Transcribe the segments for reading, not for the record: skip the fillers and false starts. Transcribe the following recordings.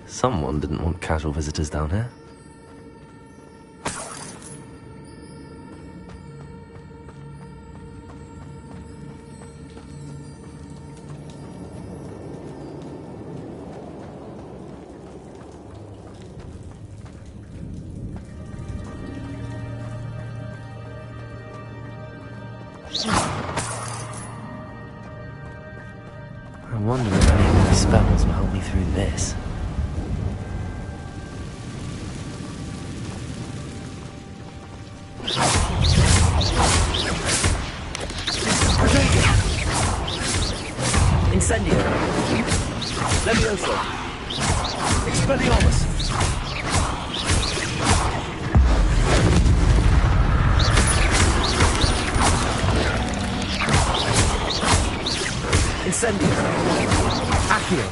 Someone didn't want casual visitors down here. I wonder if any of my spells will help me through this. Incendio. Levioso. Expelliarmus. Incendio. Accio.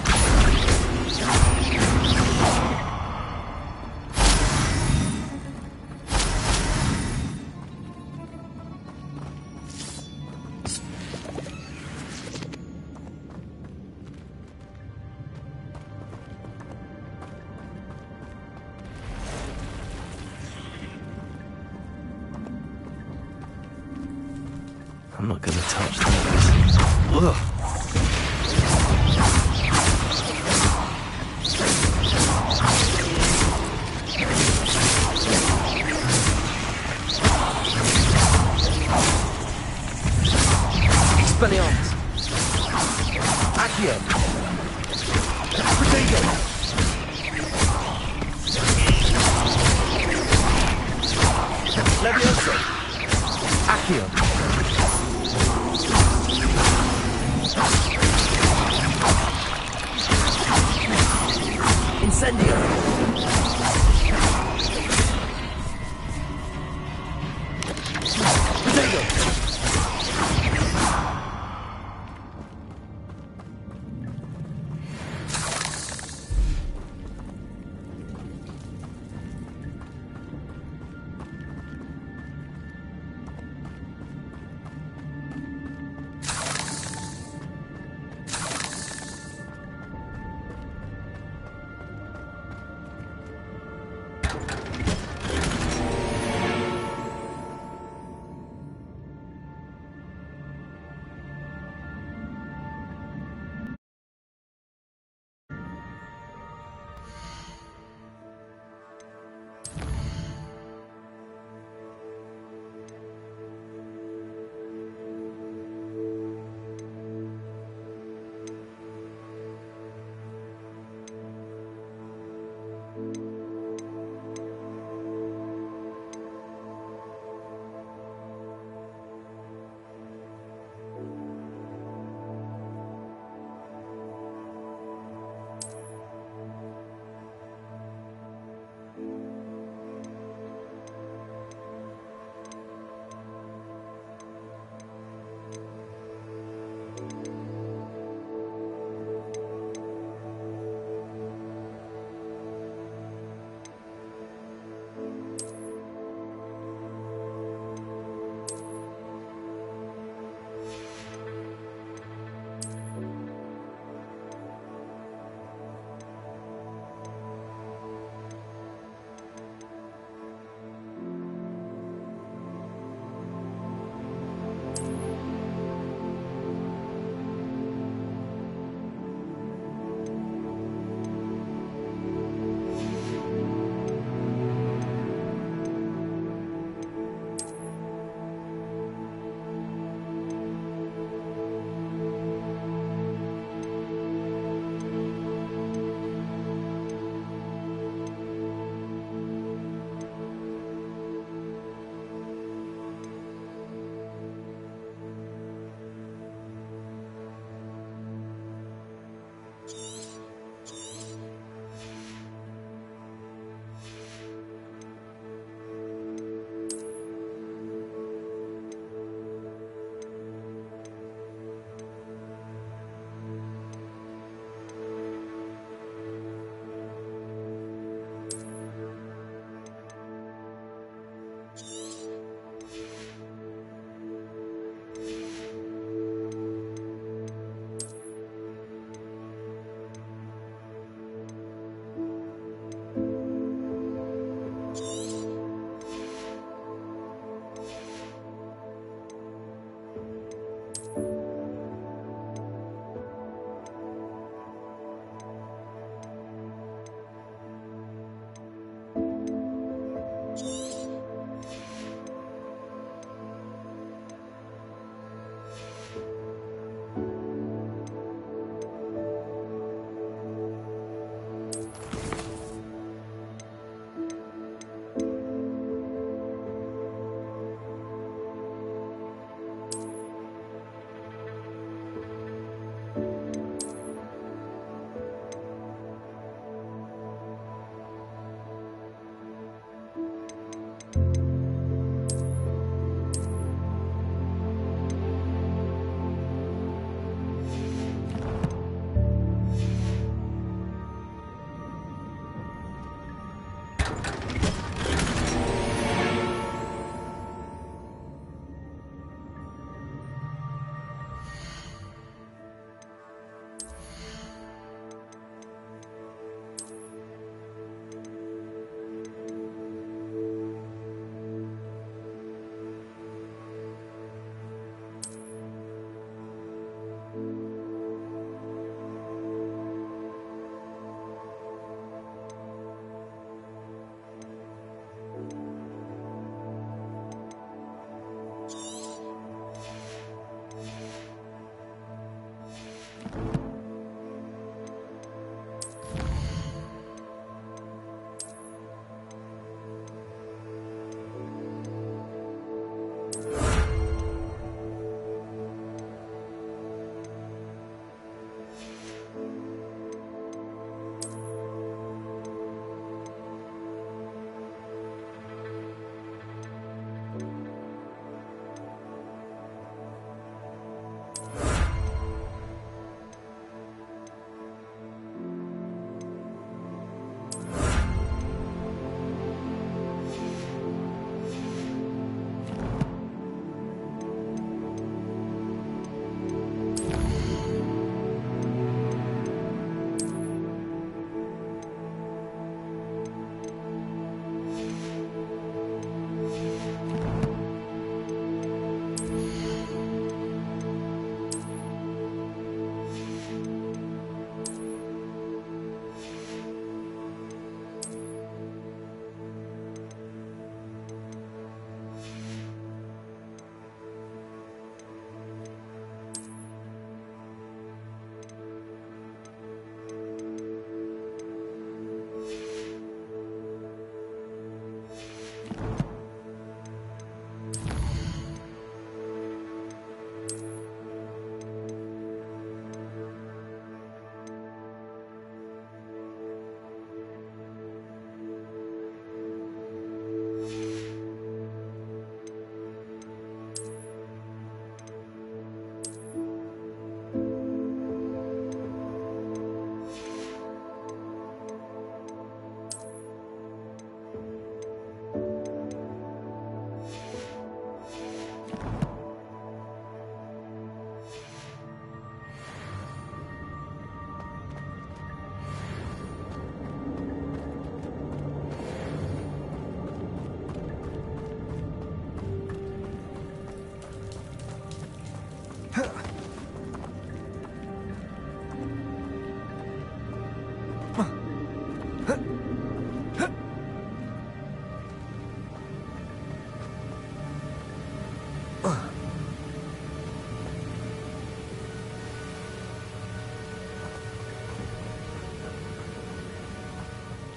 I'm not gonna touch those. Ugh. Expelliarmus. Accio. Protego. Levioso. Accio. Incendio. Protego.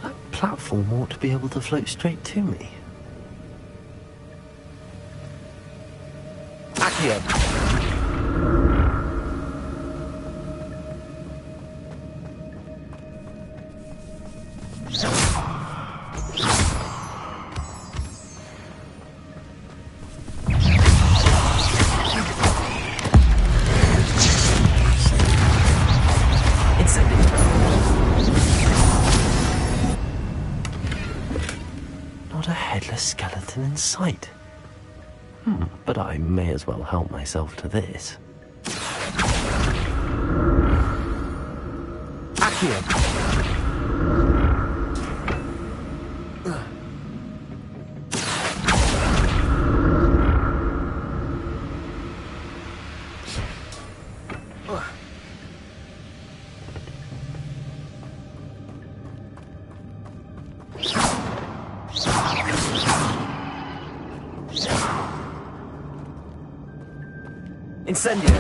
That platform ought to be able to float straight to me. Accio. Not a headless skeleton in sight. But I may as well help myself to this. Accio. Incendio.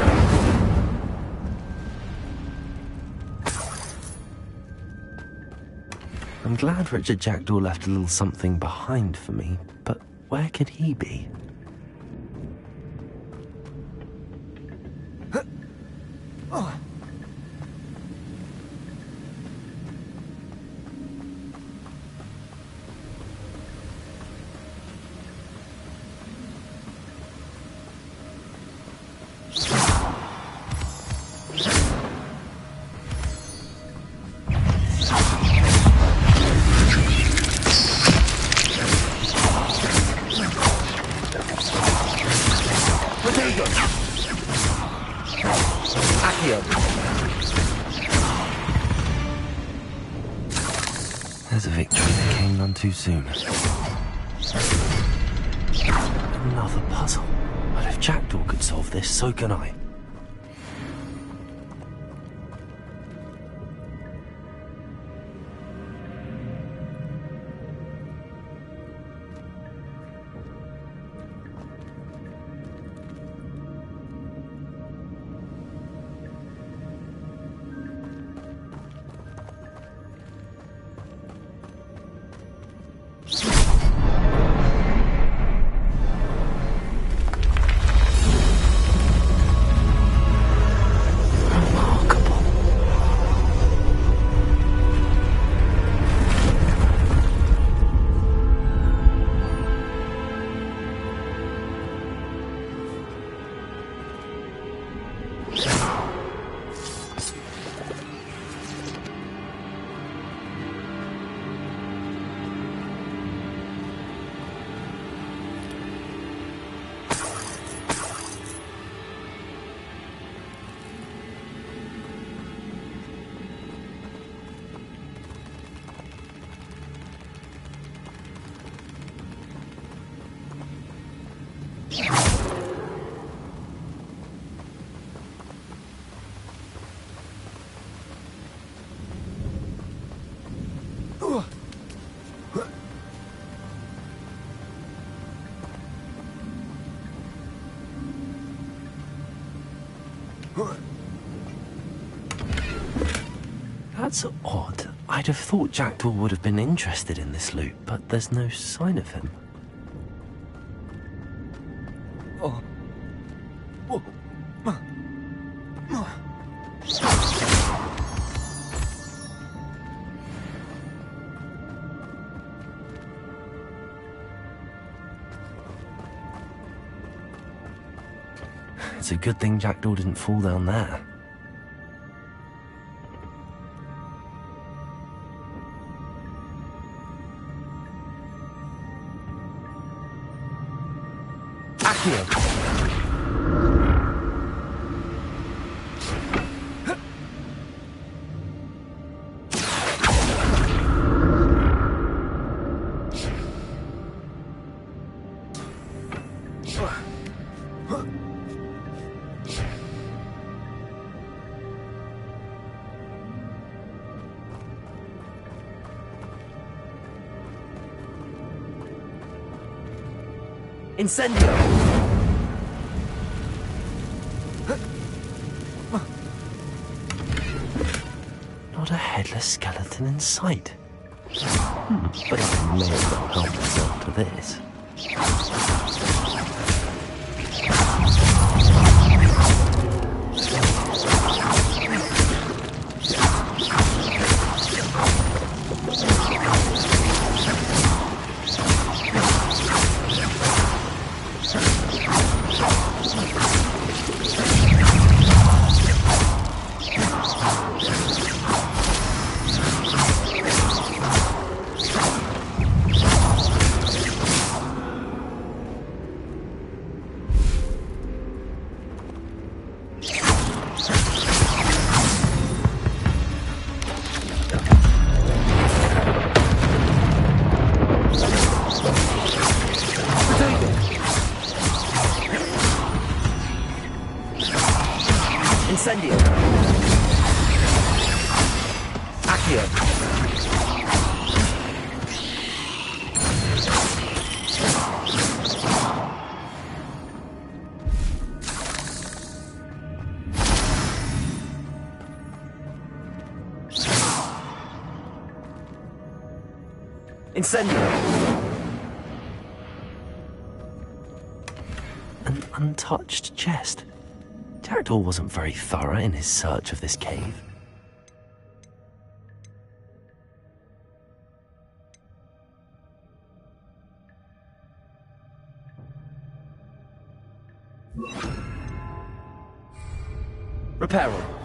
I'm glad Richard Jackdaw left a little something behind for me, but where could he be? There's a victory that came none too soon. Another puzzle. But if Jackdaw could solve this, so can I. That's odd. I'd have thought Jackdaw would have been interested in this loot, but there's no sign of him. It's a good thing Jackdaw didn't fall down there. Incendio! Not a headless skeleton in sight. But I may as well help myself to this. Incendio! Accio! Incendio! An untouched chest. Jaredor wasn't very thorough in his search of this cave. Reparo!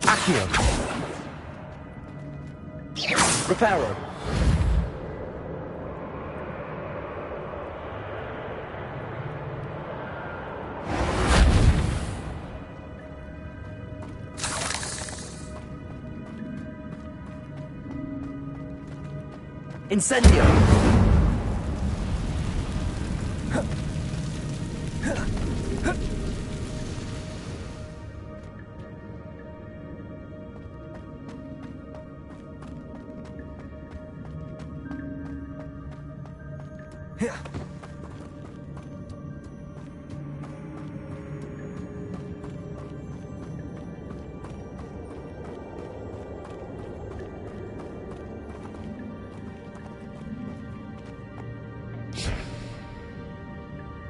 Accio! Reparo! Incendio!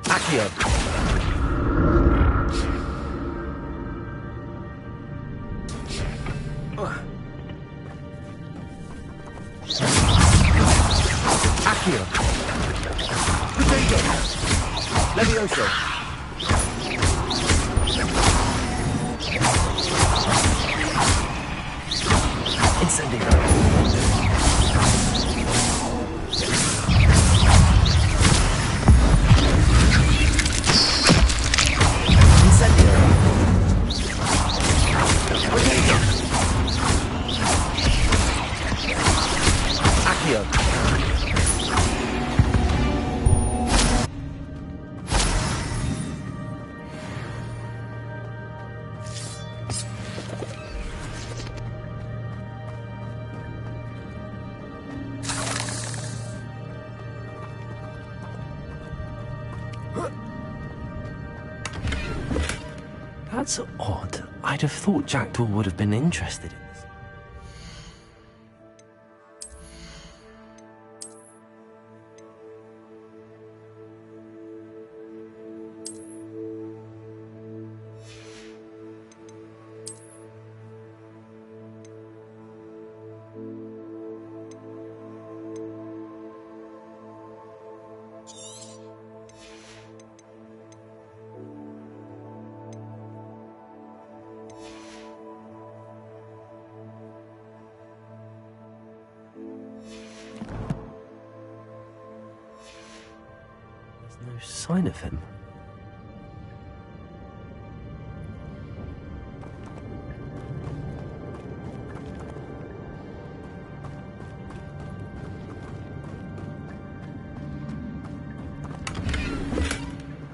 Accio! Accio. Potato. Levioso. Incendio. Incendio. Potato. Accio. That's odd. I'd have thought Jackdaw would have been interested in this. There's no sign of him.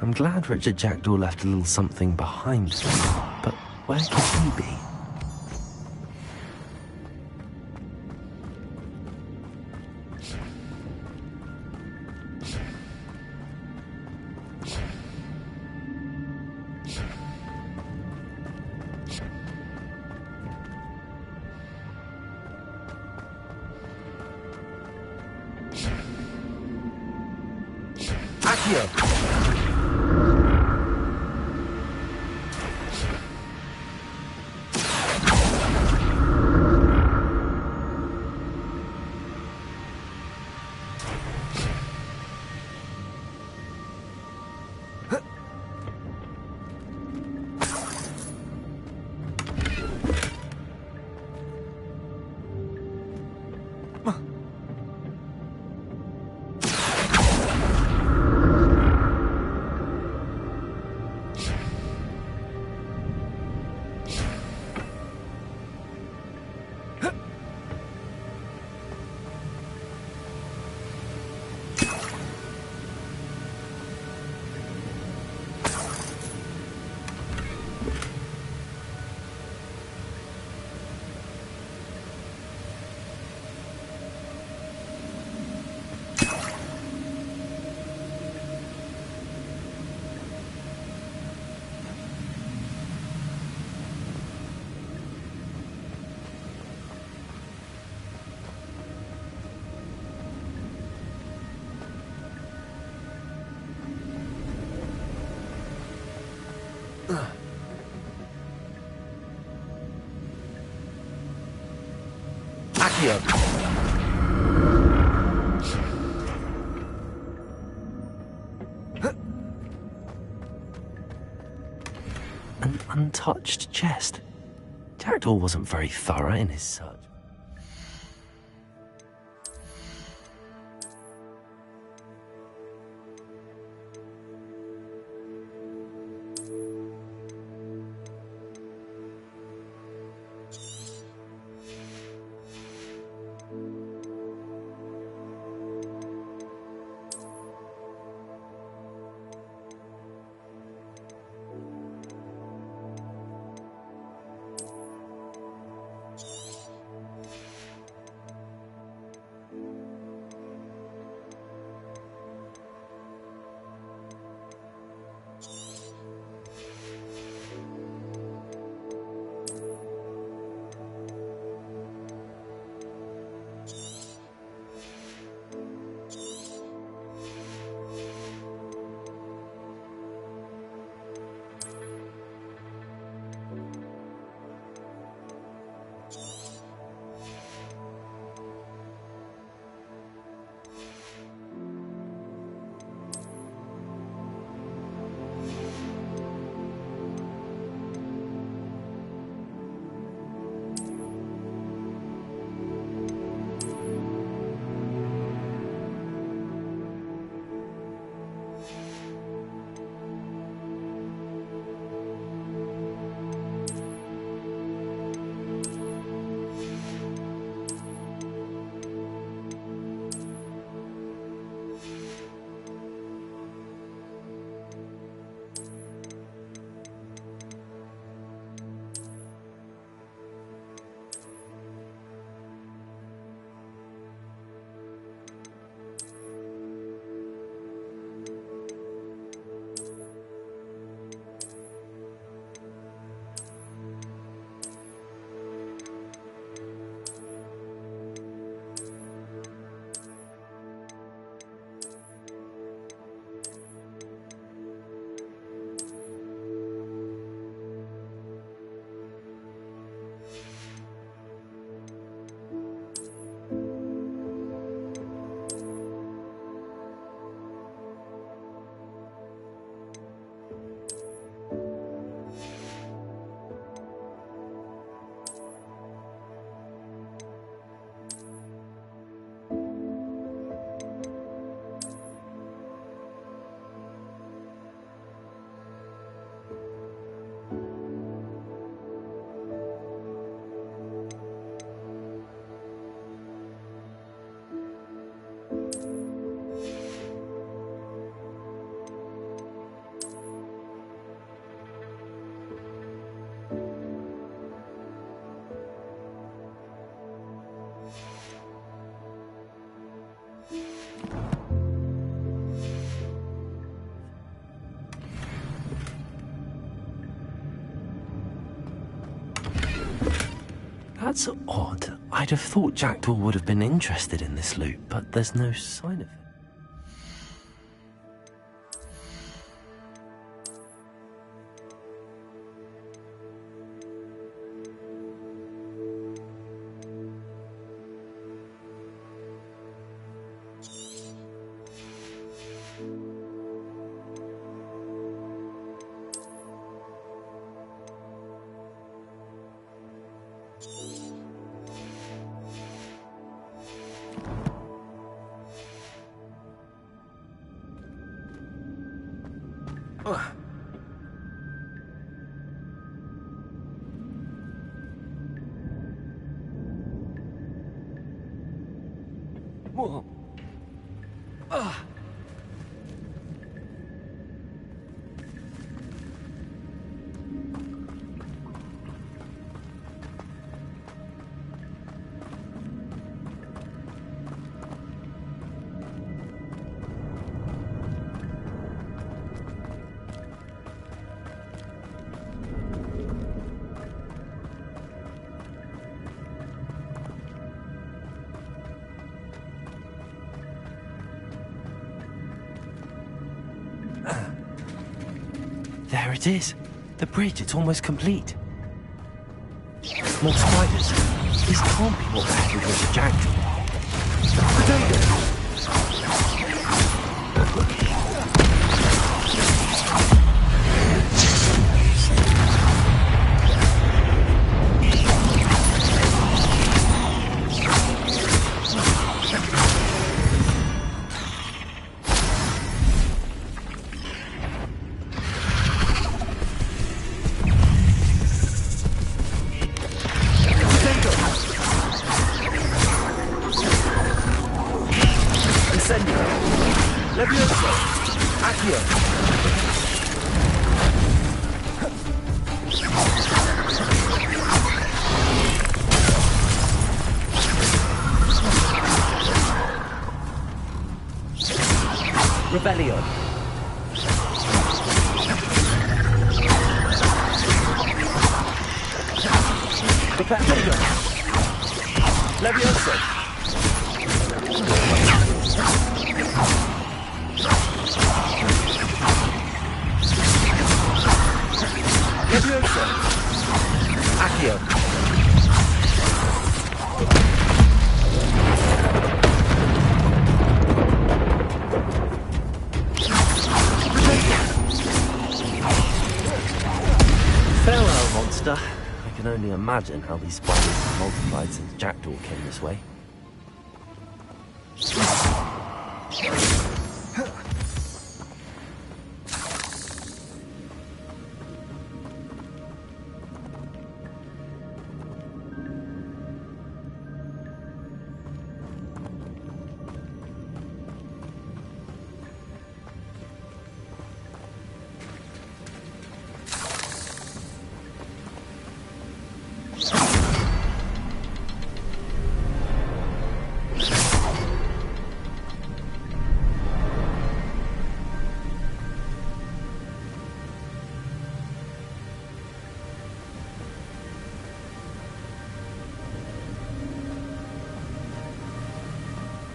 I'm glad Richard Jackdaw left a little something behind him, but where could he be? Accio. Accio. An untouched chest. Jackdaw wasn't very thorough in his search. That's odd. I'd have thought Jackdaw would have been interested in this loot, but there's no sign of it. Whoa. There it is. The bridge, it's almost complete. More spiders. This can't be what happened with the Jackdaw. Potato! Rebellion. Potato! Levioso! Levioso! Accio! Farewell, monster. I can only imagine how these spiders have multiplied since Jackdaw came this way.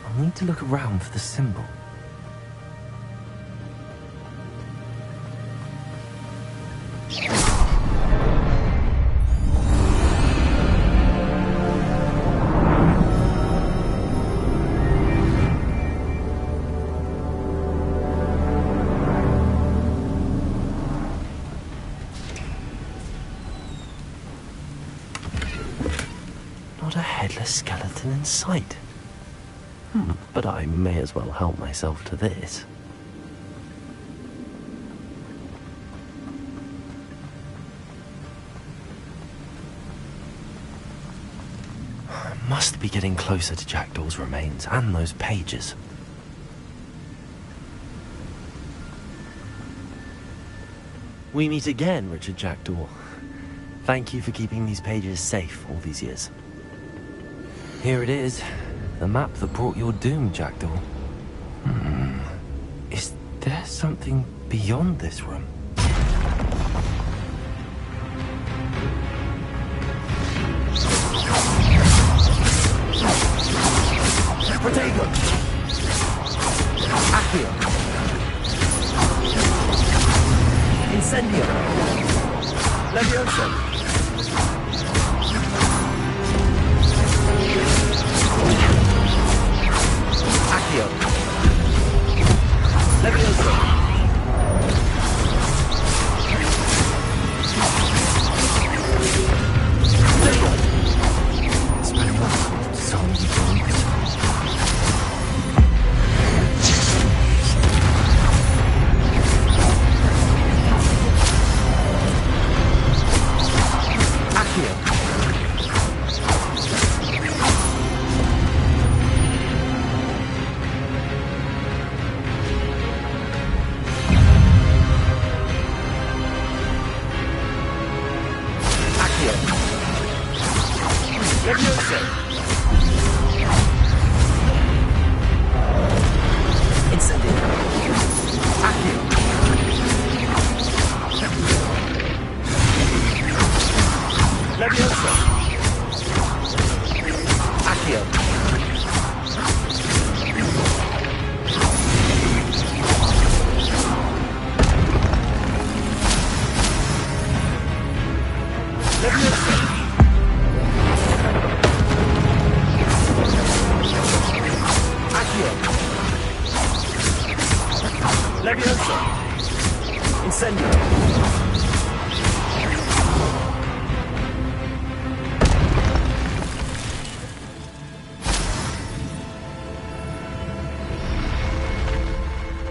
I need to look around for the symbol. Not a headless skeleton in sight. But I may as well help myself to this. Must be getting closer to Jackdaw's remains and those pages. We meet again, Richard Jackdaw. Thank you for keeping these pages safe all these years. Here it is. The map that brought your doom, Jackdaw. Is there something beyond this room? Protego! Accio! Incendio! Levioso! Accio! Levioso!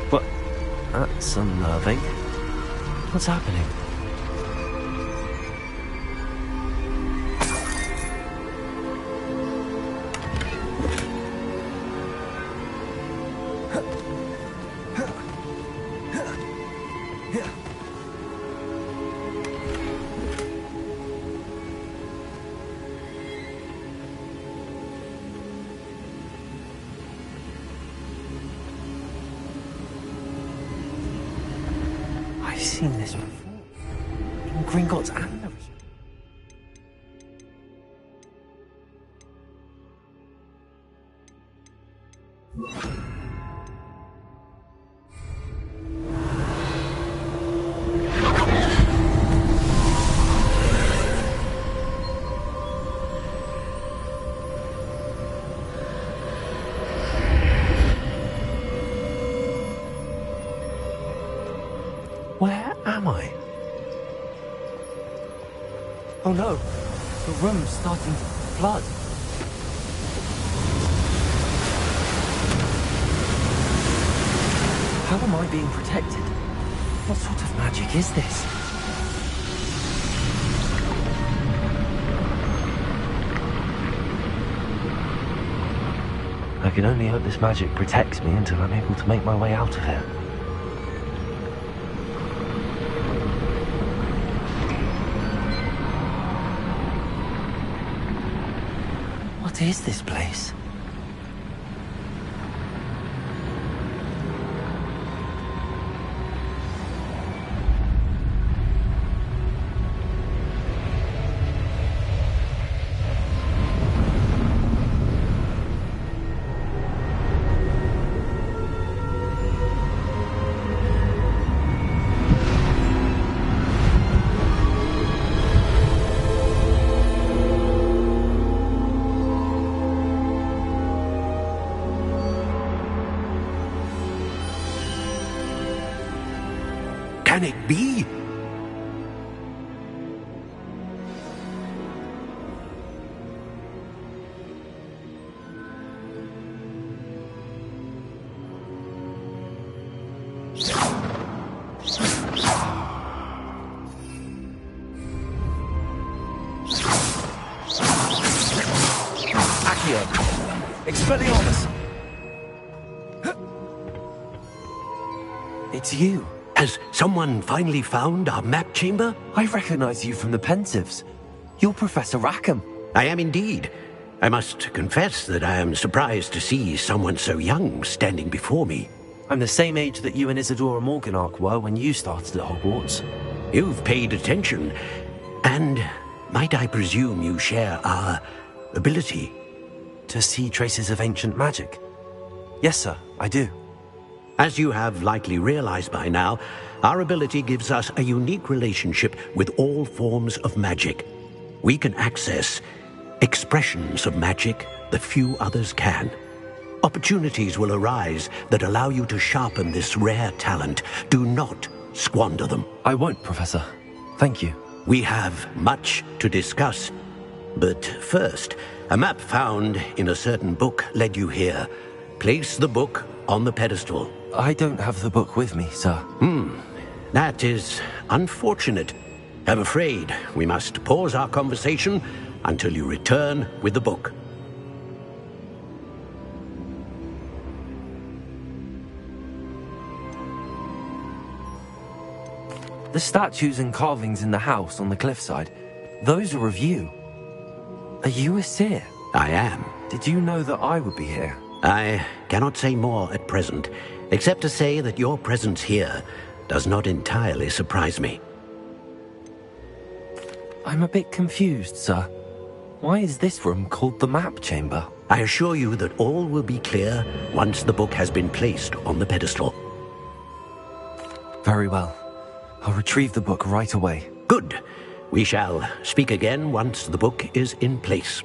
But that's unnerving. What's happening? I've seen this before. In Gringotts and the... Where am I? Oh no, the room's starting to flood. How am I being protected? What sort of magic is this? I can only hope this magic protects me until I'm able to make my way out of here. What is this place? Can it be? Accio! Expelliarmus! It's you. Has someone finally found our map chamber? I recognize you from the Pensieves. You're Professor Rackham. I am indeed. I must confess that I am surprised to see someone so young standing before me. I'm the same age that you and Isadora Morganach were when you started at Hogwarts. You've paid attention, and might I presume you share our ability? To see traces of ancient magic. Yes, sir, I do. As you have likely realized by now, our ability gives us a unique relationship with all forms of magic. We can access expressions of magic that few others can. Opportunities will arise that allow you to sharpen this rare talent. Do not squander them. I won't, Professor. Thank you. We have much to discuss. But first, a map found in a certain book led you here. Place the book on the pedestal. I don't have the book with me, sir. That is unfortunate. I'm afraid we must pause our conversation until you return with the book. The statues and carvings in the house on the cliffside, those are of you. Are you a seer? I am. Did you know that I would be here? I cannot say more at present, except to say that your presence here does not entirely surprise me. I'm a bit confused, sir. Why is this room called the map chamber? I assure you that all will be clear once the book has been placed on the pedestal. Very well. I'll retrieve the book right away. Good. We shall speak again once the book is in place.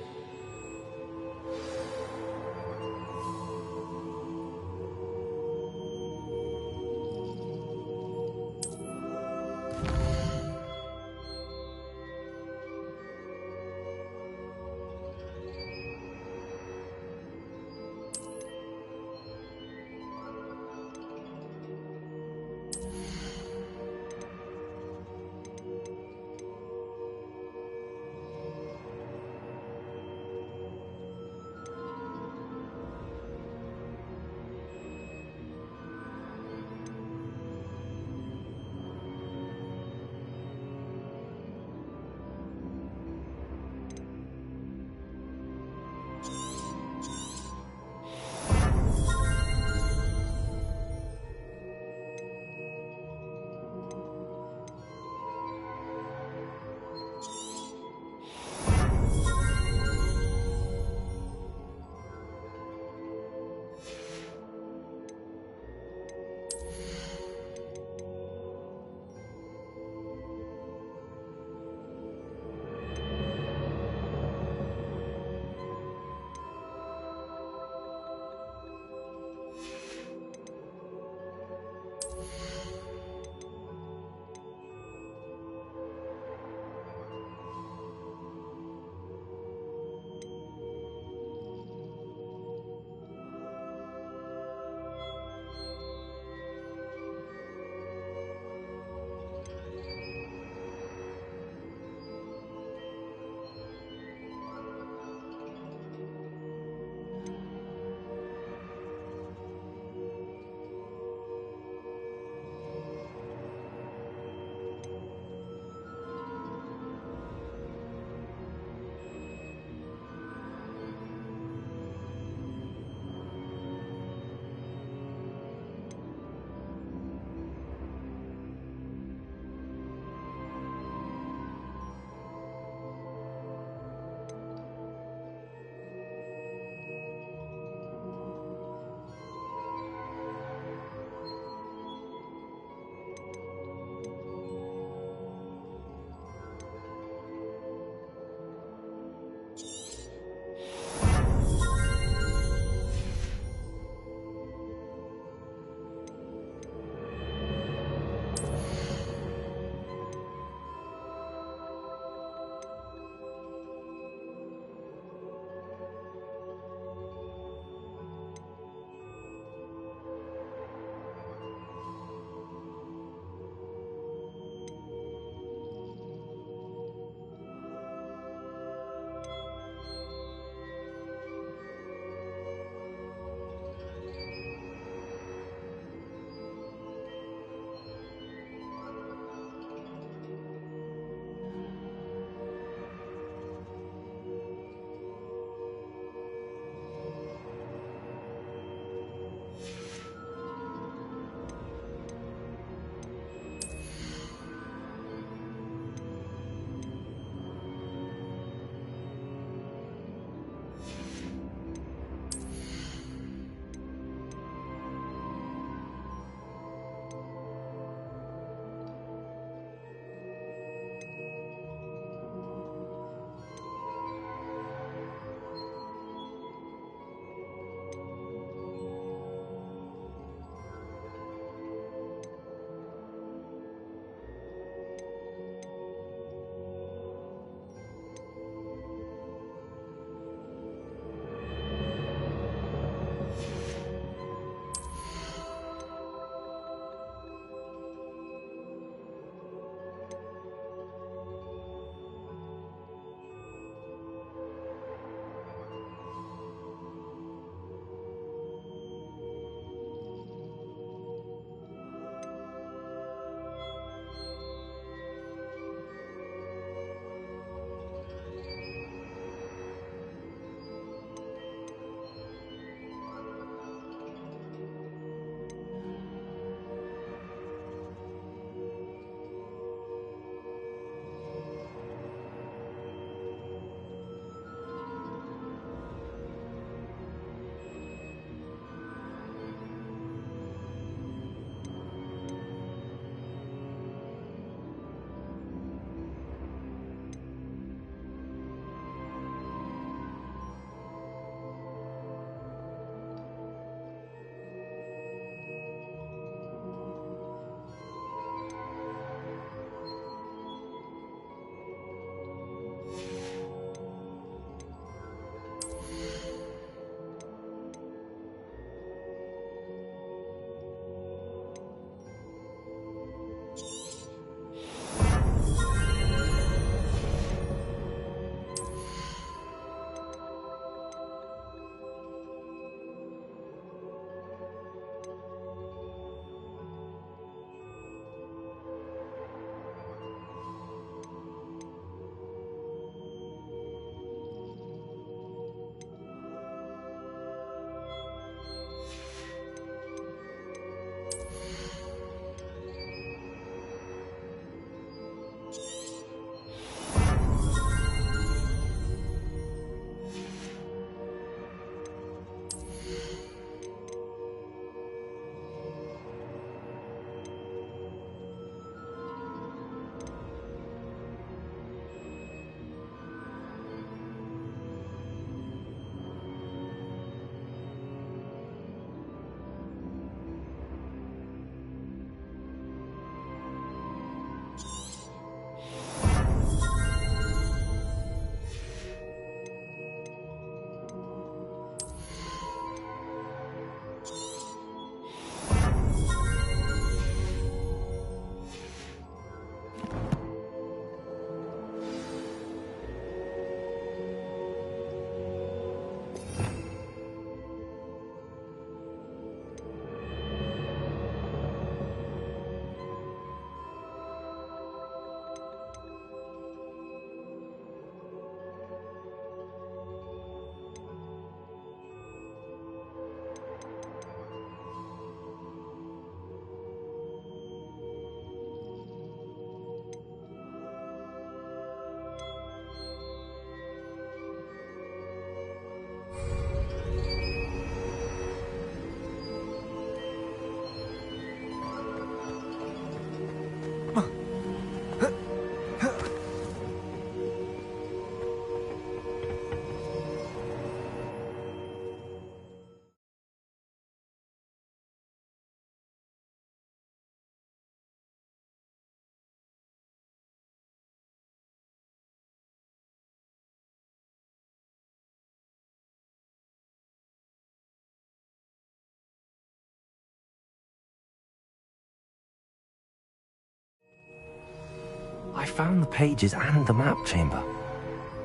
I found the pages and the map chamber.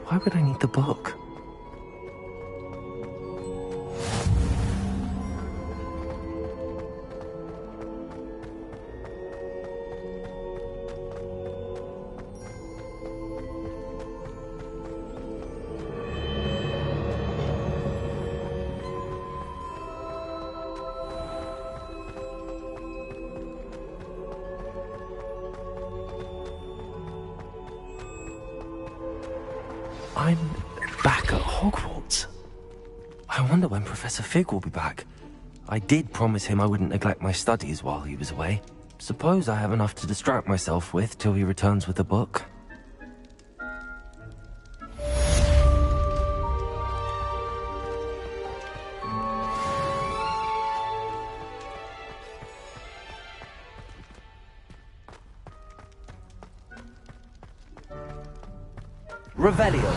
Why would I need the book? I'm back at Hogwarts. I wonder when Professor Fig will be back. I did promise him I wouldn't neglect my studies while he was away. Suppose I have enough to distract myself with till he returns with the book. Revelio.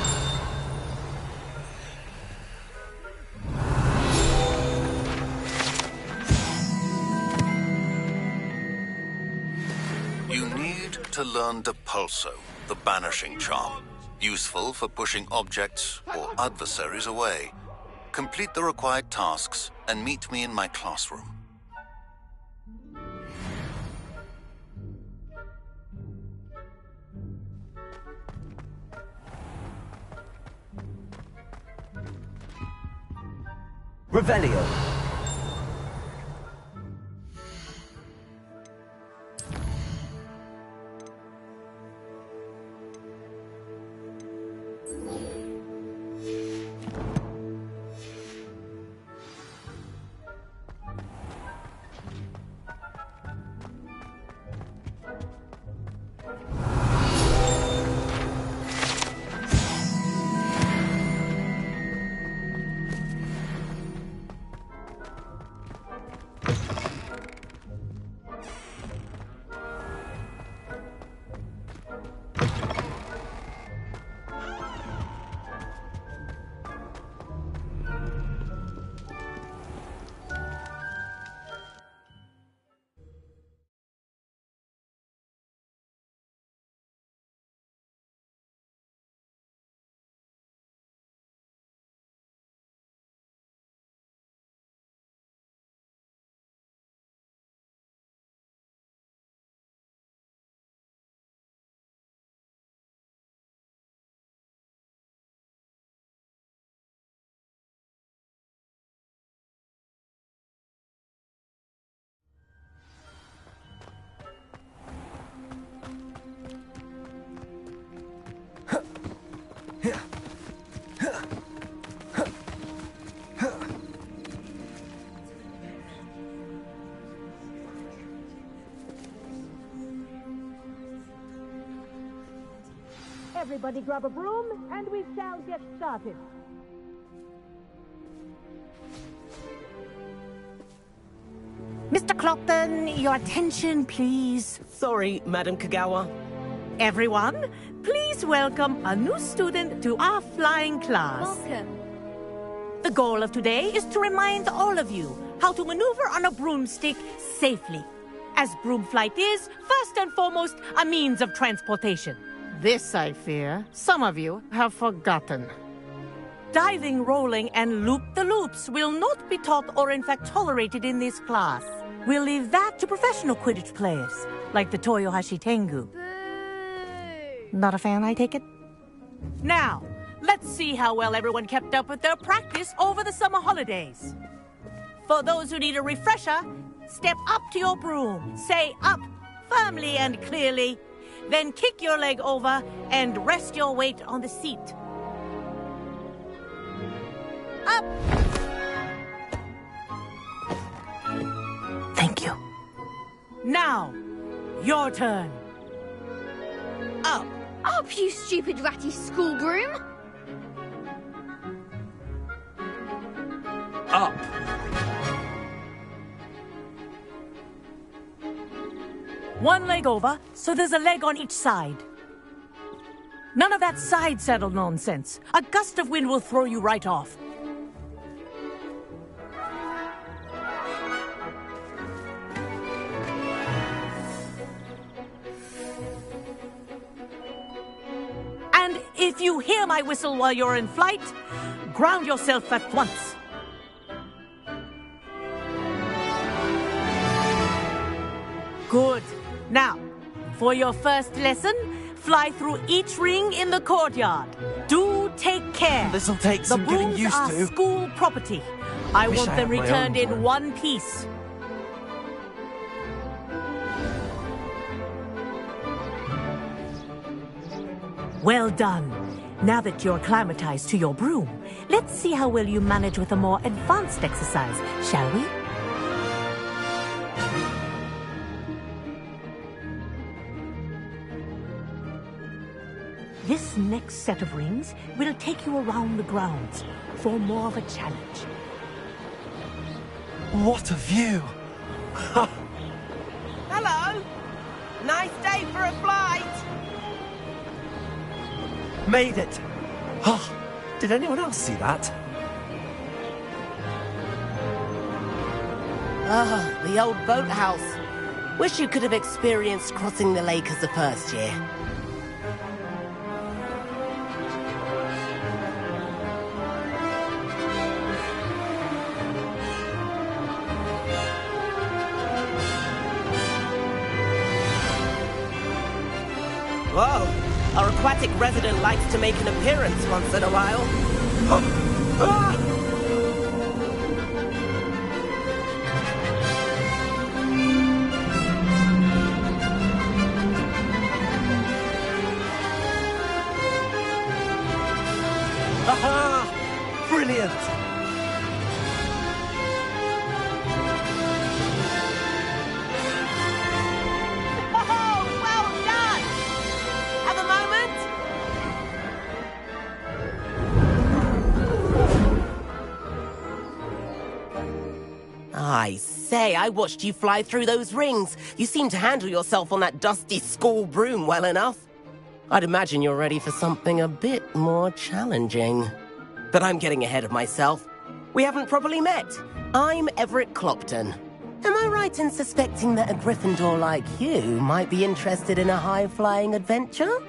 You need to learn Depulso, the banishing charm. Useful for pushing objects or adversaries away. Complete the required tasks and meet me in my classroom. Revelio. Everybody grab a broom, and we shall get started. Mr. Clockton, your attention, please. Sorry, Madam Kagawa. Everyone, please welcome a new student to our flying class. Welcome. The goal of today is to remind all of you how to maneuver on a broomstick safely, as broom flight is, first and foremost, a means of transportation. This, I fear, some of you have forgotten. Diving, rolling, and loop-the-loops will not be taught or in fact tolerated in this class. We'll leave that to professional Quidditch players, like the Toyohashi Tengu. Boo! Not a fan, I take it? Now, let's see how well everyone kept up with their practice over the summer holidays. For those who need a refresher, step up to your broom, say up, firmly and clearly, then kick your leg over and rest your weight on the seat. Up! Thank you. Now, your turn. Up. Up, you stupid ratty school groom! Up. One leg over, so there's a leg on each side. None of that side saddle nonsense. A gust of wind will throw you right off. If you hear my whistle while you're in flight, ground yourself at once. Good. Now, for your first lesson, fly through each ring in the courtyard. Do take care. This'll take some getting used to. The brooms are school property. I Wish want I them had my returned own in broom. one piece. Well done. Now that you're acclimatized to your broom, let's see how well you manage with a more advanced exercise, shall we? This next set of rings will take you around the grounds for more of a challenge. What a view! Hello! Nice day for a flight! Made it! Oh, did anyone else see that? Ah, the old boathouse. Wish you could have experienced crossing the lake as a first year. Whoa! Our aquatic resident likes to make an appearance once in a while. Aha! Brilliant! Oh, well done! Have a moment? I say, I watched you fly through those rings. You seem to handle yourself on that dusty school broom well enough. I'd imagine you're ready for something a bit more challenging. But I'm getting ahead of myself. We haven't properly met. I'm Everett Clopton. Am I right in suspecting that a Gryffindor like you might be interested in a high-flying adventure?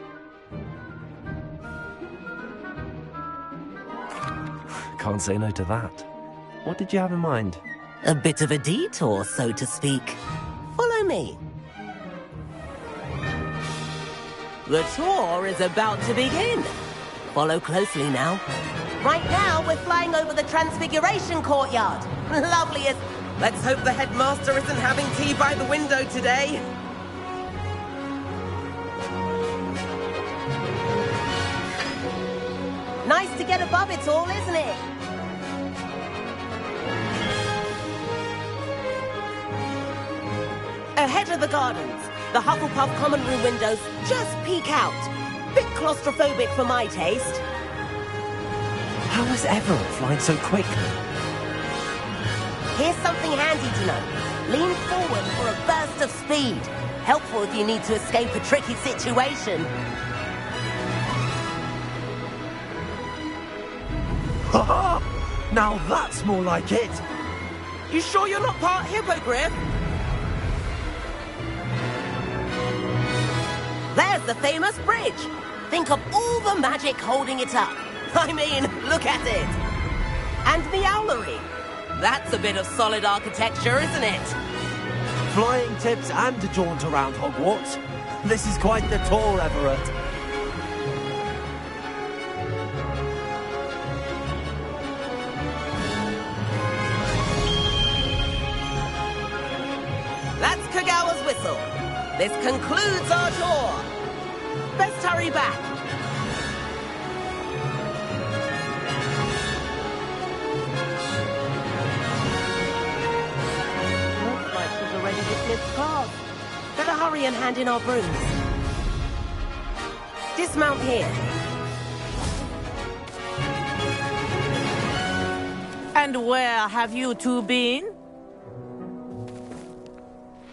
Can't say no to that. What did you have in mind? A bit of a detour, so to speak. Follow me. The tour is about to begin. Follow closely now. Right now, we're flying over the Transfiguration Courtyard. Loveliest. Let's hope the headmaster isn't having tea by the window today. Nice to get above it all, isn't it? Ahead of the gardens, the Hufflepuff common room windows just peek out. Bit claustrophobic for my taste. How was Everett flying so quickly? Here's something handy to know. Lean forward for a burst of speed. Helpful if you need to escape a tricky situation. Ha! Now that's more like it! You sure you're not part hippogriff? There's the famous bridge. Think of all the magic holding it up. I mean, look at it. And the owlery. That's a bit of solid architecture, isn't it? Flying tips and a jaunt around Hogwarts. This is quite the tour, Everett. That's Kagawa's whistle. This concludes our tour. Best hurry back. Looks like she's already dismissed class. Better hurry and hand in our brooms. Dismount here. And where have you two been?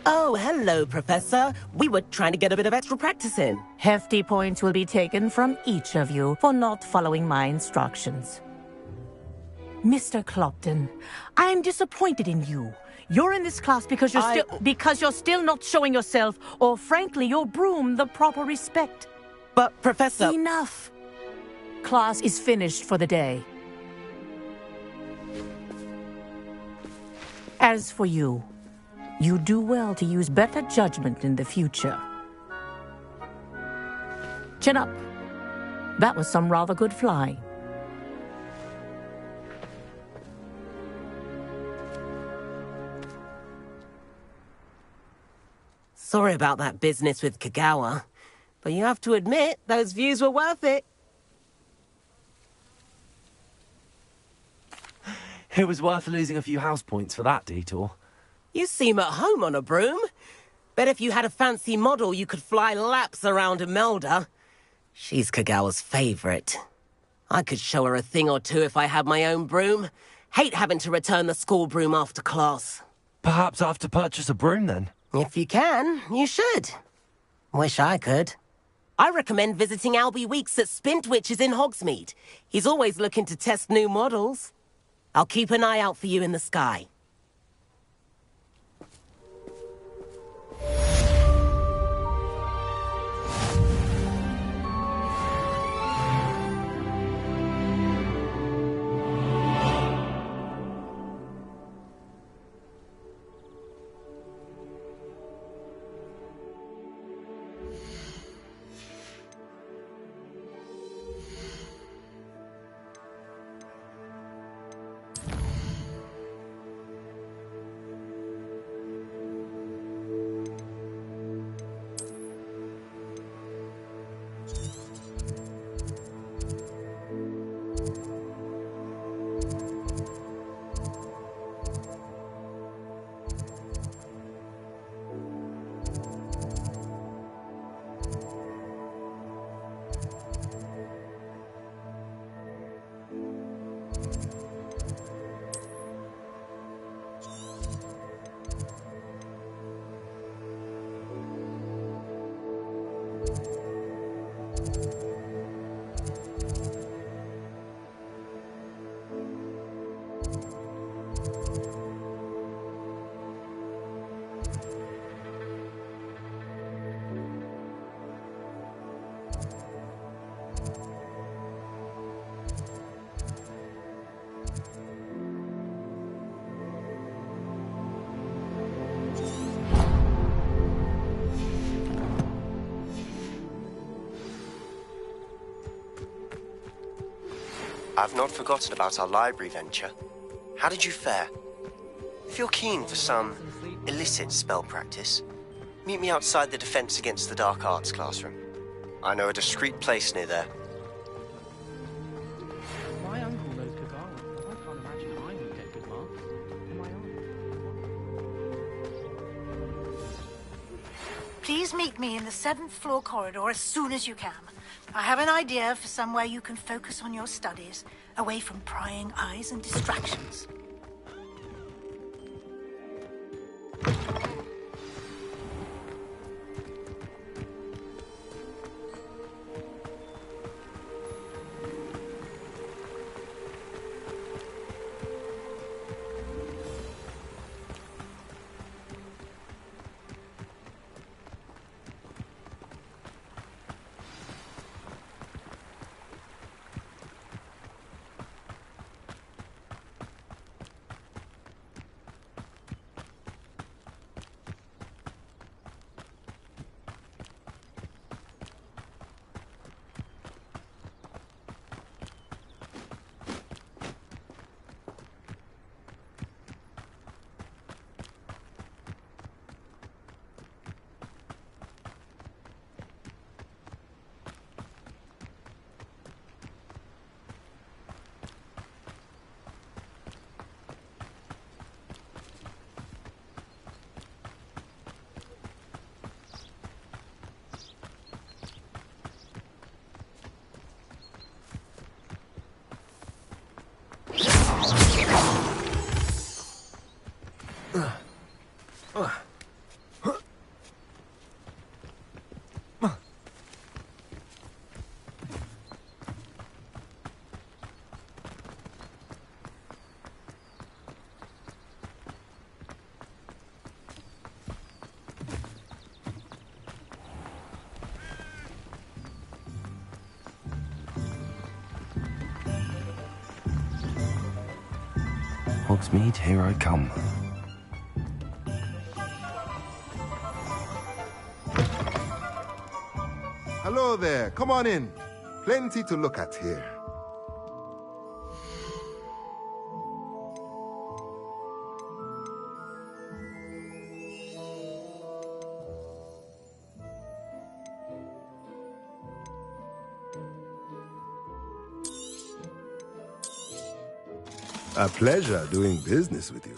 Oh, hello, Professor. We were trying to get a bit of extra practice in. Hefty points will be taken from each of you for not following my instructions. Mr. Clopton, I am disappointed in you. You're in this class because you're still not showing yourself, or frankly, your broom, the proper respect. But, Professor... Enough. class is finished for the day. As for you, you do well to use better judgment in the future. Chin up. That was some rather good flying. Sorry about that business with Kagawa, but you have to admit, those views were worth it. It was worth losing a few house points for that detour. You seem at home on a broom. Bet if you had a fancy model, you could fly laps around Imelda. She's Kagawa's favorite. I could show her a thing or two if I had my own broom. Hate having to return the school broom after class. Perhaps I have to purchase a broom then. If you can, you should. Wish I could. I recommend visiting Albie Weeks at Spintwitches in Hogsmeade. He's always looking to test new models. I'll keep an eye out for you in the sky. I've not forgotten about our library venture. How did you fare? If you're keen for some illicit spell practice, meet me outside the Defense Against the Dark Arts classroom. I know a discreet place near there. My uncle knows Kagawa. I can't imagine I would get good marks. Am I on? Please meet me in the 7th floor corridor as soon as you can. I have an idea for somewhere you can focus on your studies, away from prying eyes and distractions. Hogsmeade, here I come. Hello there. Come on in. Plenty to look at here. A pleasure doing business with you.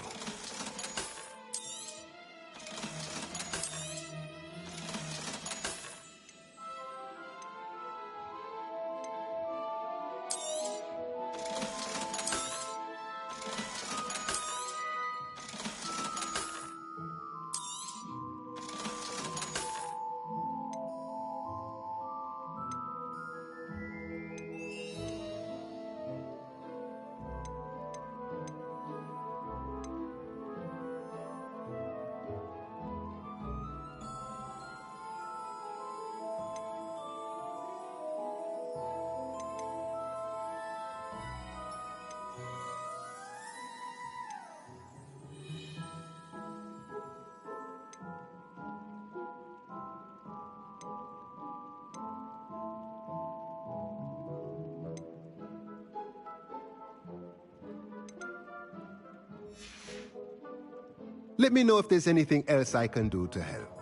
Let me know if there's anything else I can do to help.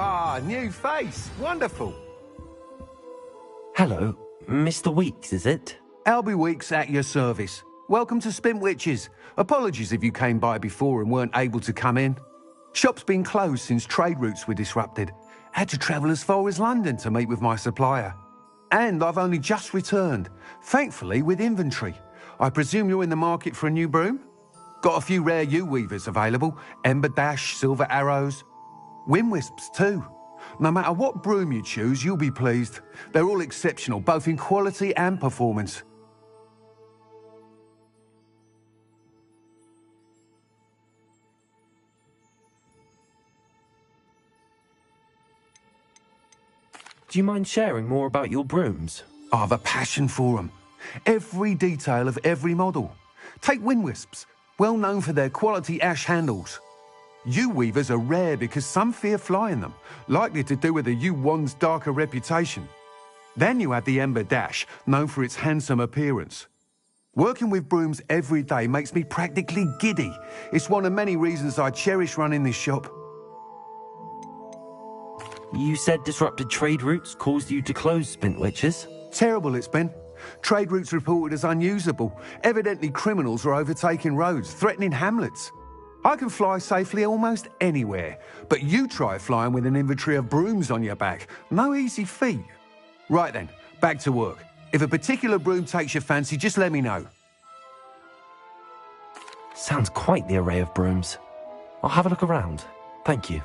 Ah, new face. Wonderful. Hello, Mr. Weeks, is it? Albie Weeks at your service. Welcome to Spintwitches. Apologies if you came by before and weren't able to come in. Shop's been closed since trade routes were disrupted. Had to travel as far as London to meet with my supplier. And I've only just returned, thankfully with inventory. I presume you're in the market for a new broom? Got a few rare U-weavers available. Ember Dash, Silver Arrows. Wind Wisps too. No matter what broom you choose, you'll be pleased. They're all exceptional, both in quality and performance. Do you mind sharing more about your brooms? I have a passion for them. Every detail of every model. Take Wind Wisps, well known for their quality ash handles. U-weavers are rare because some fear flying them, likely to do with the U-wand's darker reputation. Then you have the Ember Dash, known for its handsome appearance. Working with brooms every day makes me practically giddy. It's one of many reasons I cherish running this shop. You said disrupted trade routes caused you to close Spintwitches? Terrible it's been. Trade routes reported as unusable. Evidently criminals are overtaking roads, threatening hamlets. I can fly safely almost anywhere, but you try flying with an inventory of brooms on your back. No easy feat. Right then, back to work. If a particular broom takes your fancy, just let me know. Sounds quite the array of brooms. I'll have a look around. Thank you.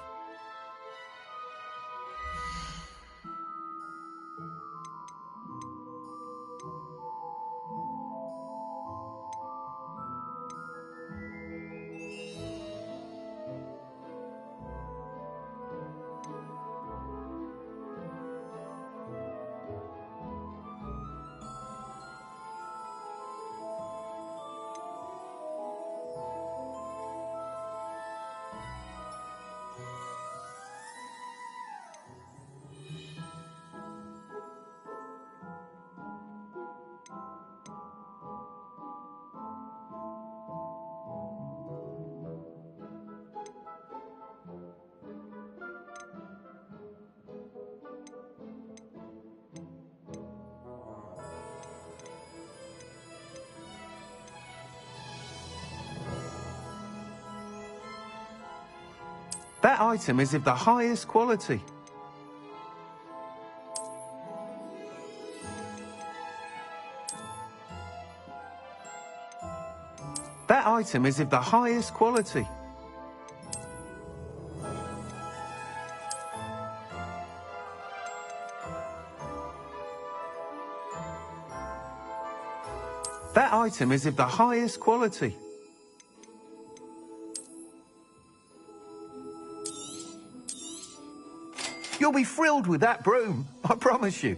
That item is of the highest quality. That item is of the highest quality. That item is of the highest quality. You'll be thrilled with that broom, I promise you.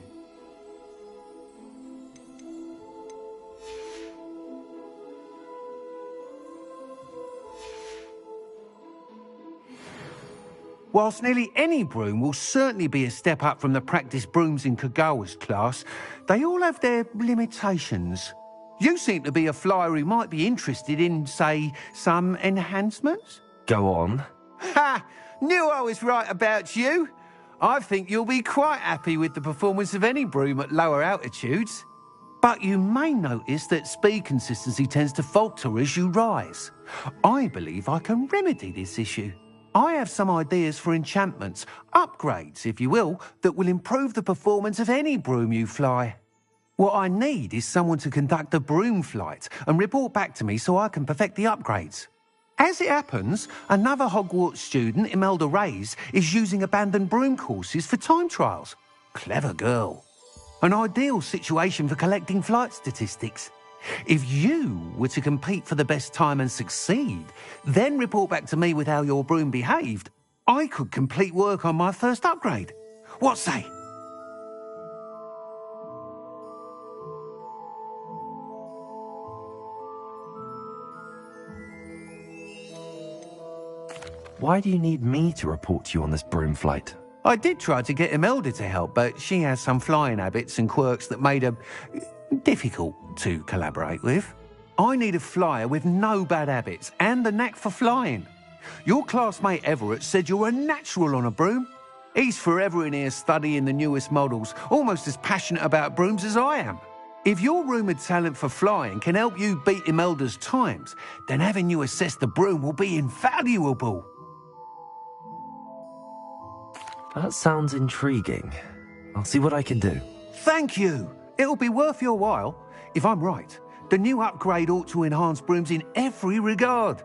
Whilst nearly any broom will certainly be a step up from the practice brooms in Kagawa's class, they all have their limitations. You seem to be a flyer who might be interested in, say, some enhancements? Go on. Ha! Knew I was right about you. I think you'll be quite happy with the performance of any broom at lower altitudes. But you may notice that speed consistency tends to falter as you rise. I believe I can remedy this issue. I have some ideas for enchantments, upgrades, if you will, that will improve the performance of any broom you fly. What I need is someone to conduct a broom flight and report back to me so I can perfect the upgrades. As it happens, another Hogwarts student, Imelda Reyes, is using abandoned broom courses for time trials. Clever girl. An ideal situation for collecting flight statistics. If you were to compete for the best time and succeed, then report back to me with how your broom behaved, I could complete work on my first upgrade. What say? Why do you need me to report to you on this broom flight? I did try to get Imelda to help, but she has some flying habits and quirks that made her difficult to collaborate with. I need a flyer with no bad habits and the knack for flying. Your classmate Everett said you're a natural on a broom. He's forever in here studying the newest models, almost as passionate about brooms as I am. If your rumoured talent for flying can help you beat Imelda's times, then having you assess the broom will be invaluable. That sounds intriguing. I'll see what I can do. Thank you. It'll be worth your while. If I'm right, the new upgrade ought to enhance brooms in every regard.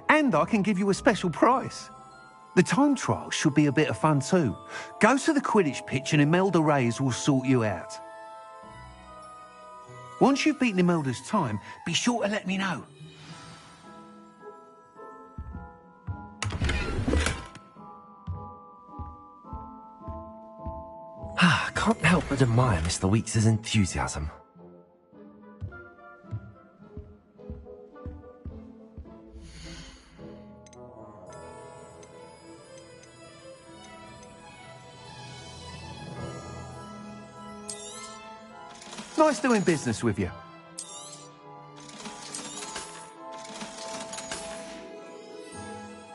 And I can give you a special price. The time trial should be a bit of fun too. Go to the Quidditch pitch and Imelda Reyes will sort you out. Once you've beaten Imelda's time, be sure to let me know. I can't help but admire Mr. Weeks' enthusiasm. Nice doing business with you.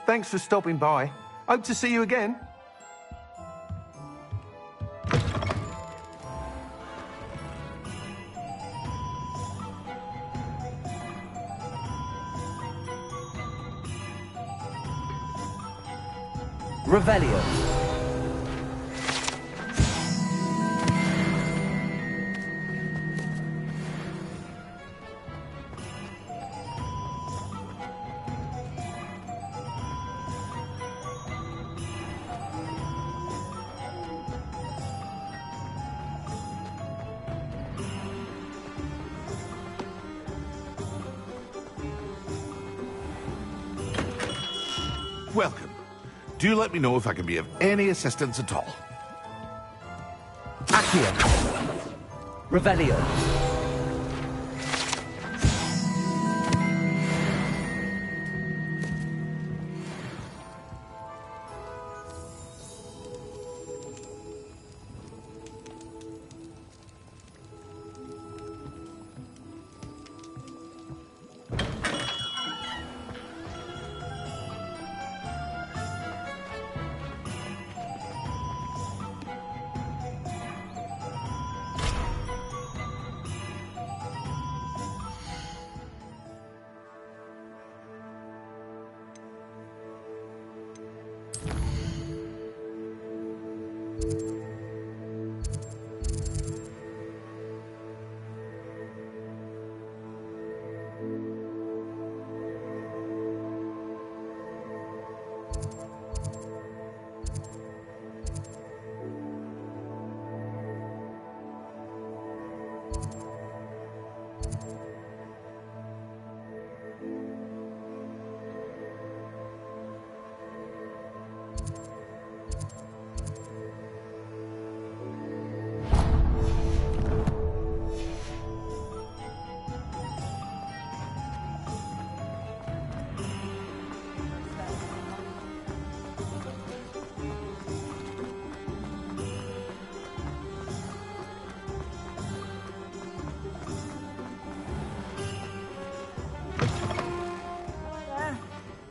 Thanks for stopping by. Hope to see you again. Revelio. Welcome. Do let me know if I can be of any assistance at all. Accio. Revelio.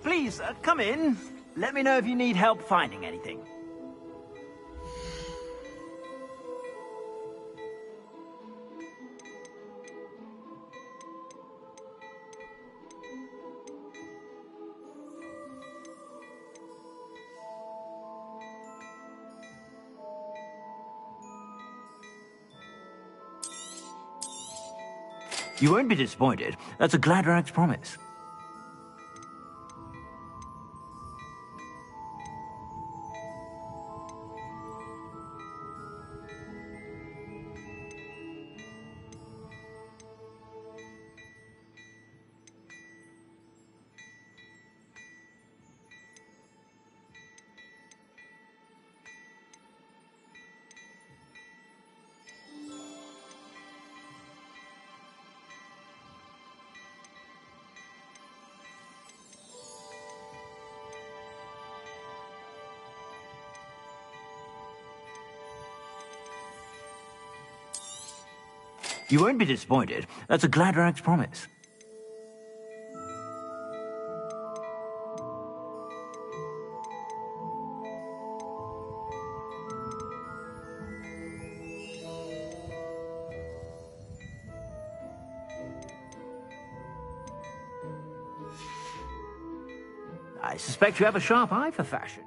Please, come in. Let me know if you need help finding anything. You won't be disappointed. That's a Gladrax promise. You won't be disappointed. That's a Gladrax promise. I suspect you have a sharp eye for fashion.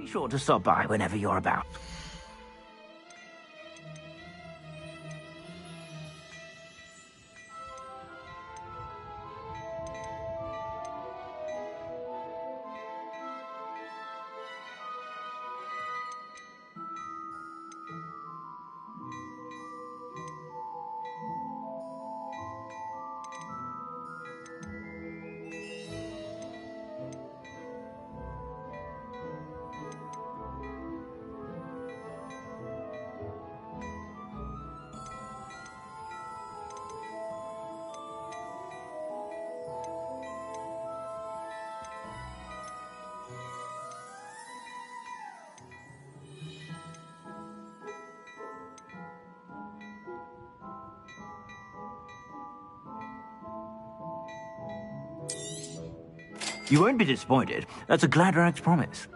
Be sure to stop by whenever you're about. You won't be disappointed. That's a Gladrax promise.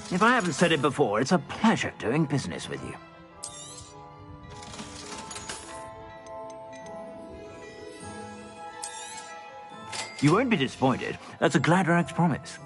If I haven't said it before, it's a pleasure doing business with you. You won't be disappointed. That's a Gladrax promise.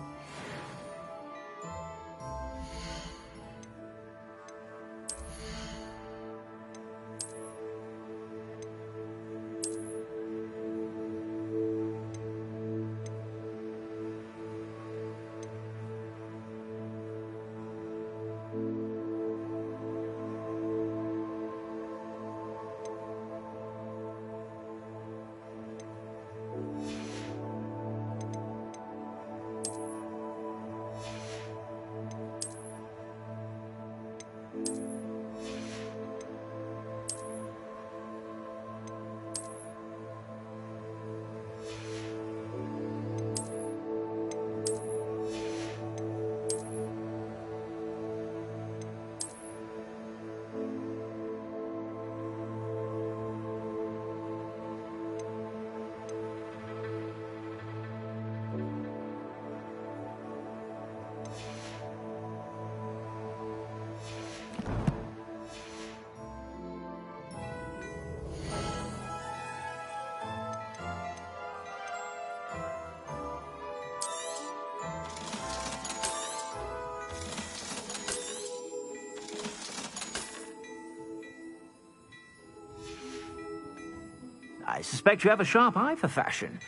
I suspect you have a sharp eye for fashion.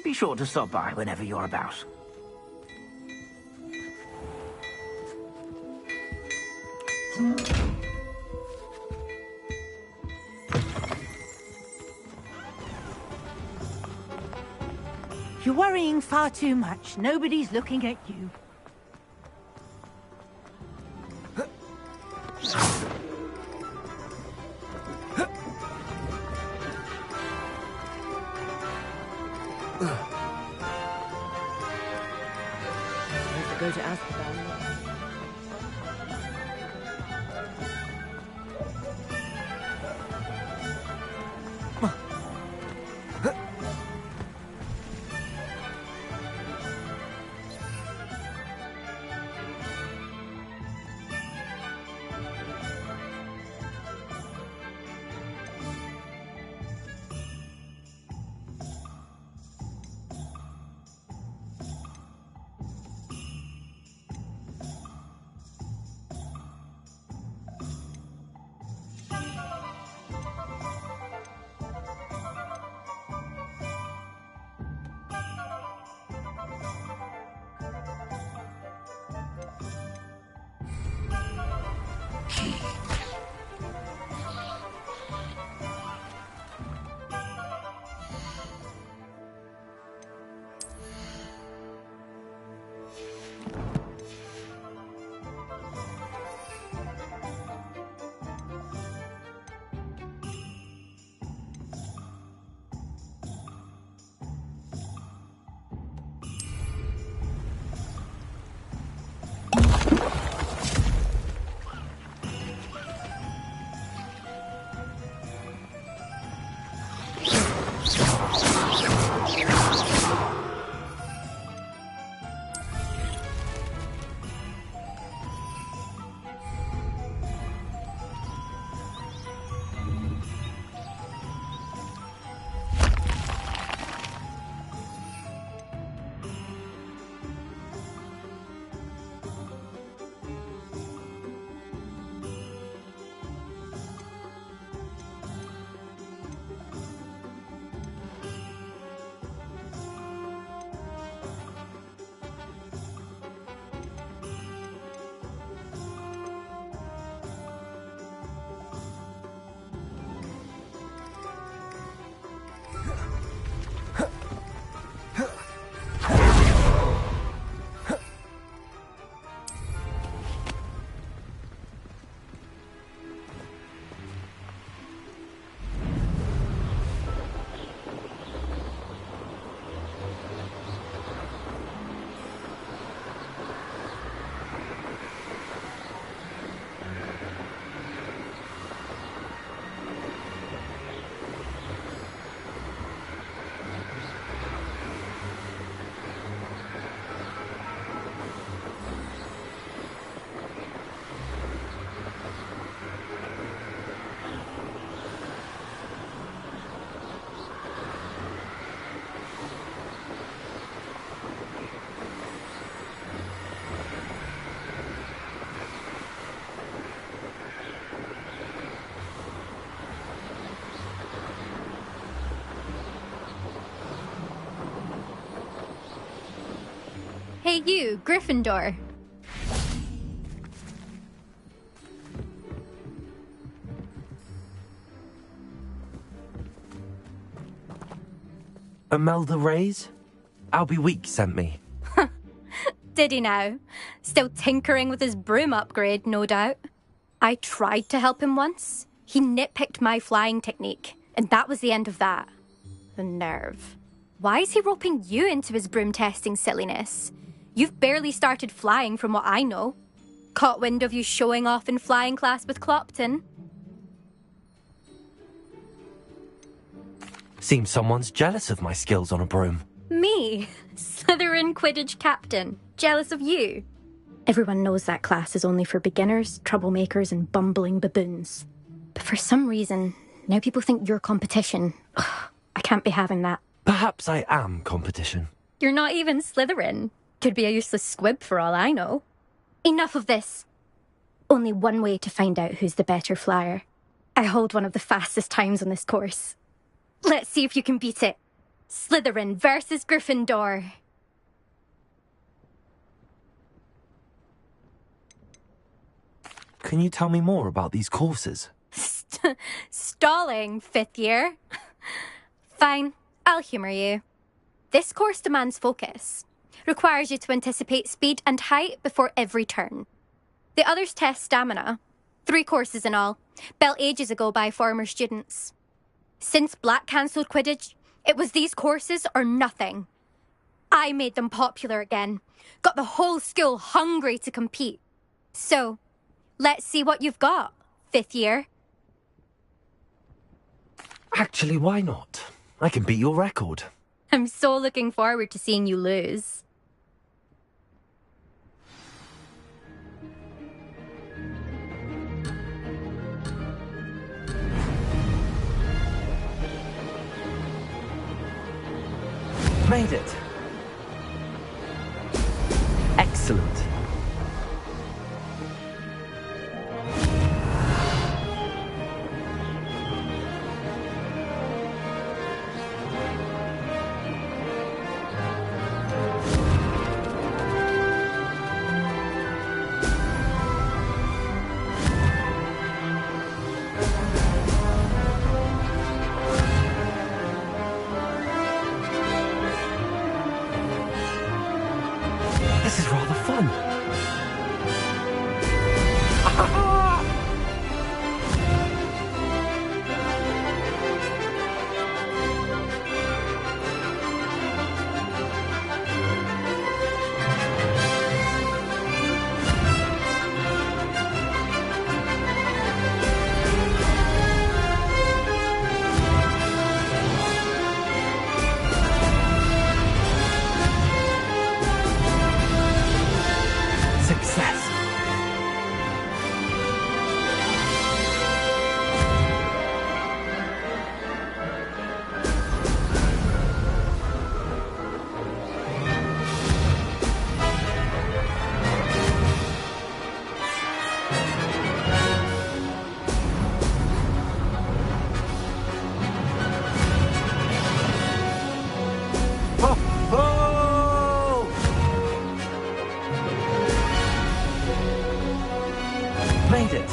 Be sure to stop by whenever you're about. You're worrying far too much. Nobody's looking at you. Go to Azkaban. Hey you, Gryffindor. Imelda Reyes? Albie Week sent me. Did he now? Still tinkering with his broom upgrade, no doubt. I tried to help him once. He nitpicked my flying technique, and that was the end of that. The nerve. Why is he roping you into his broom testing silliness? You've barely started flying from what I know. Caught wind of you showing off in flying class with Clopton. Seems someone's jealous of my skills on a broom. Me? Slytherin Quidditch captain. Jealous of you? Everyone knows that class is only for beginners, troublemakers, and bumbling baboons. But for some reason, now people think you're competition. Ugh, I can't be having that. Perhaps I am competition. You're not even Slytherin. Could be a useless squib for all I know. Enough of this. Only one way to find out who's the better flyer. I hold one of the fastest times on this course. Let's see if you can beat it. Slytherin versus Gryffindor. Can you tell me more about these courses? Stalling, 5th year. Fine, I'll humour you. This course demands focus. Requires you to anticipate speed and height before every turn. The others test stamina. 3 courses in all, built ages ago by former students. Since Black cancelled Quidditch, it was these courses or nothing. I made them popular again. Got the whole school hungry to compete. So, let's see what you've got, 5th year. Actually, why not? I can beat your record. I'm so looking forward to seeing you lose. Made it. Excellent. This is rather fun. Success. Made it.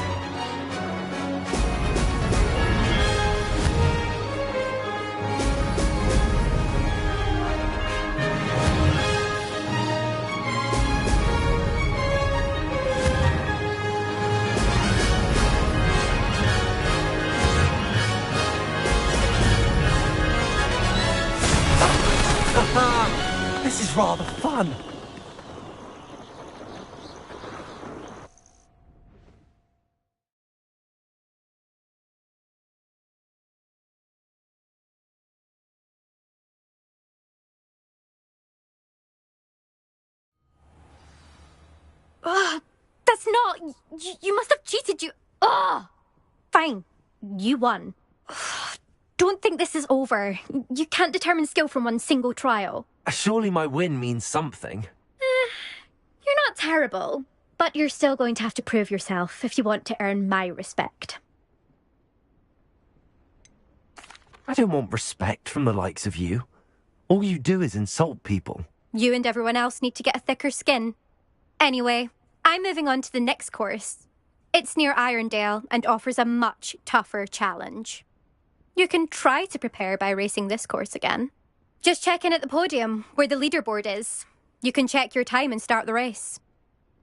This is rather fun. That's not... You must have cheated, you... Ugh! Fine. You won. Don't think this is over. You can't determine skill from one single trial. Surely my win means something. You're not terrible, but you're still going to have to prove yourself if you want to earn my respect. I don't want respect from the likes of you. All you do is insult people. You and everyone else need to get a thicker skin. Anyway, I'm moving on to the next course. It's near Irondale and offers a much tougher challenge. You can try to prepare by racing this course again. Just check in at the podium, where the leaderboard is. You can check your time and start the race.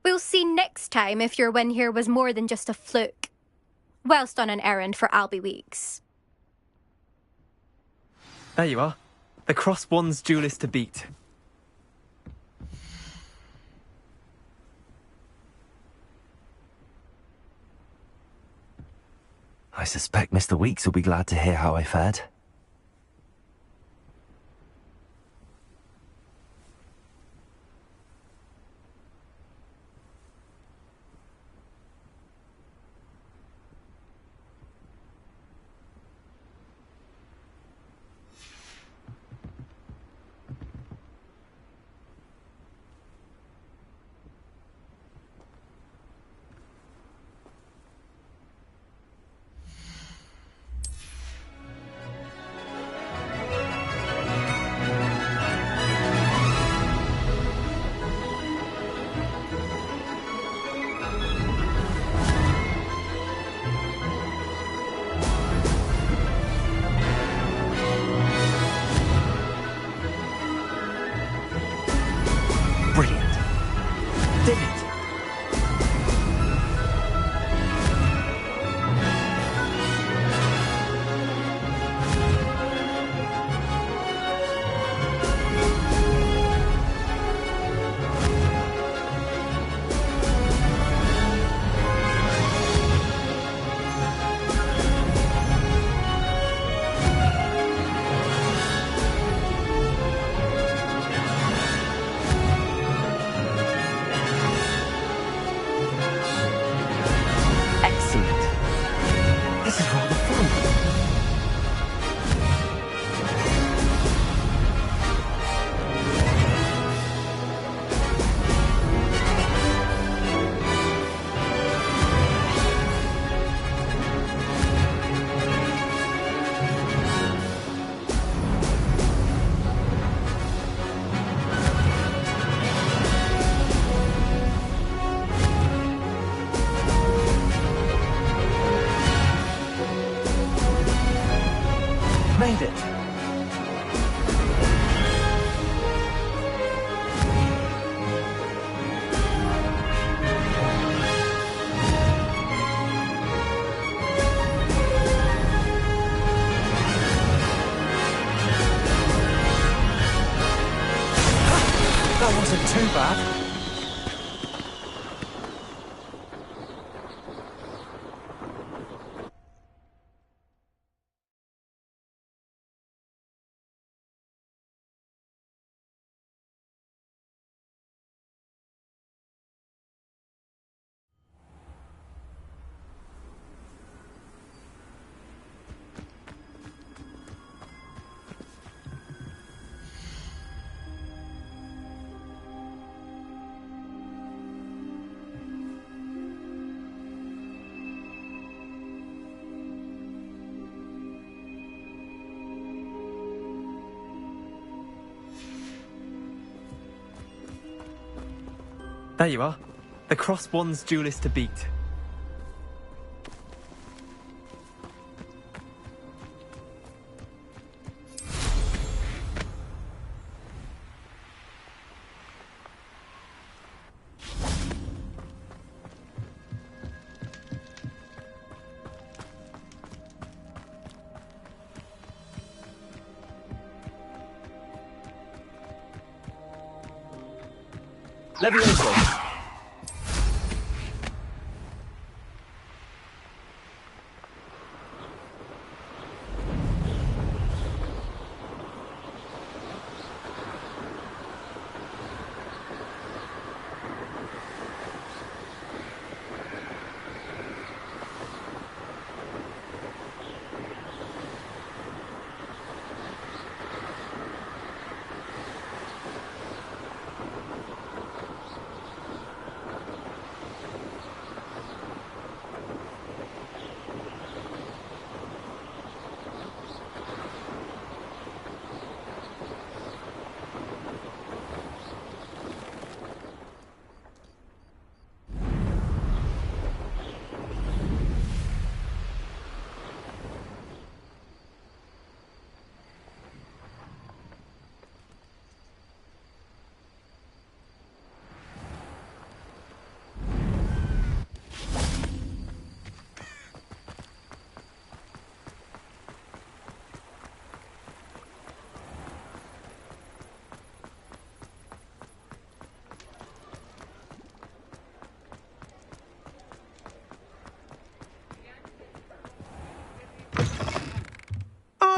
We'll see next time if your win here was more than just a fluke. Whilst on an errand for Albie Weeks. There you are. The Cross Wands duelist to beat. I suspect Mr. Weeks will be glad to hear how I fared. Made it! That wasn't too bad. There you are. The Cross Wands duelist to beat. Levioso.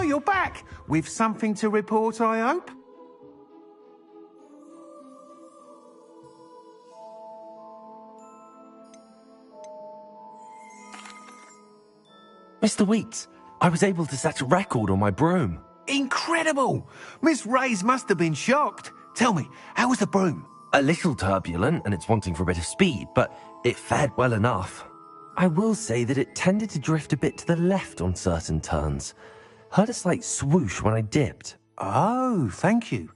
Oh, you're back! With something to report, I hope? Mr. Wheats, I was able to set a record on my broom. Incredible! Miss Reyes must have been shocked. Tell me, how was the broom? A little turbulent, and it's wanting for a bit of speed, but it fared well enough. I will say that it tended to drift a bit to the left on certain turns. Heard a slight swoosh when I dipped. Oh, thank you.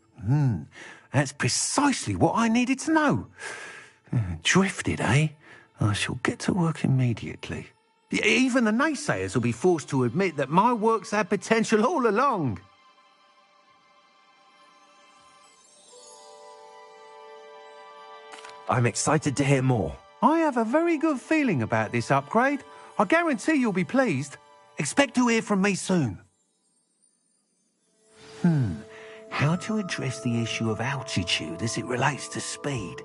That's precisely what I needed to know. Drifted, eh? I shall get to work immediately. Even the naysayers will be forced to admit that my work's had potential all along. I'm excited to hear more. I have a very good feeling about this upgrade. I guarantee you'll be pleased. Expect to hear from me soon. How to address the issue of altitude as it relates to speed?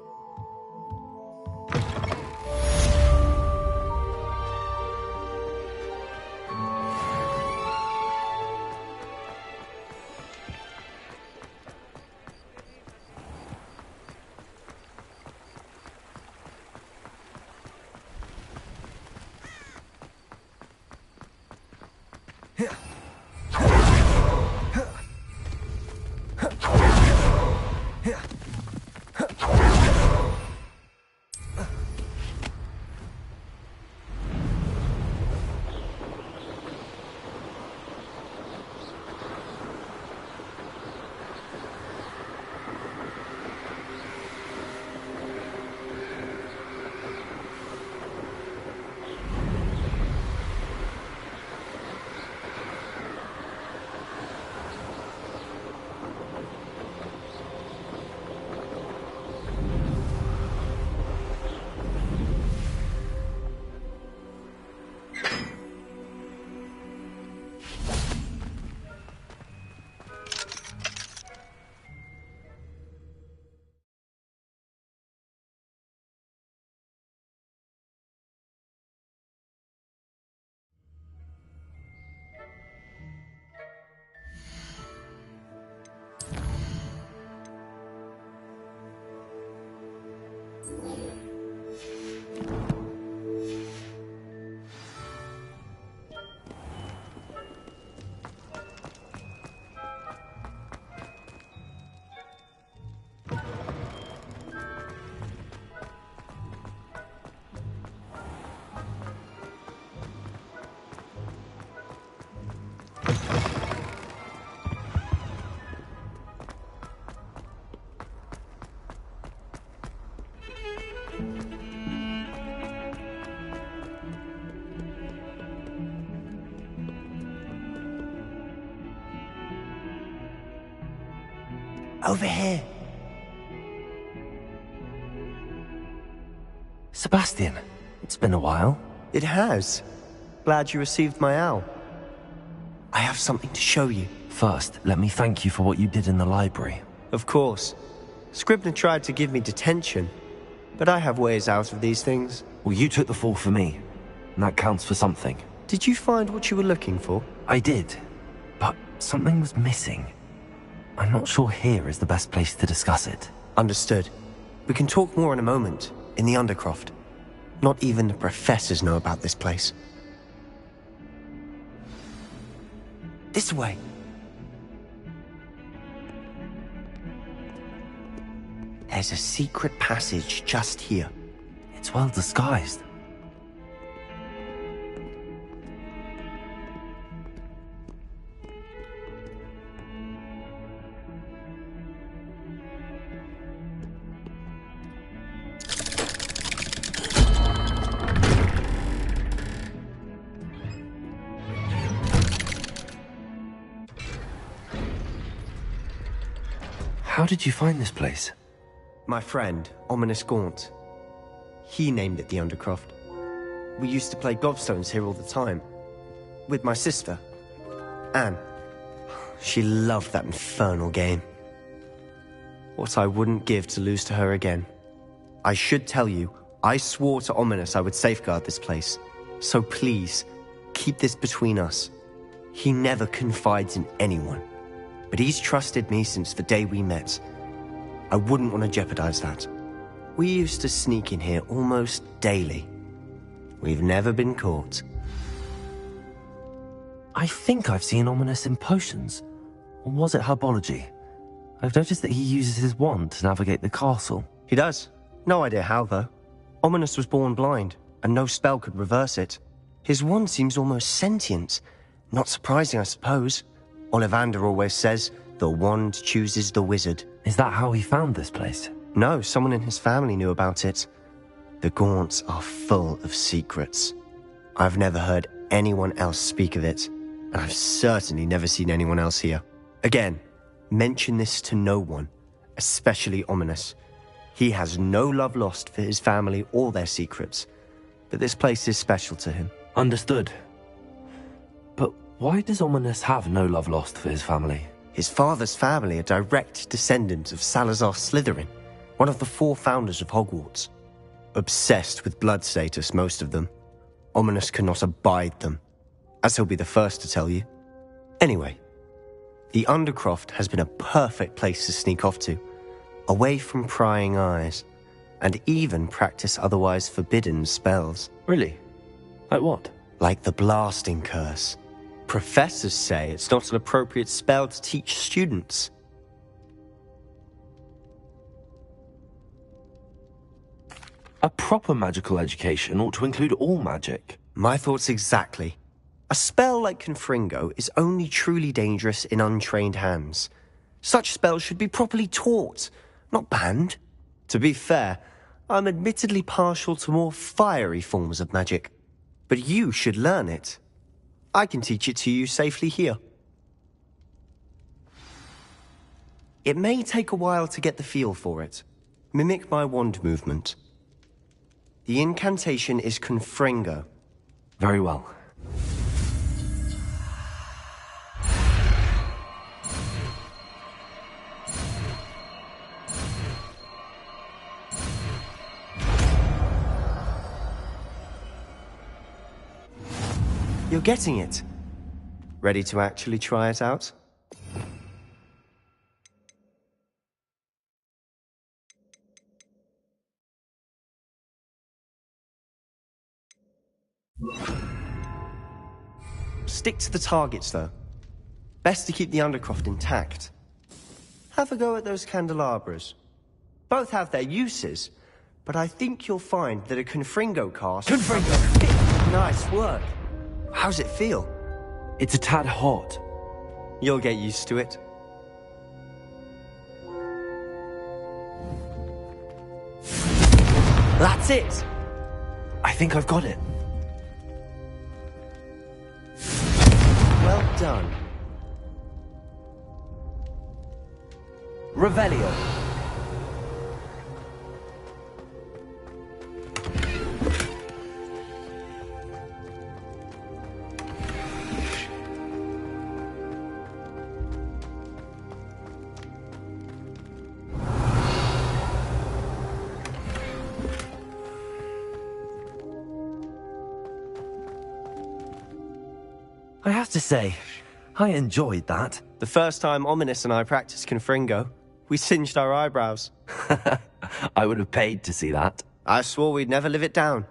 Over here. Sebastian, it's been a while. It has. Glad you received my owl. I have something to show you. First, let me thank you for what you did in the library. Of course. Scribner tried to give me detention, but I have ways out of these things. Well, you took the fall for me, and that counts for something. Did you find what you were looking for? I did, but something was missing. I'm not sure here is the best place to discuss it. Understood. We can talk more in a moment, in the Undercroft. Not even the professors know about this place. This way. There's a secret passage just here. It's well disguised. How did you find this place? My friend, Ominous Gaunt. He named it the Undercroft. We used to play gobstones here all the time. With my sister, Anne. She loved that infernal game. What I wouldn't give to lose to her again. I should tell you, I swore to Ominous I would safeguard this place. So please, keep this between us. He never confides in anyone, but he's trusted me since the day we met. I wouldn't want to jeopardize that. We used to sneak in here almost daily. We've never been caught. I think I've seen Ominous in potions. Or was it herbology? I've noticed that he uses his wand to navigate the castle. He does. No idea how, though. Ominous was born blind, and no spell could reverse it. His wand seems almost sentient. Not surprising, I suppose. Ollivander always says, the wand chooses the wizard. Is that how he found this place? No, someone in his family knew about it. The Gaunts are full of secrets. I've never heard anyone else speak of it, and I've certainly never seen anyone else here. Again, mention this to no one, especially Ominous. He has no love lost for his family or their secrets, but this place is special to him. Understood. But why does Ominous have no love lost for his family? His father's family are direct descendants of Salazar Slytherin, one of the 4 founders of Hogwarts. Obsessed with blood status, most of them. Ominous cannot abide them, as he'll be the first to tell you. Anyway, the Undercroft has been a perfect place to sneak off to, away from prying eyes, and even practice otherwise forbidden spells. Really? Like what? Like the blasting curse. Professors say it's not an appropriate spell to teach students. A proper magical education ought to include all magic. My thoughts exactly. A spell like Confringo is only truly dangerous in untrained hands. Such spells should be properly taught, not banned. To be fair, I'm admittedly partial to more fiery forms of magic. But you should learn it. I can teach it to you safely here. It may take a while to get the feel for it. Mimic my wand movement. The incantation is Confringo. Very well. You're getting it. Ready to actually try it out? Stick to the targets, though. Best to keep the Undercroft intact. Have a go at those candelabras. Both have their uses, but I think you'll find that a Confringo cast... Confringo! Nice work. How's it feel? It's a tad hot. You'll get used to it. That's it! I think I've got it. Well done. Revelio. I have to say, I enjoyed that. The first time Ominous and I practiced Confringo, we singed our eyebrows. I would have paid to see that. I swore we'd never live it down.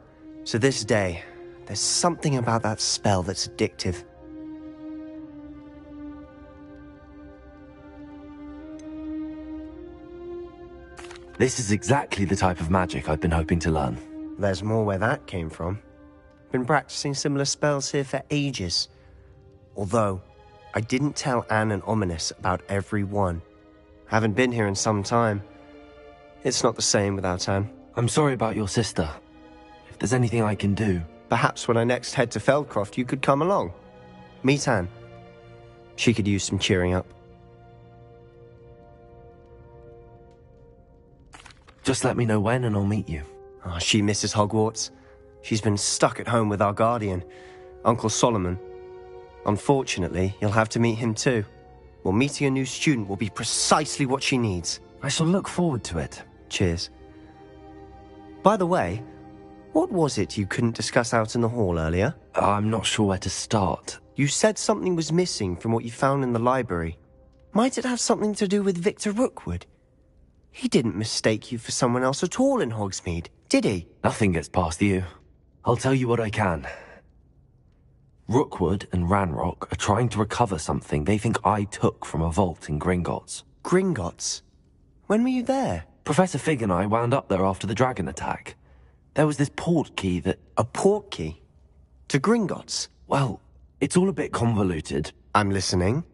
To this day, there's something about that spell that's addictive. This is exactly the type of magic I've been hoping to learn. There's more where that came from. Been practicing similar spells here for ages. Although, I didn't tell Anne and Ominous about every one. Haven't been here in some time. It's not the same without Anne. I'm sorry about your sister. If there's anything I can do... Perhaps when I next head to Feldcroft, you could come along. Meet Anne. She could use some cheering up. Just let me know when and I'll meet you. Oh, she misses Hogwarts. She's been stuck at home with our guardian, Uncle Solomon. Unfortunately, you'll have to meet him too. Well, meeting a new student will be precisely what she needs. I shall look forward to it. Cheers. By the way, what was it you couldn't discuss out in the hall earlier? I'm not sure where to start. You said something was missing from what you found in the library. Might it have something to do with Victor Rookwood? He didn't mistake you for someone else at all in Hogsmeade, did he? Nothing gets past you. I'll tell you what I can. Rookwood and Ranrock are trying to recover something they think I took from a vault in Gringotts. Gringotts? When were you there? Professor Fig and I wound up there after the dragon attack. There was this port key that... A port key? To Gringotts? Well, it's all a bit convoluted. I'm listening.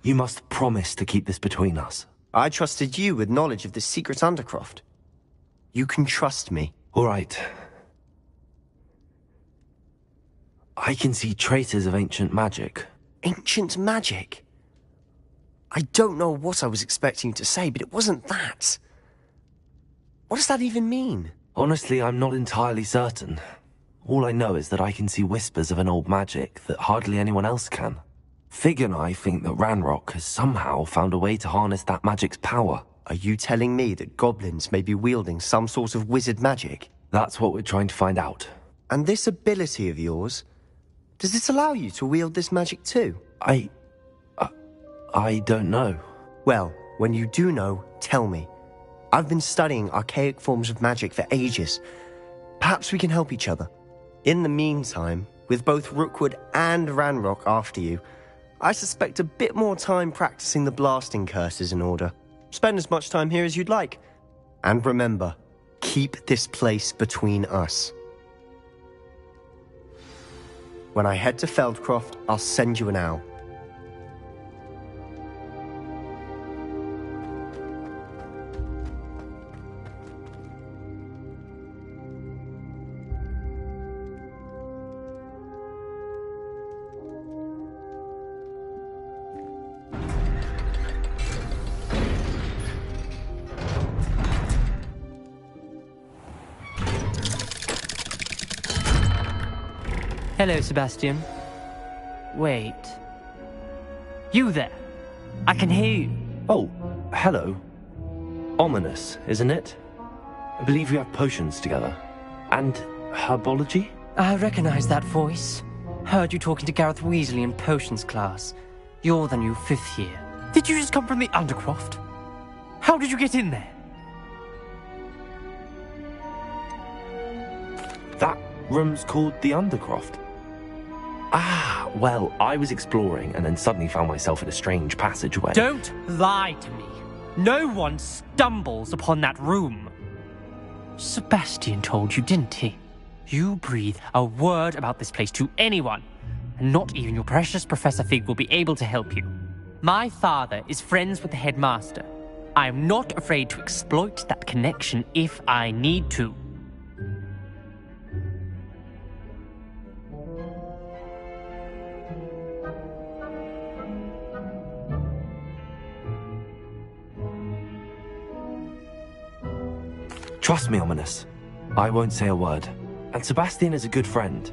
You must promise to keep this between us. I trusted you with knowledge of this secret undercroft. You can trust me. All right. I can see traces of ancient magic. Ancient magic? I don't know what I was expecting you to say, but it wasn't that. What does that even mean? Honestly, I'm not entirely certain. All I know is that I can see whispers of an old magic that hardly anyone else can. Fig and I think that Ranrock has somehow found a way to harness that magic's power. Are you telling me that goblins may be wielding some sort of wizard magic? That's what we're trying to find out. And this ability of yours, does it allow you to wield this magic too? I don't know. Well, when you do know, tell me. I've been studying archaic forms of magic for ages. Perhaps we can help each other. In the meantime, with both Rookwood and Ranrock after you, I suspect a bit more time practicing the blasting curse is in order. Spend as much time here as you'd like. And remember, keep this place between us. When I head to Feldcroft, I'll send you an owl. Hello, Sebastian. Wait. You there? I can hear you. Oh, hello. Ominous, isn't it? I believe we have potions together. And herbology? I recognize that voice. Heard you talking to Gareth Weasley in potions class. You're the new 5th year. Did you just come from the Undercroft? How did you get in there? That room's called the Undercroft. Ah, well, I was exploring and then suddenly found myself in a strange passageway. Don't lie to me. No one stumbles upon that room. Sebastian told you, didn't he? You breathe a word about this place to anyone, and not even your precious Professor Fig will be able to help you. My father is friends with the headmaster. I am not afraid to exploit that connection if I need to. Trust me, Ominous. I won't say a word. And Sebastian is a good friend.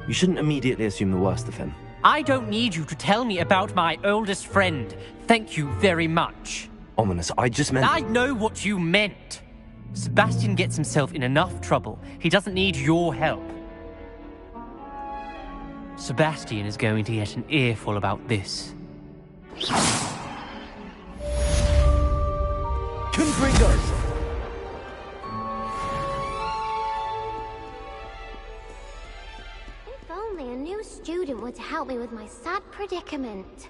You shouldn't immediately assume the worst of him. I don't need you to tell me about my oldest friend. Thank you very much. Ominous, I just meant... I know what you meant. Sebastian gets himself in enough trouble. He doesn't need your help. Sebastian is going to get an earful about this. Confringo's! If only a new student were to help me with my sad predicament.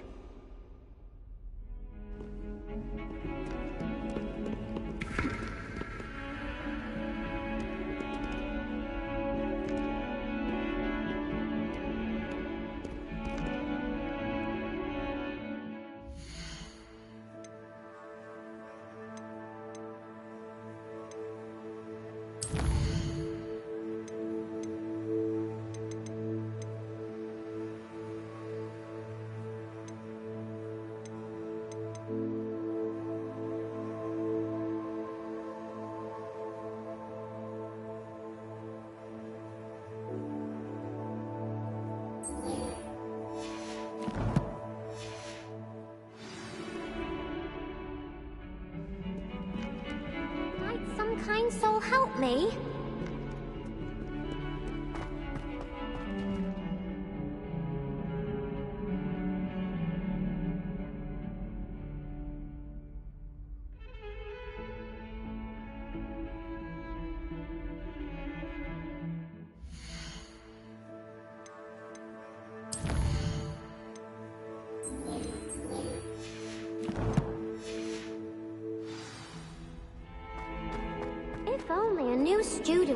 Might some kind soul help me?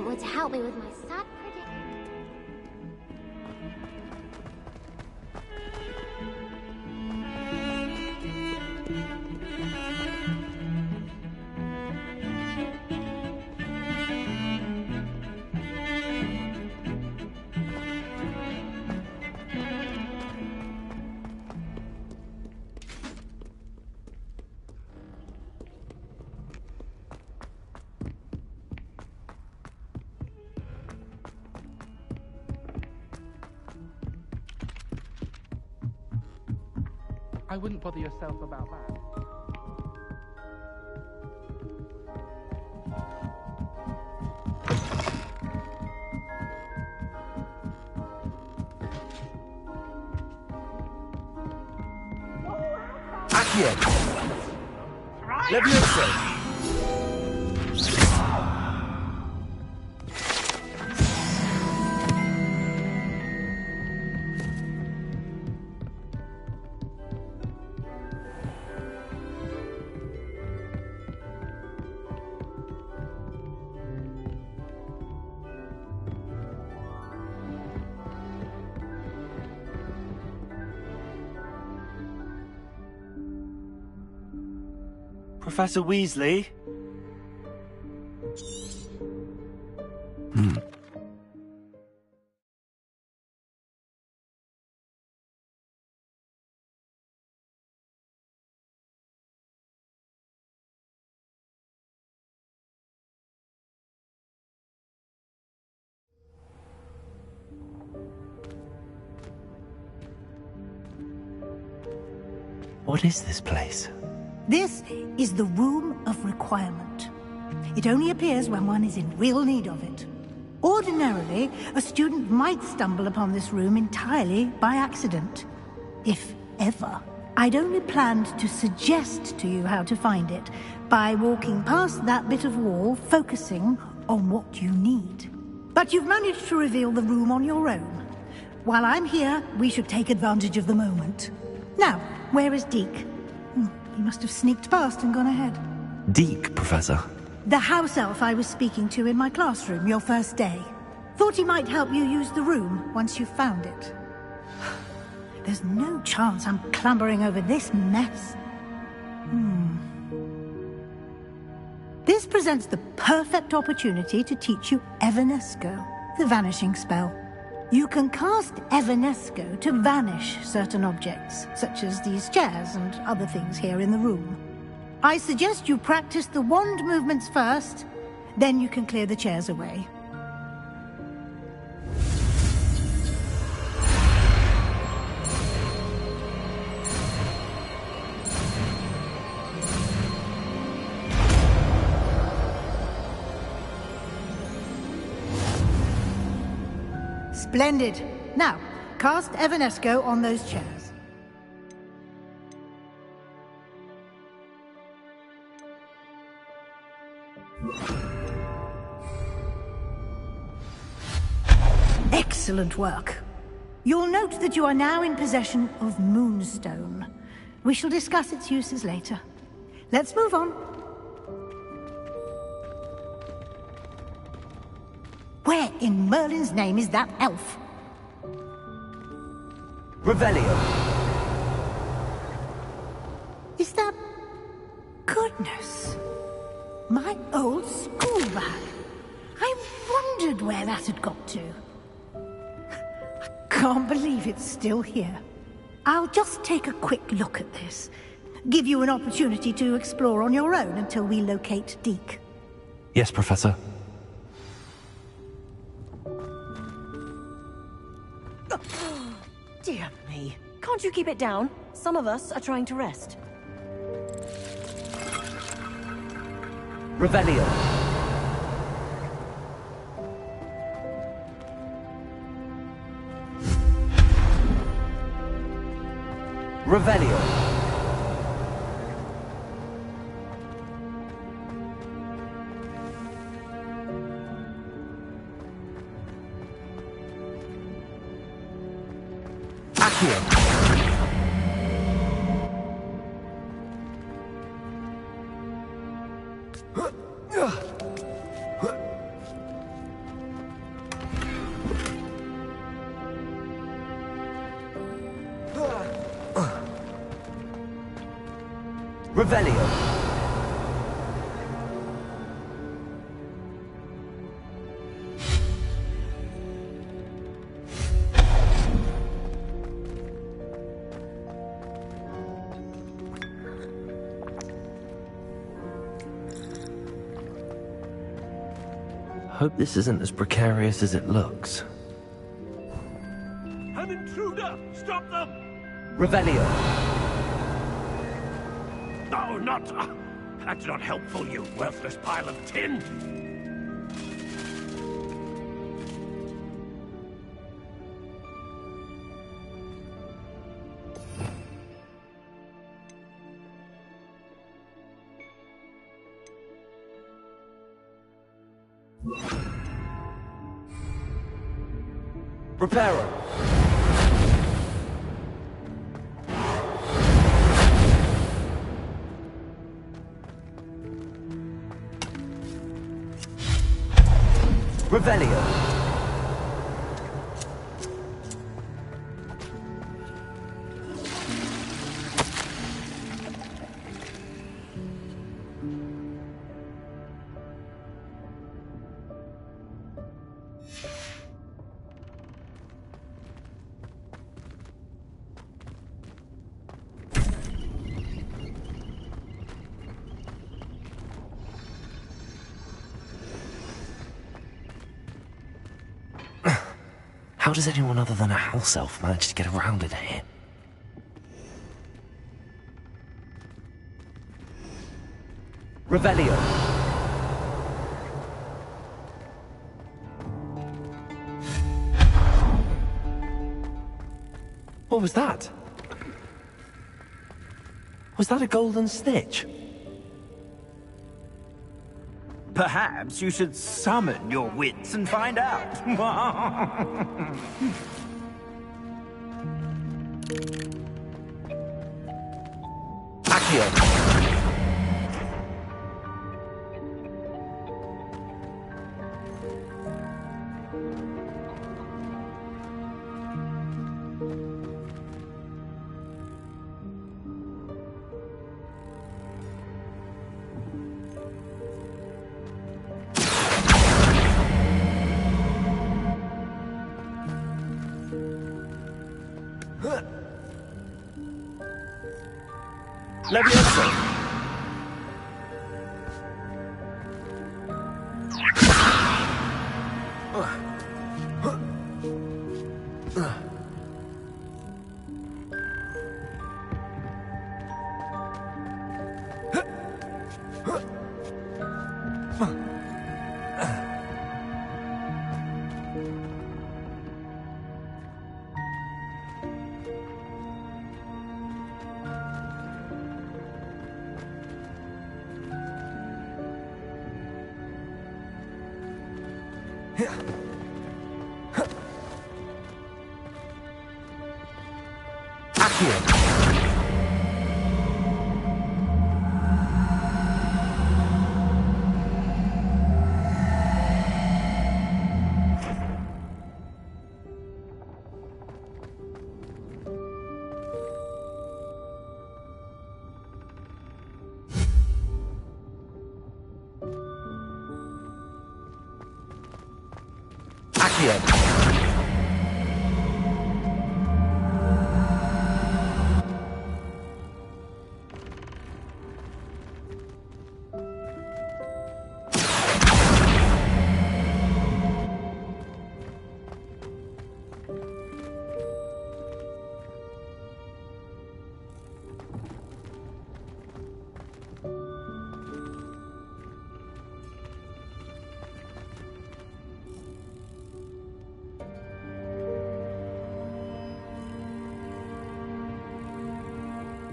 student were to help me with my sad predicament. I wouldn't bother yourself about that. Accio! Levioso! Professor Weasley? What is this place? This is the Room of Requirement. It only appears when one is in real need of it. Ordinarily, a student might stumble upon this room entirely by accident. If ever. I'd only planned to suggest to you how to find it by walking past that bit of wall, focusing on what you need. But you've managed to reveal the room on your own. While I'm here, we should take advantage of the moment. Now, where is Deke? He must have sneaked past and gone ahead. Deke, Professor. The house elf I was speaking to in my classroom your first day. Thought he might help you use the room once you found it. There's no chance I'm clambering over this mess. This presents the perfect opportunity to teach you Evanesco, the vanishing spell. You can cast Evanesco to vanish certain objects, such as these chairs and other things here in the room. I suggest you practice the wand movements first, then you can clear the chairs away. Splendid. Now, cast Evanesco on those chairs. Excellent work. You'll note that you are now in possession of Moonstone. We shall discuss its uses later. Let's move on. Where in Merlin's name is that elf? Revelio. Is that... Goodness. My old school bag. I wondered where that had got to. I can't believe it's still here. I'll just take a quick look at this. Give you an opportunity to explore on your own until we locate Deke. Yes, Professor. Dear me. Can't you keep it down? Some of us are trying to rest. Revelio. Revelio. Accio. Revelio. Hope this isn't as precarious as it looks. An intruder! Stop them! Revelio. No, not... that's not helpful, you worthless pile of tin! Reparo. Revelio. How does anyone other than a house elf manage to get around in here? Revelio. What was that? Was that a golden snitch? Perhaps you should summon your wits and find out. Accio. Levioso.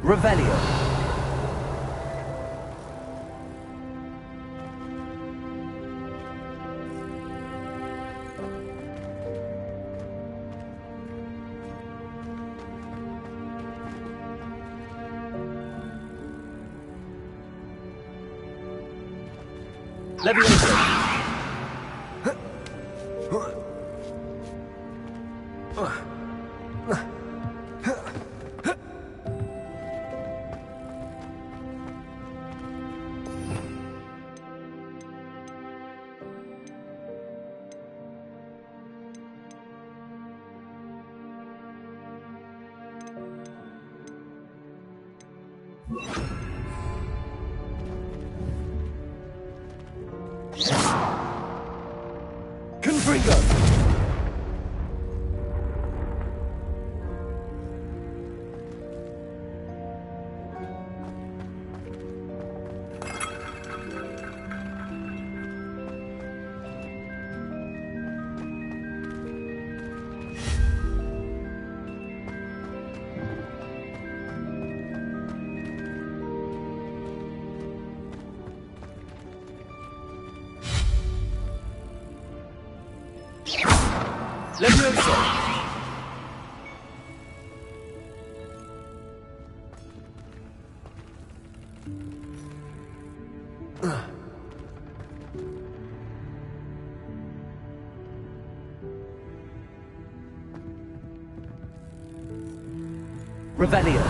Revelio. Levioso. Confringo! Levioso! Revelio.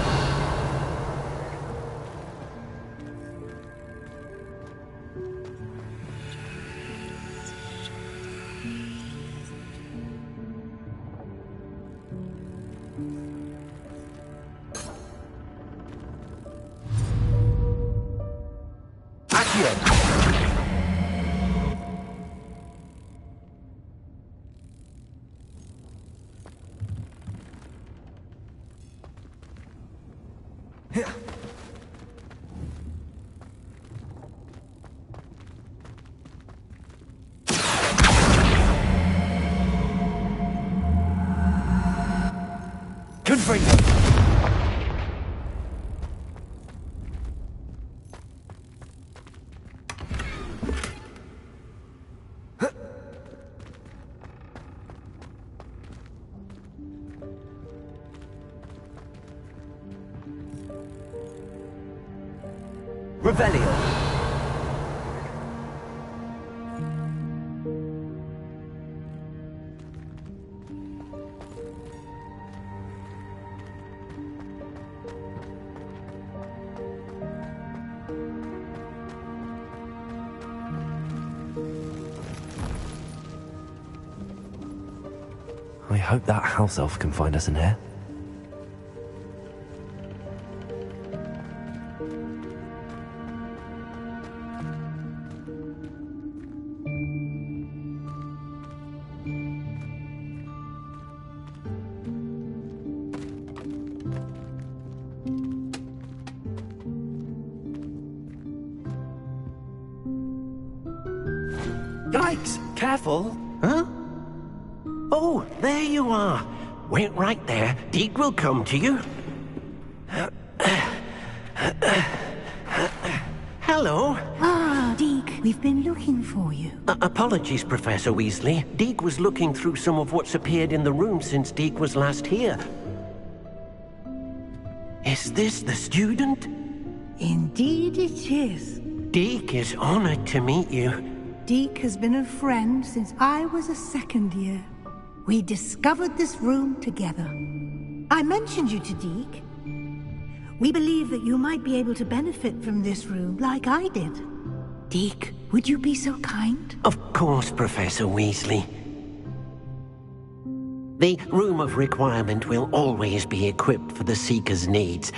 Confringo! Revelio. I hope that house elf can find us in here. Yikes! Careful! Huh? Oh, there you are. Wait right there. Deke will come to you. Hello. Ah, Deke, we've been looking for you. Apologies, Professor Weasley. Deke was looking through some of what's appeared in the room since Deke was last here. Is this the student? Indeed it is. Deke is honored to meet you. Deke has been a friend since I was a second year. We discovered this room together. I mentioned you to Deke. We believe that you might be able to benefit from this room like I did. Deke, would you be so kind? Of course, Professor Weasley. The Room of Requirement will always be equipped for the Seeker's needs.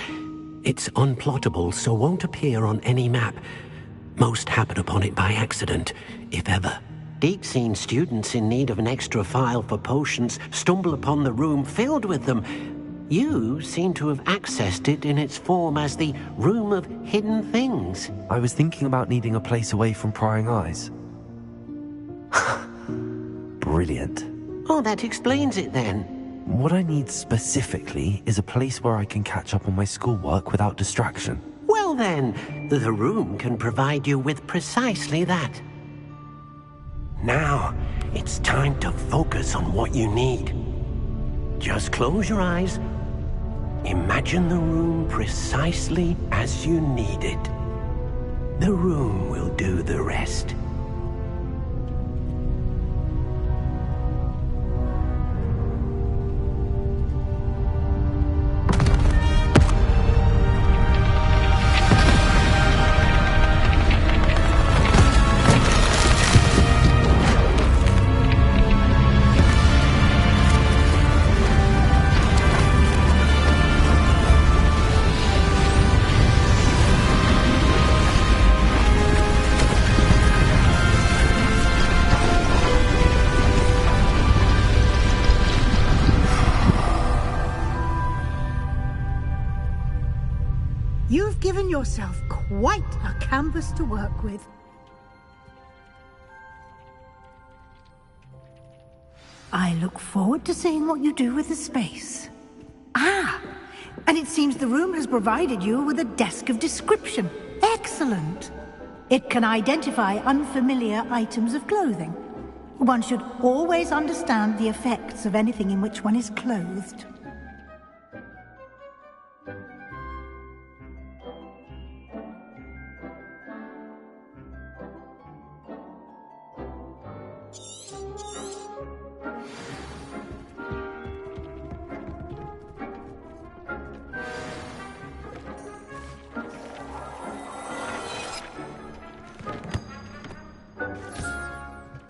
It's unplottable, so won't appear on any map. Most happen upon it by accident, if ever. Deke's seen students in need of an extra file for potions stumble upon the room filled with them. You seem to have accessed it in its form as the Room of Hidden Things. I was thinking about needing a place away from prying eyes. Brilliant. Oh, that explains it then. What I need specifically is a place where I can catch up on my schoolwork without distraction. Well then, the room can provide you with precisely that. Now, it's time to focus on what you need. Just close your eyes. Imagine the room precisely as you need it. The room will do the rest. have given yourself quite a canvas to work with. I look forward to seeing what you do with the space. Ah, and it seems the room has provided you with a desk of description. Excellent. It can identify unfamiliar items of clothing. One should always understand the effects of anything in which one is clothed.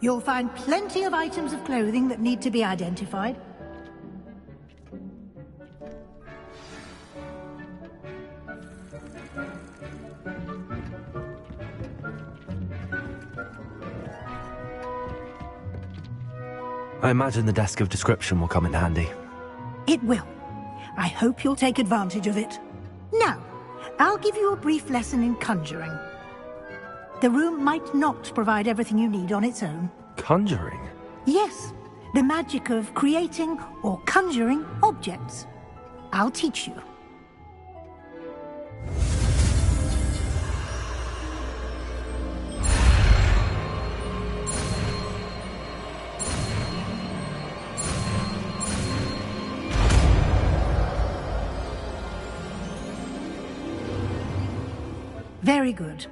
You'll find plenty of items of clothing that need to be identified. I imagine the desk of description will come in handy. It will. I hope you'll take advantage of it. Now, I'll give you a brief lesson in conjuring. The room might not provide everything you need on its own. Conjuring? Yes, the magic of creating or conjuring objects. I'll teach you. Very good.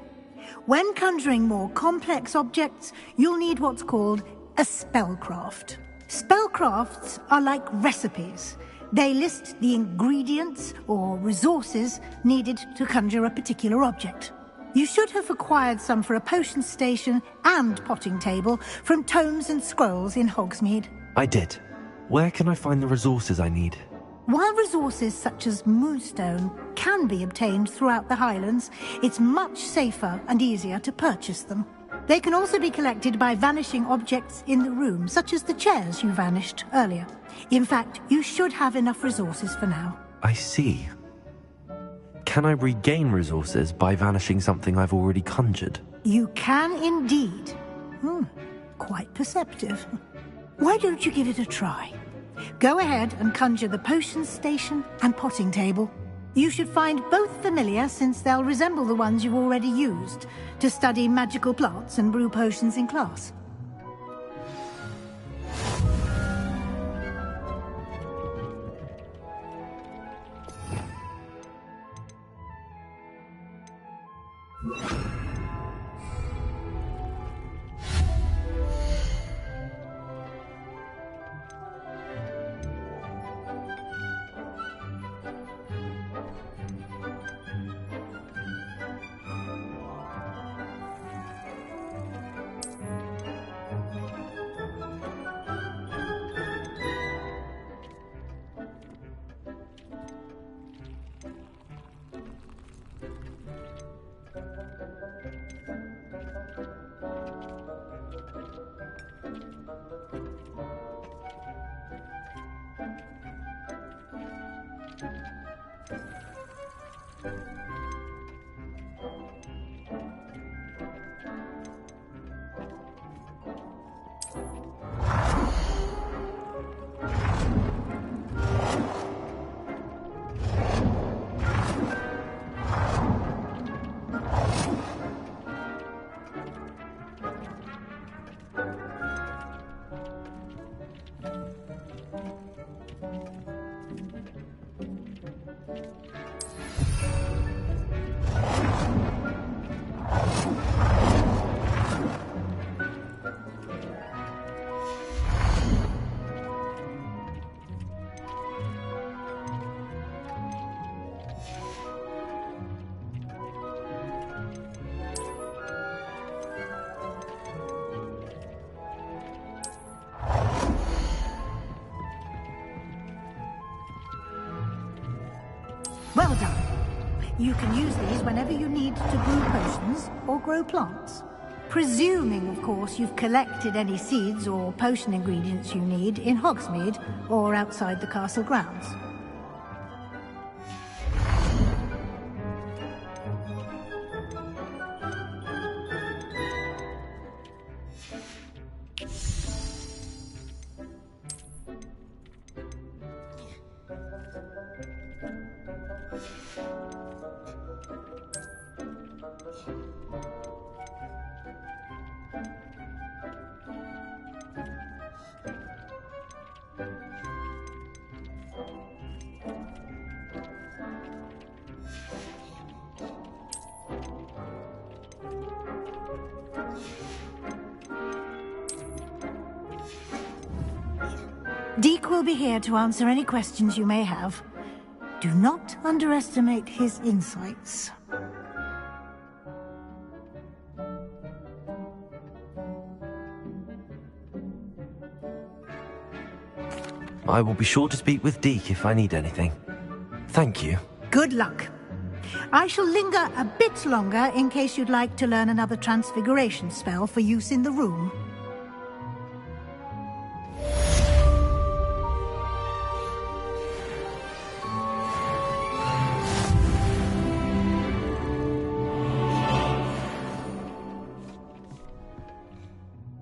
When conjuring more complex objects, you'll need what's called a spellcraft. Spellcrafts are like recipes. They list the ingredients or resources needed to conjure a particular object. You should have acquired some for a potion station and potting table from tomes and scrolls in Hogsmeade. I did. Where can I find the resources I need? While resources such as moonstone can be obtained throughout the Highlands, it's much safer and easier to purchase them. They can also be collected by vanishing objects in the room, such as the chairs you vanished earlier. In fact, you should have enough resources for now. I see. Can I regain resources by vanishing something I've already conjured? You can indeed. Quite perceptive. Why don't you give it a try? Go ahead and conjure the potion station and potting table. You should find both familiar, since they'll resemble the ones you've already used to study magical plants and brew potions in class. Well done. You can use these whenever you need to brew potions or grow plants. Presuming, of course, you've collected any seeds or potion ingredients you need in Hogsmeade or outside the castle grounds. Deke will be here to answer any questions you may have. Do not underestimate his insights. I will be sure to speak with Deke if I need anything. Thank you. Good luck. I shall linger a bit longer in case you'd like to learn another transfiguration spell for use in the room.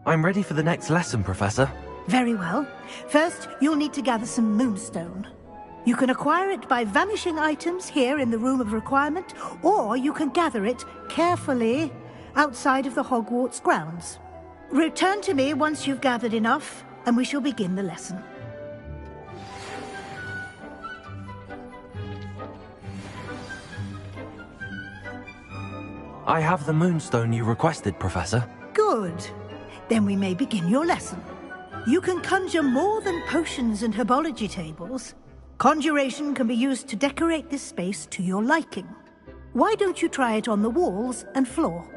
I'm ready for the next lesson, Professor. Very well. First, you'll need to gather some moonstone. You can acquire it by vanishing items here in the Room of Requirement, or you can gather it carefully outside of the Hogwarts grounds. Return to me once you've gathered enough, and we shall begin the lesson. I have the moonstone you requested, Professor. Good. Then we may begin your lesson. You can conjure more than potions and herbology tables. Conjuration can be used to decorate this space to your liking. Why don't you try it on the walls and floor?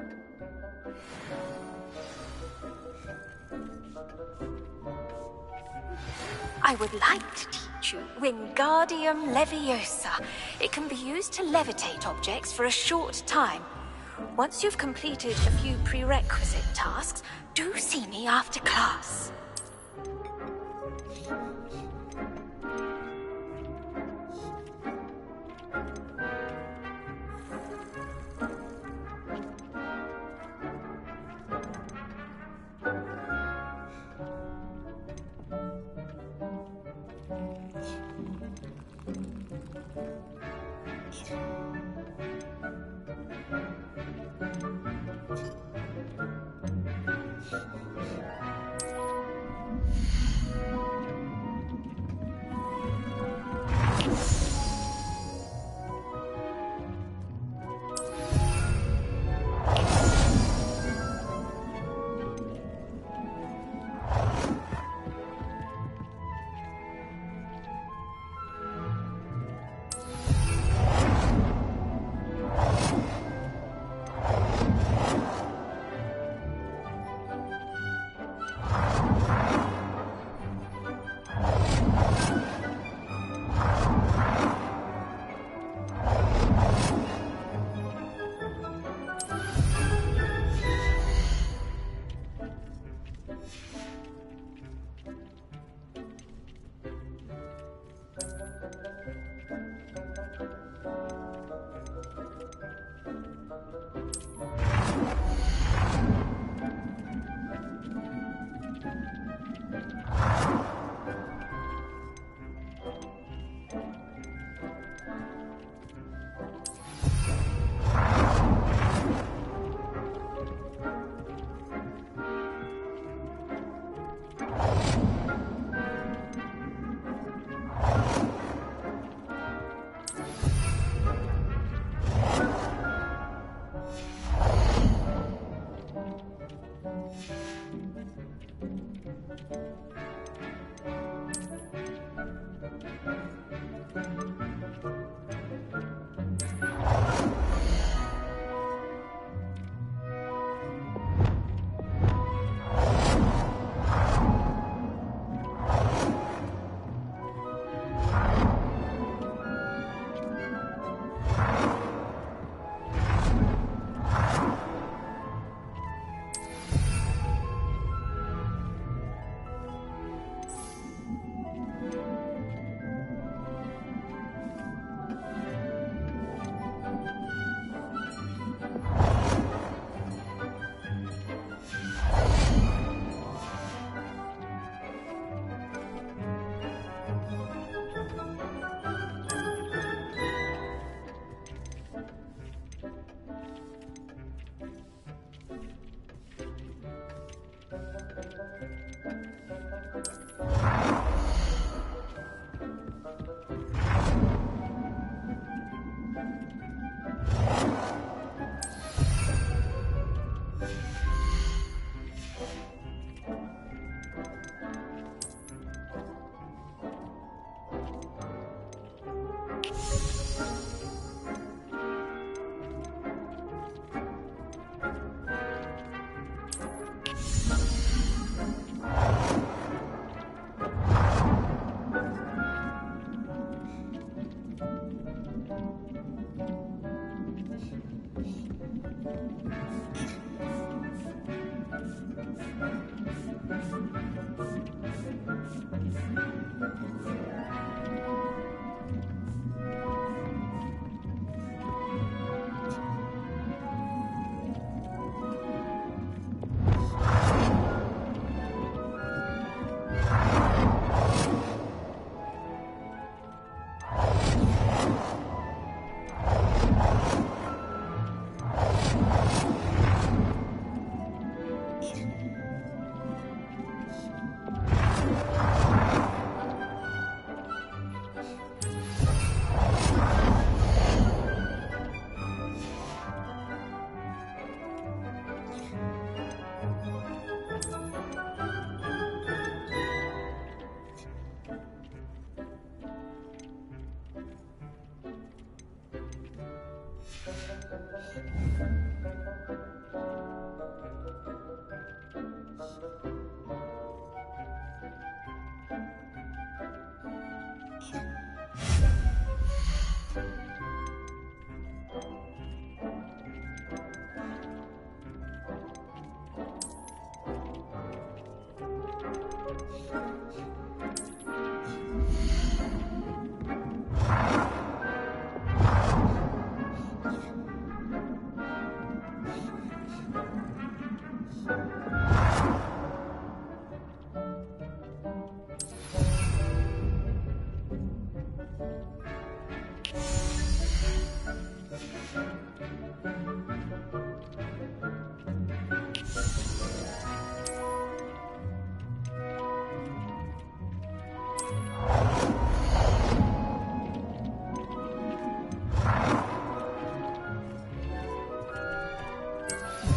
I would like to teach you Wingardium Leviosa. It can be used to levitate objects for a short time. Once you've completed a few prerequisite tasks, do see me after class.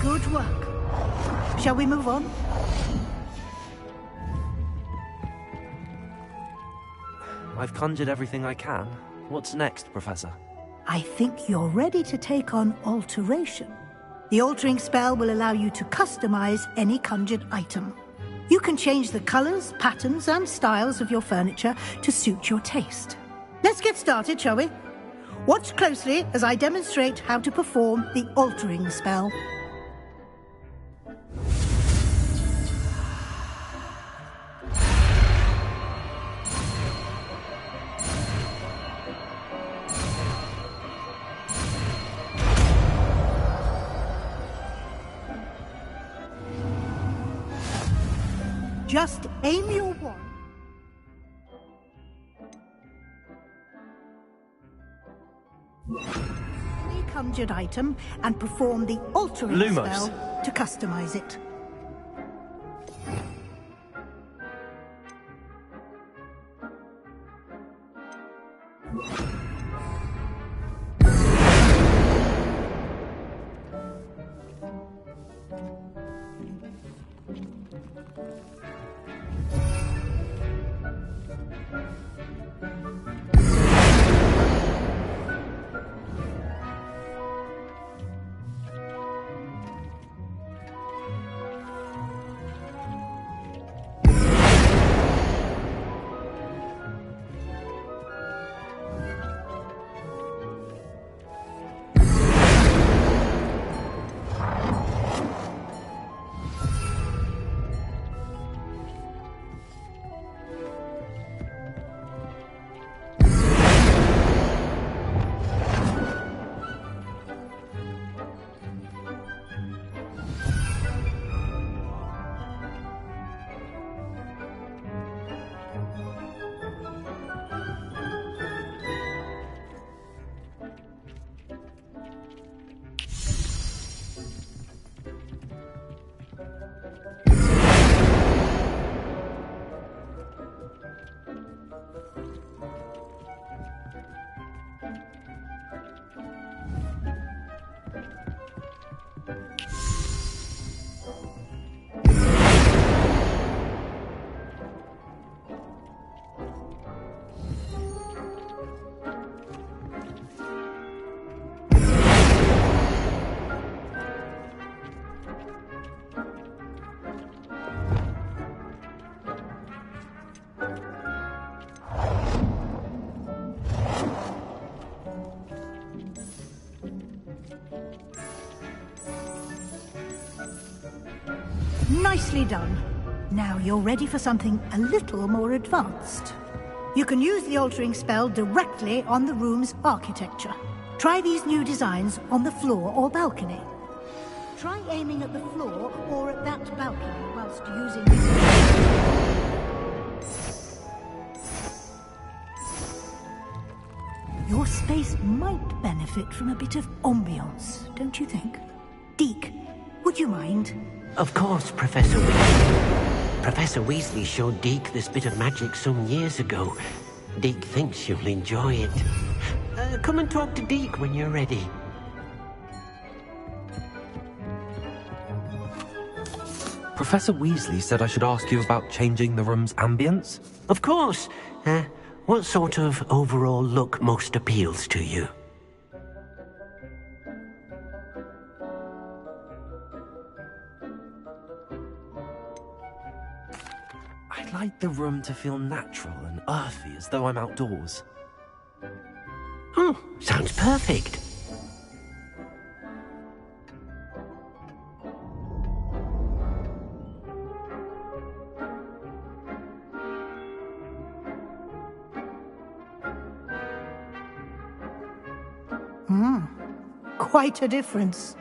Good work. Shall we move on? I've conjured everything I can. What's next, Professor? I think you're ready to take on alteration. The altering spell will allow you to customize any conjured item. You can change the colors, patterns, and styles of your furniture to suit your taste. Let's get started, shall we? Watch closely as I demonstrate how to perform the altering spell. Just aim your wand. Any conjured item and perform the altering spell to customize it. Nicely done. Now you're ready for something a little more advanced. You can use the altering spell directly on the room's architecture. Try these new designs on the floor or balcony. Try aiming at the floor or at that balcony whilst using Your space might benefit from a bit of ambiance, don't you think? Deke, would you mind? Of course, Professor Weasley. Professor Weasley showed Deke this bit of magic some years ago. Deke thinks you'll enjoy it. Come and talk to Deke when you're ready. Professor Weasley said I should ask you about changing the room's ambience? Of course. What sort of overall look most appeals to you? I'd like like the room to feel natural and earthy, as though I'm outdoors. Oh, sounds perfect. Quite a difference.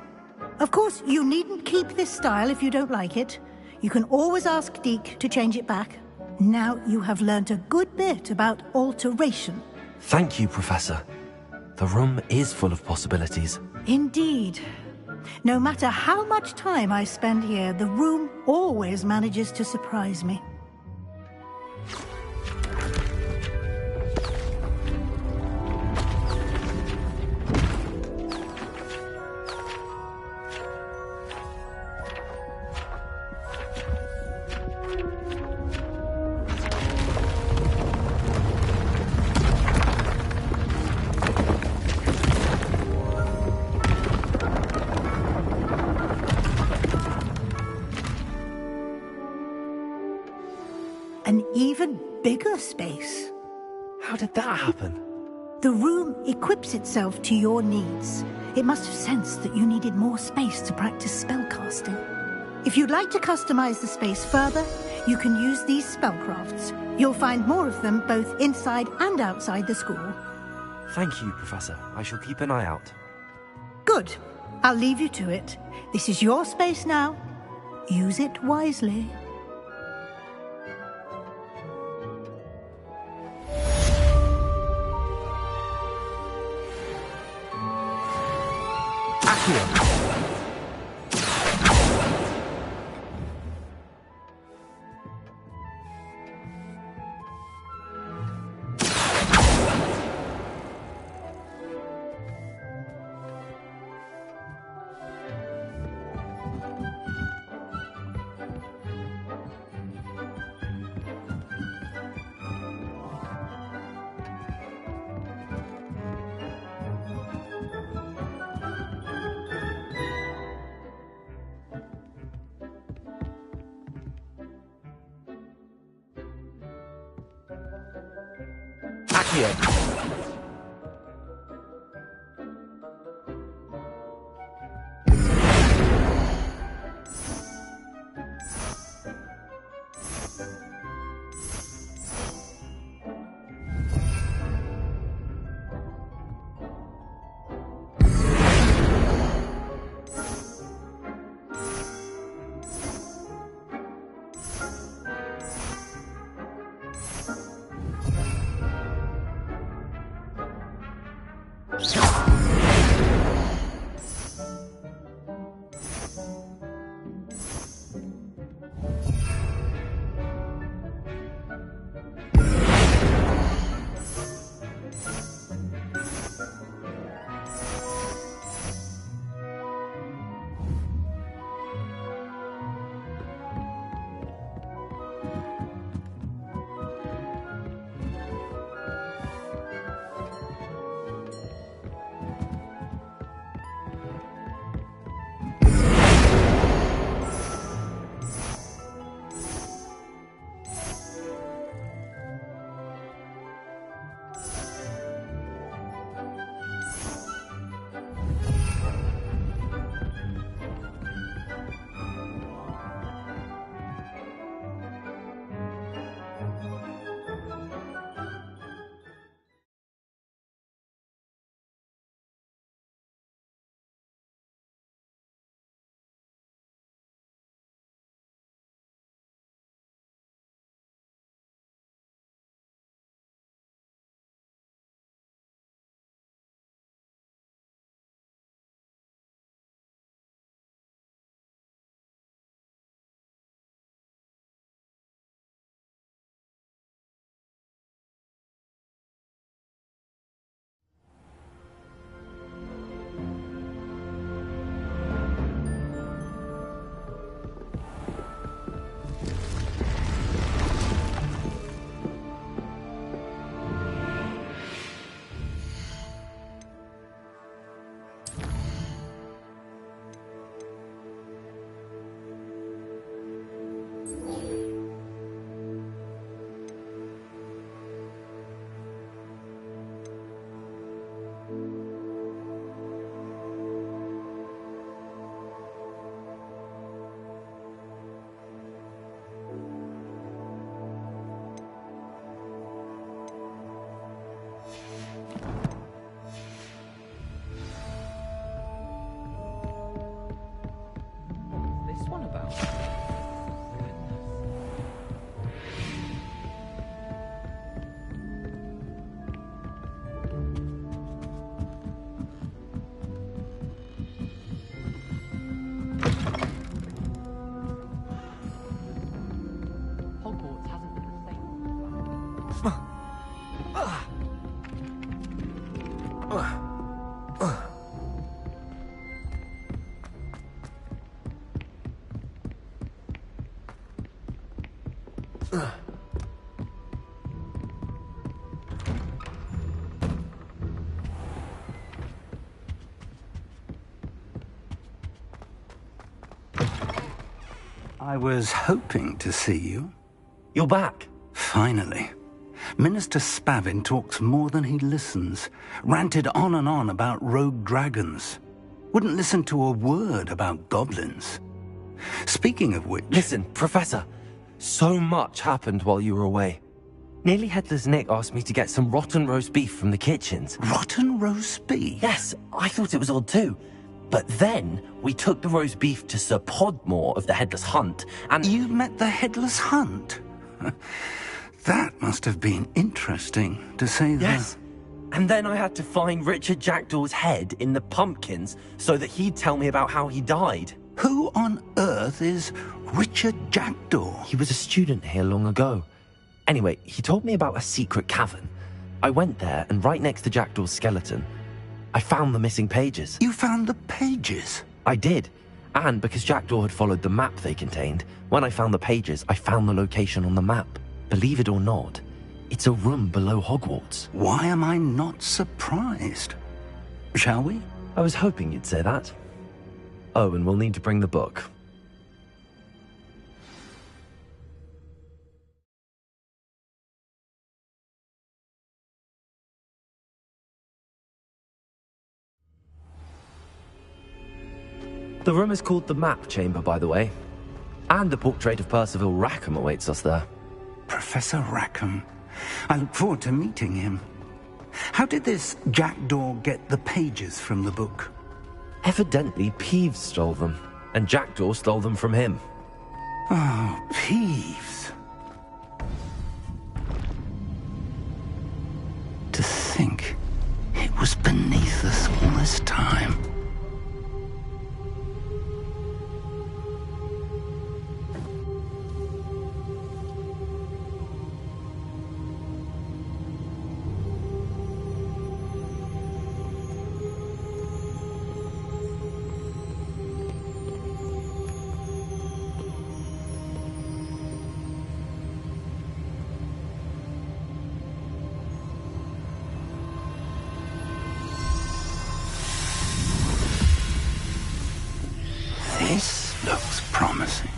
Of course, you needn't keep this style if you don't like it. You can always ask Deke to change it back. Now you have learnt a good bit about alteration. Thank you, Professor. The room is full of possibilities. Indeed. No matter how much time I spend here, the room always manages to surprise me. An even bigger space. How did that happen? The room equips itself to your needs. It must have sensed that you needed more space to practice spellcasting. If you'd like to customize the space further, you can use these spellcrafts. You'll find more of them both inside and outside the school. Thank you, Professor. I shall keep an eye out. Good. I'll leave you to it. This is your space now. Use it wisely. I was hoping to see you. You're back. Finally. Minister Spavin talks more than he listens. Ranted on and on about rogue dragons. Wouldn't listen to a word about goblins. Speaking of which... Listen, Professor. So much happened while you were away. Nearly Headless Nick asked me to get some rotten roast beef from the kitchens. Rotten roast beef? Yes, I thought it was odd too. But then, we took the roast beef to Sir Podmore of the Headless Hunt, and... You met the Headless Hunt? That must have been interesting, to say the... Yes. And then I had to find Richard Jackdaw's head in the pumpkins so that he'd tell me about how he died. Who on earth is Richard Jackdaw? He was a student here long ago. Anyway, he told me about a secret cavern. I went there, and right next to Jackdaw's skeleton, I found the missing pages. You found the pages? I did. And because Jackdaw had followed the map they contained, when I found the pages, I found the location on the map. Believe it or not, it's a room below Hogwarts. Why am I not surprised? Shall we? I was hoping you'd say that. Oh, and we'll need to bring the book. The room is called the Map Chamber, by the way. And the portrait of Percival Rackham awaits us there. Professor Rackham. I look forward to meeting him. How did this Jackdaw get the pages from the book? Evidently, Peeves stole them, and Jackdaw stole them from him. Oh, Peeves. To think it was beneath us all this time. This looks promising.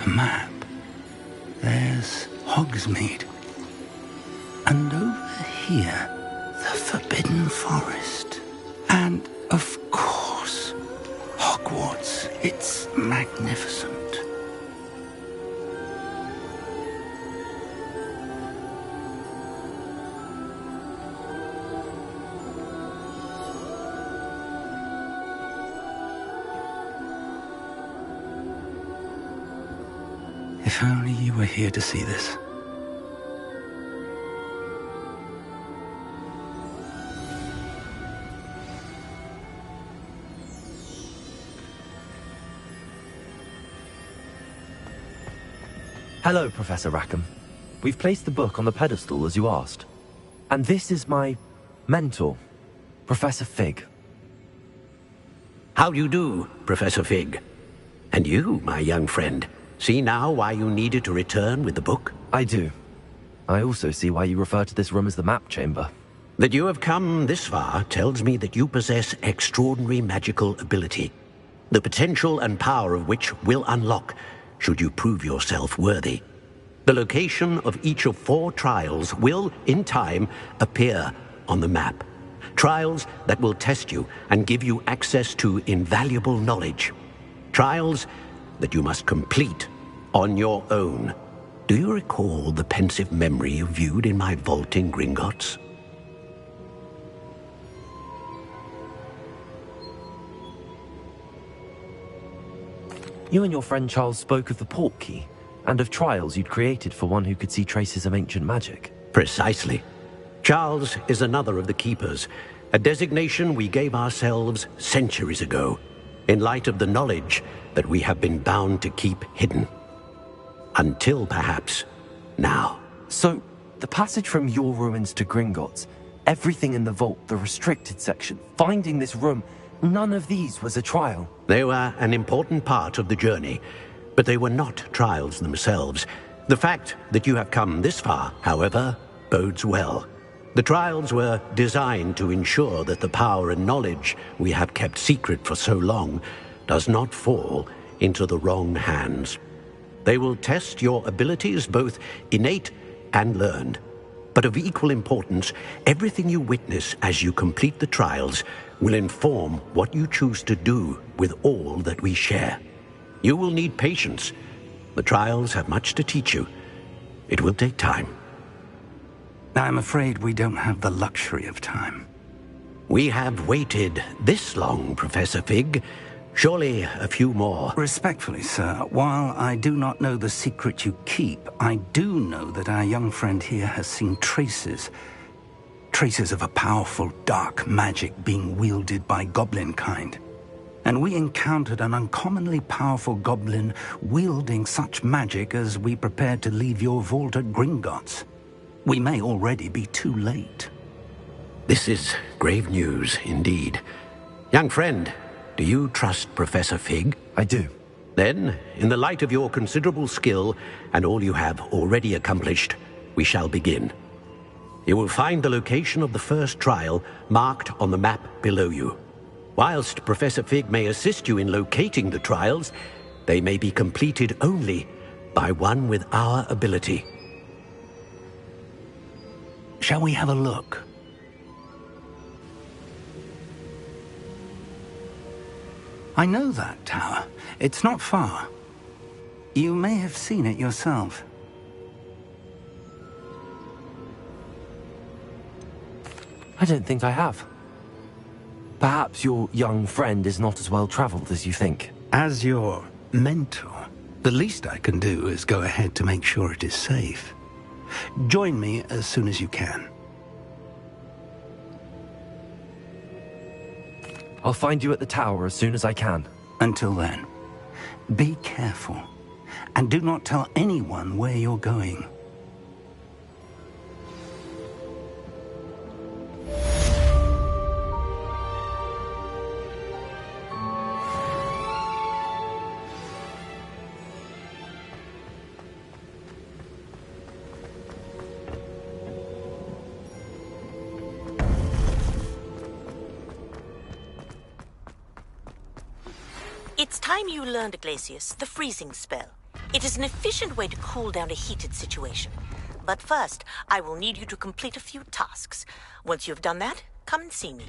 Map. There's Hogsmeade. And over here, the Forbidden Forest. And, of course, Hogwarts. It's magnificent. If only you were here to see this. Hello, Professor Rackham. We've placed the book on the pedestal as you asked. And this is my mentor, Professor Fig. How do you do, Professor Fig? And you, my young friend, see now why you needed to return with the book? I do. I also see why you refer to this room as the Map Chamber. That you have come this far tells me that you possess extraordinary magical ability, the potential and power of which will unlock should you prove yourself worthy. The location of each of 4 trials will, in time, appear on the map. Trials that will test you and give you access to invaluable knowledge. Trials that you must complete on your own. Do you recall the pensive memory you viewed in my vault in Gringotts? You and your friend Charles spoke of the port key, and of trials you'd created for one who could see traces of ancient magic. Precisely. Charles is another of the Keepers, a designation we gave ourselves centuries ago, in light of the knowledge that we have been bound to keep hidden. Until, perhaps, now. So, the passage from your ruins to Gringotts, everything in the vault, the restricted section, finding this room, none of these was a trial. They were an important part of the journey, but they were not trials themselves. The fact that you have come this far, however, bodes well. The trials were designed to ensure that the power and knowledge we have kept secret for so long does not fall into the wrong hands. They will test your abilities, both innate and learned. But of equal importance, everything you witness as you complete the trials will inform what you choose to do with all that we share. You will need patience. The trials have much to teach you. It will take time. I'm afraid we don't have the luxury of time. We have waited this long, Professor Fig. Surely a few more. Respectfully, sir, while I do not know the secret you keep, I do know that our young friend here has seen traces of a powerful dark magic being wielded by goblin kind. And we encountered an uncommonly powerful goblin wielding such magic as we prepared to leave your vault at Gringotts. We may already be too late. This is grave news indeed. Young friend, do you trust Professor Fig? I do. Then, in the light of your considerable skill and all you have already accomplished, we shall begin. You will find the location of the first trial marked on the map below you. Whilst Professor Fig may assist you in locating the trials, they may be completed only by one with our ability. Shall we have a look? I know that tower. It's not far. You may have seen it yourself. I don't think I have. Perhaps your young friend is not as well traveled as you think. As your mentor, the least I can do is go ahead to make sure it is safe. Join me as soon as you can. I'll find you at the tower as soon as I can. Until then, be careful, and do not tell anyone where you're going. It's time you learned, Glacius, the freezing spell. It is an efficient way to cool down a heated situation. But first, I will need you to complete a few tasks. Once you've done that, come and see me.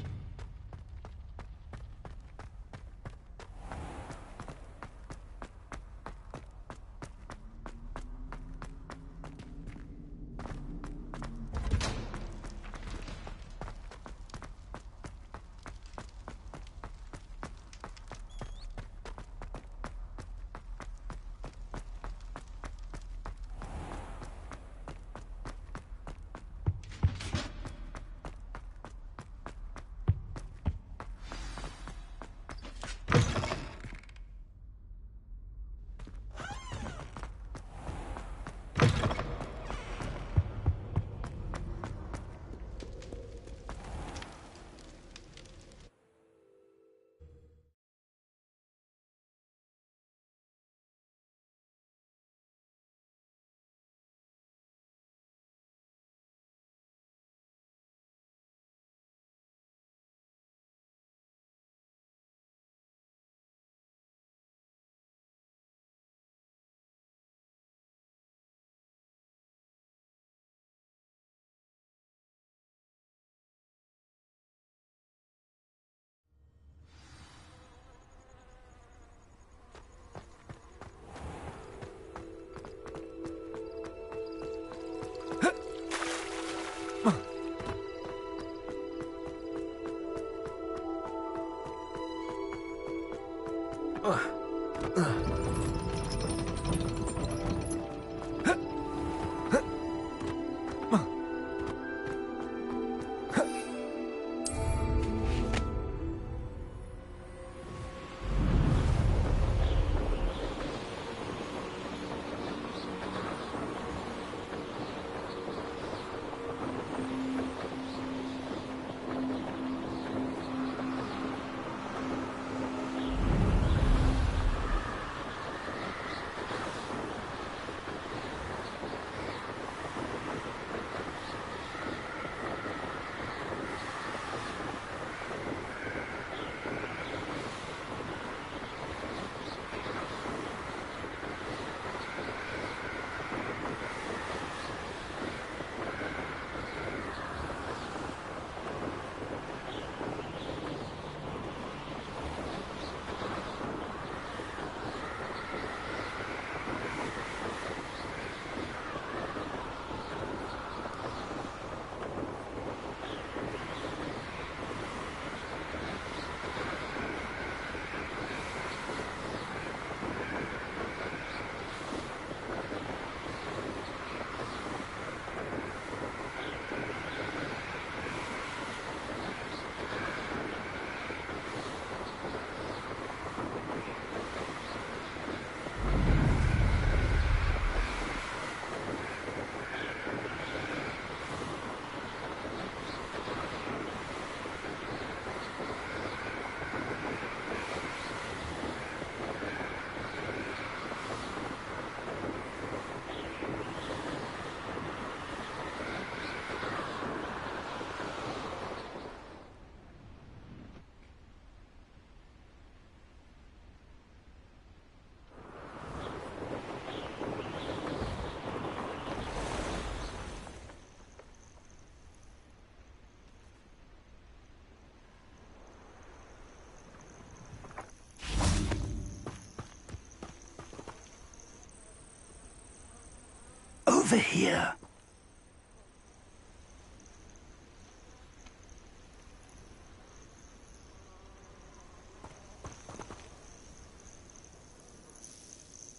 Over here.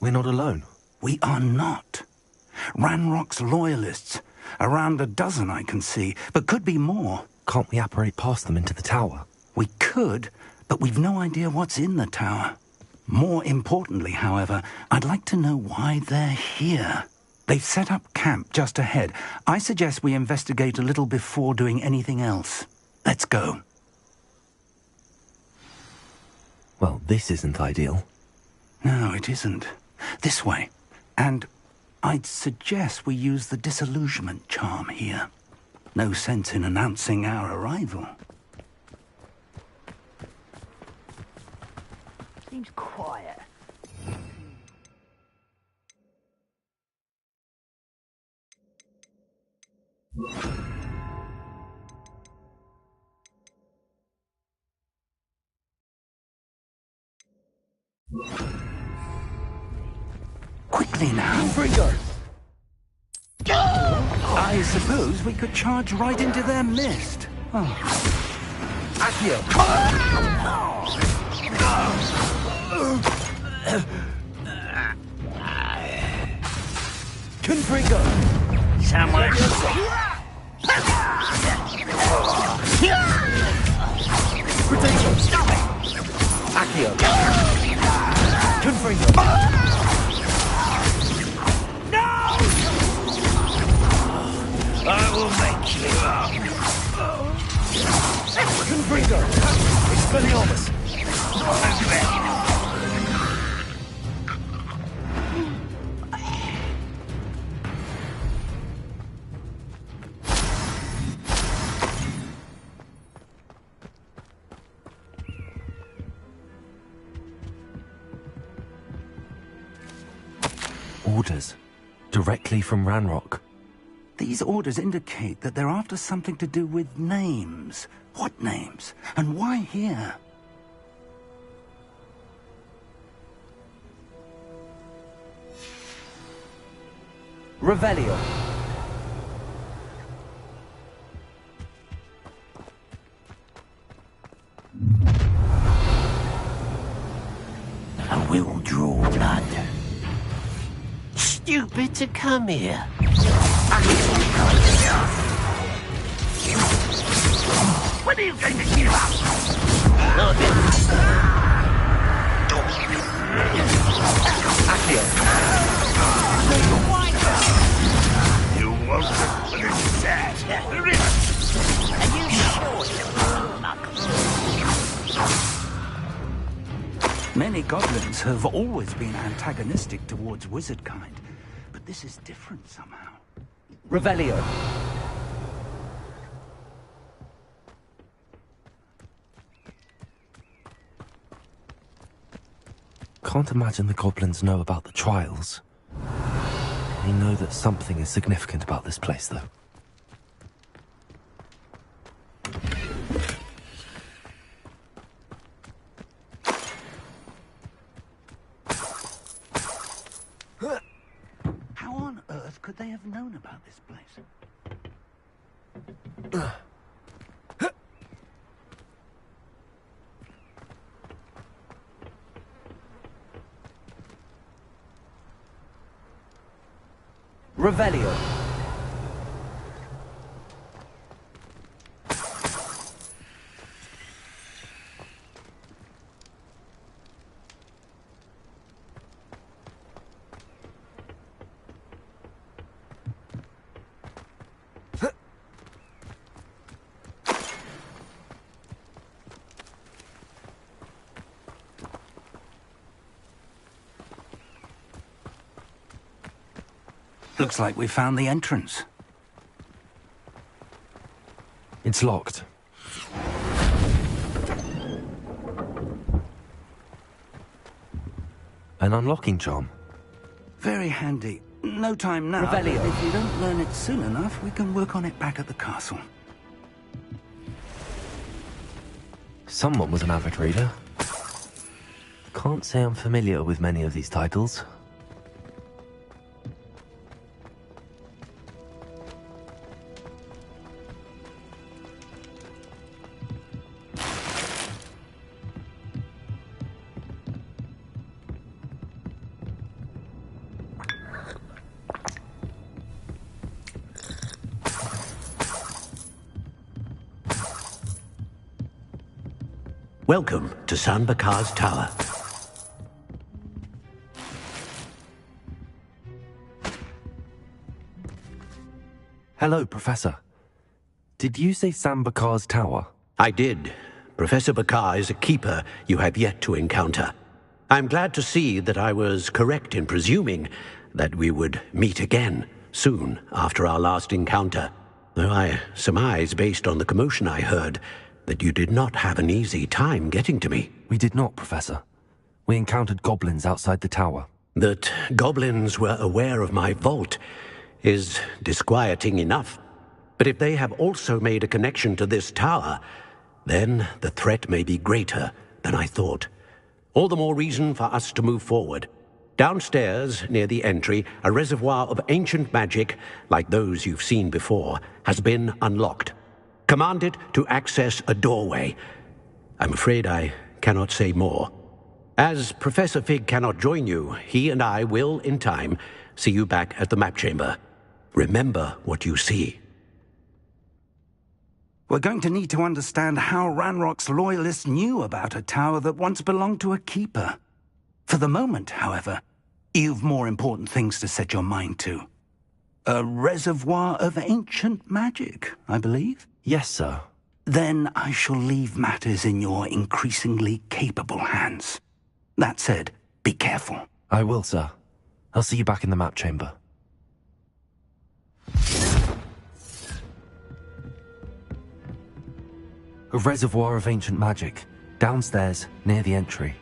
We're not alone. We are not. Ranrock's loyalists. Around a dozen I can see, but could be more. Can't we apparate past them into the tower? We could, but we've no idea what's in the tower. More importantly, however, I'd like to know why they're here. They've set up camp just ahead. I suggest we investigate a little before doing anything else. Let's go. Well, this isn't ideal. No, it isn't. This way. And I'd suggest we use the disillusionment charm here. No sense in announcing our arrival. Seems quiet. Quickly now. Fringo! I suppose we could charge right into their mist. Oh. Accio! Confringo! Someone... Protego! Stop it! Accio! Confringo! I will make you up. Confringo! Expelliarmus! Orders. Directly from Ranrock. These orders indicate that they're after something to do with names. What names? And why here? Revelio. I will draw blood. Stupid to come here. When are you going to give up? Accio! You won't finish that. Are you sure? Many goblins have always been antagonistic towards wizard kind, but this is different somehow. Revelio. Can't imagine the goblins know about the trials. They know that something is significant about this place, though. How on earth could they have known about this place? Revelio. Looks like we found the entrance. It's locked. An unlocking charm. Very handy. No time now. Revelio. But if you don't learn it soon enough, we can work on it back at the castle. Someone was an avid reader. Can't say I'm familiar with many of these titles. Welcome to San Bakar's Tower. Hello, Professor. Did you say Sam Bakar's tower? I did. Professor Bakar is a keeper you have yet to encounter. I'm glad to see that I was correct in presuming that we would meet again soon after our last encounter, though I surmise, based on the commotion I heard, that you did not have an easy time getting to me. We did not, Professor. We encountered goblins outside the tower. That goblins were aware of my vault is disquieting enough. But if they have also made a connection to this tower, then the threat may be greater than I thought. All the more reason for us to move forward. Downstairs, near the entry, a reservoir of ancient magic, like those you've seen before, has been unlocked. Command it to access a doorway. I'm afraid I cannot say more. As Professor Fig cannot join you, he and I will, in time, see you back at the map chamber. Remember what you see. We're going to need to understand how Ranrock's loyalists knew about a tower that once belonged to a keeper. For the moment, however, you've more important things to set your mind to. A reservoir of ancient magic, I believe? Yes, sir. Then I shall leave matters in your increasingly capable hands. That said, be careful. I will, sir. I'll see you back in the map chamber. A reservoir of ancient magic, downstairs, near the entry.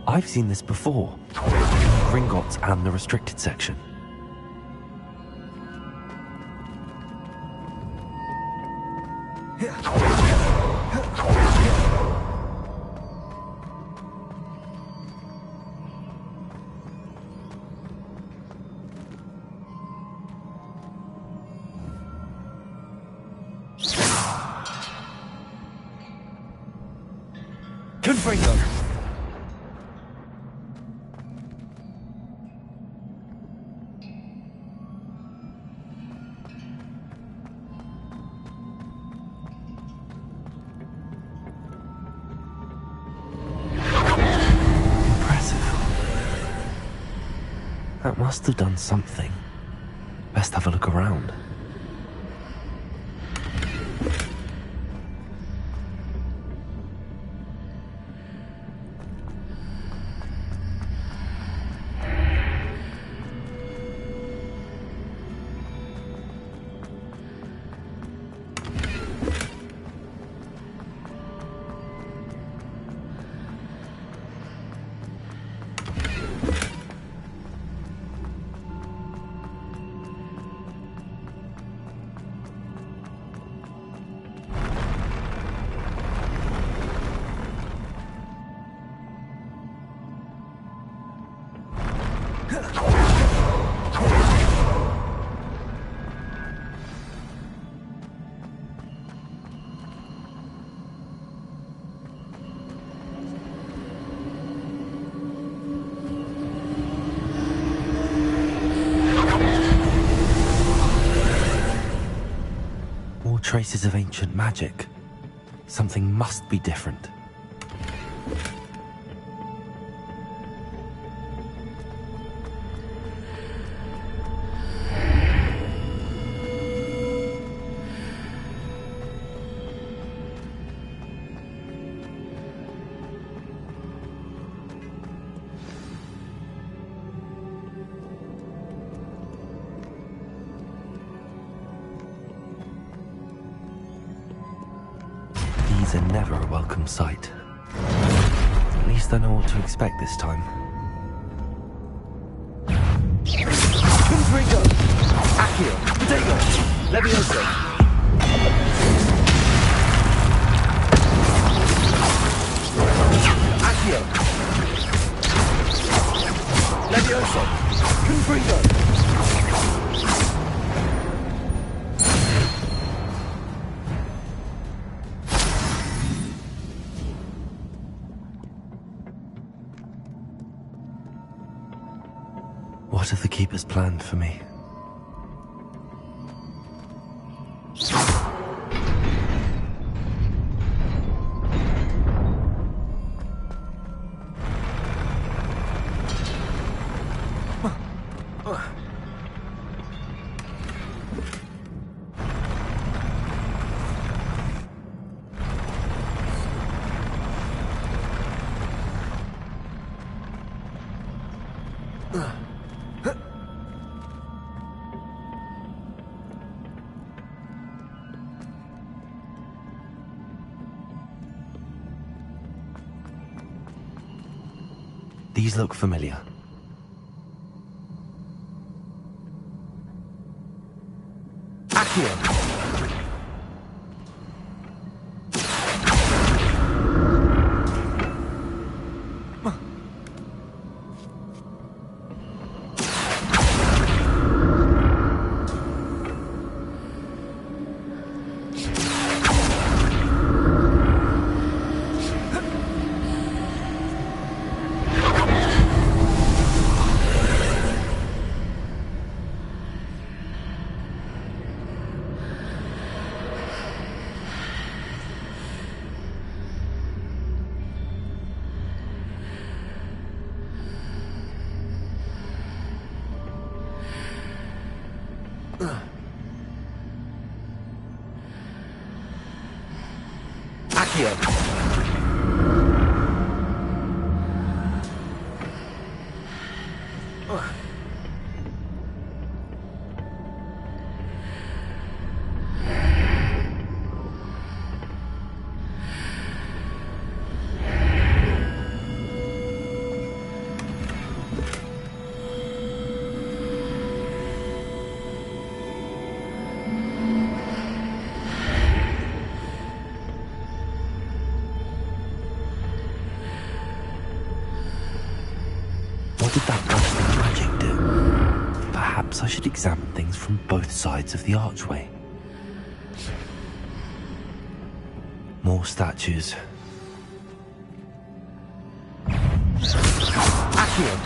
I've seen this before. Gringotts and the restricted section. Confringo! That must have done something. Best have a look around. Traces of ancient magic. Something must be different. are never a welcome sight. At least I know what to expect this time. Confringo! Accio! Potato! Levioso! Accio! Levioso! Confringo! What have the Keepers planned for me? These look familiar. Accio! Accio! What did that burst of magic do? Perhaps I should examine things from both sides of the archway. More statues. Accio!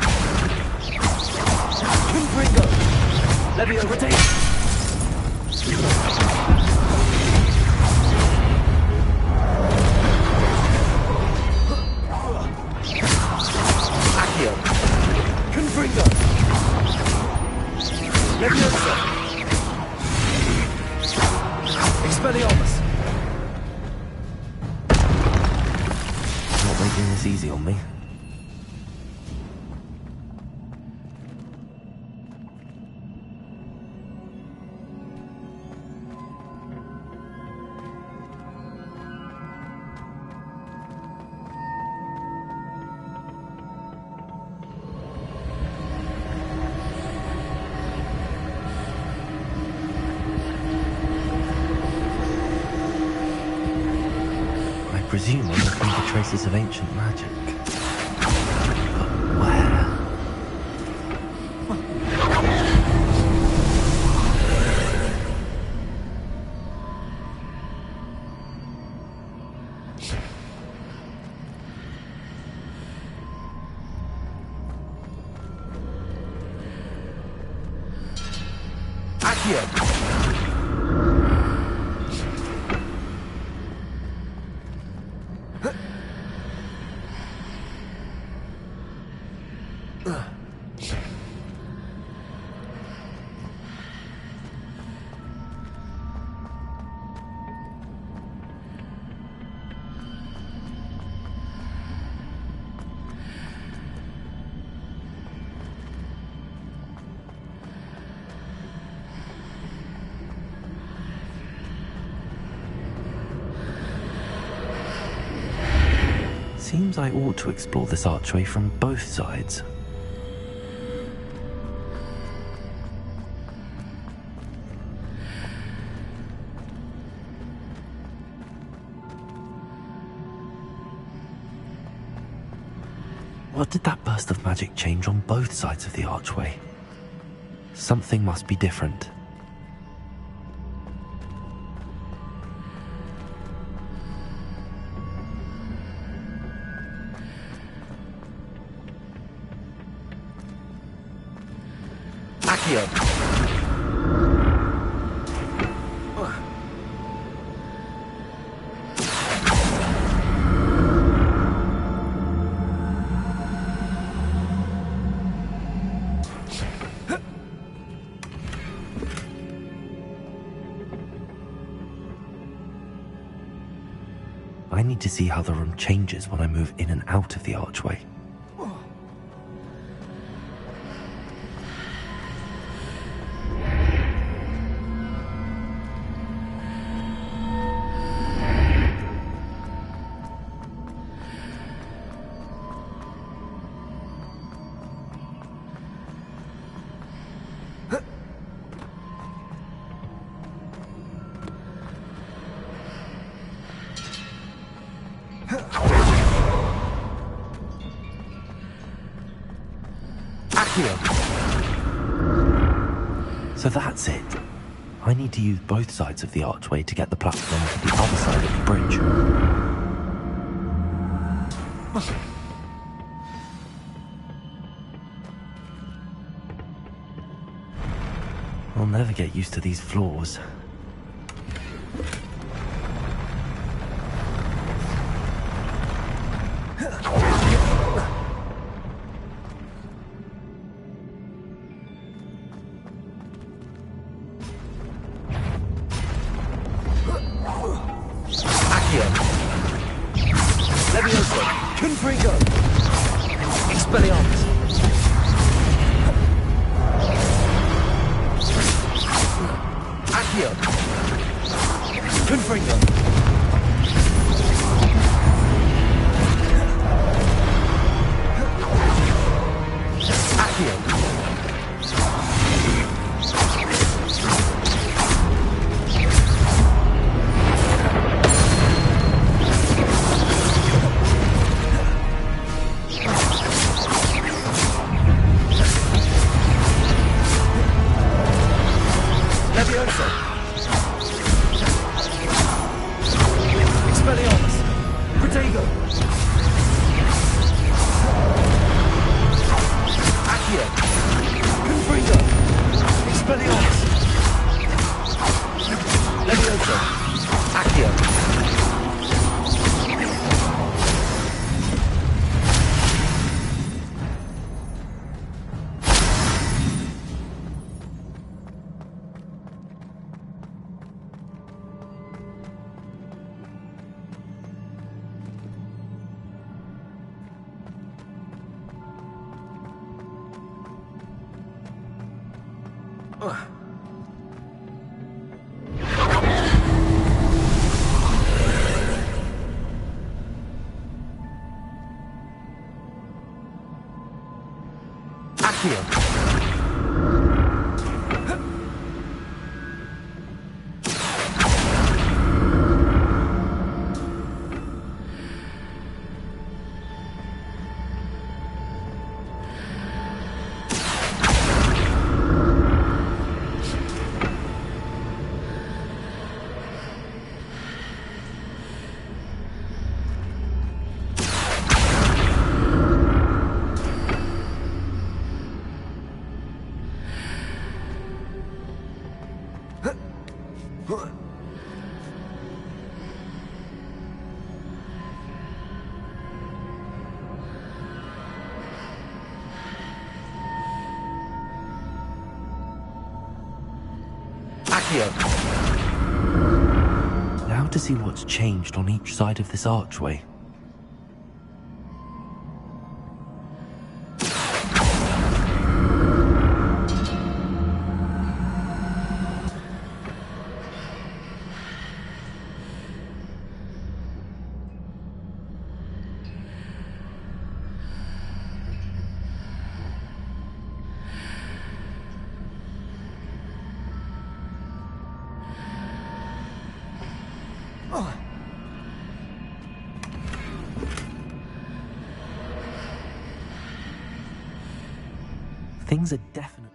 Confringo! Levio, rotate! Accio! Confringo! Leviosa! Expelliarmus! Not making this easy on me. I presume I'm looking for traces of ancient magic. But where? Accio! Seems I ought to explore this archway from both sides. What did that burst of magic change on both sides of the archway? Something must be different. Accio! I need to see how the room changes when I move in and out of the archway. So that's it. I need to use both sides of the archway to get the platform to the other side of the bridge. I'll never get used to these floors. Now to see what's changed on each side of this archway. Things are definitely...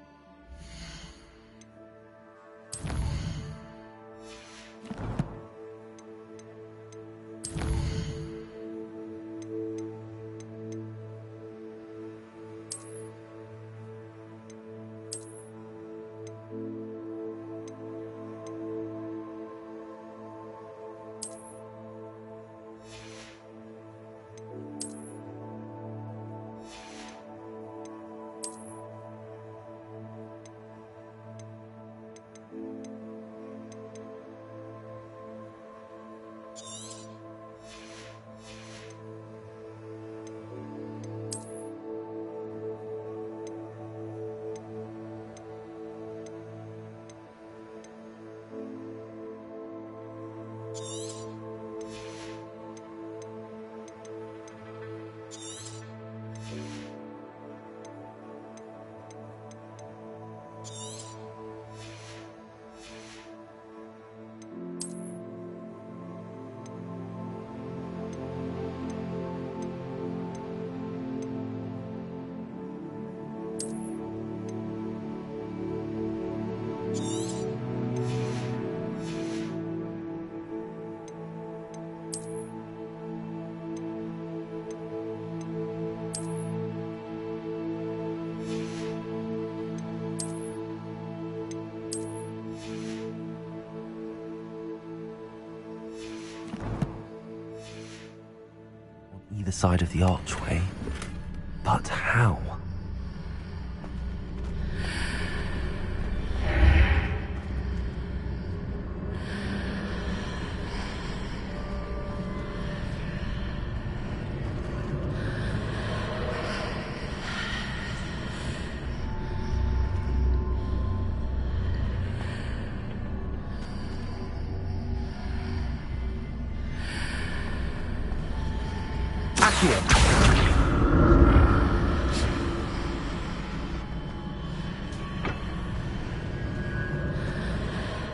either side of the archway. But how?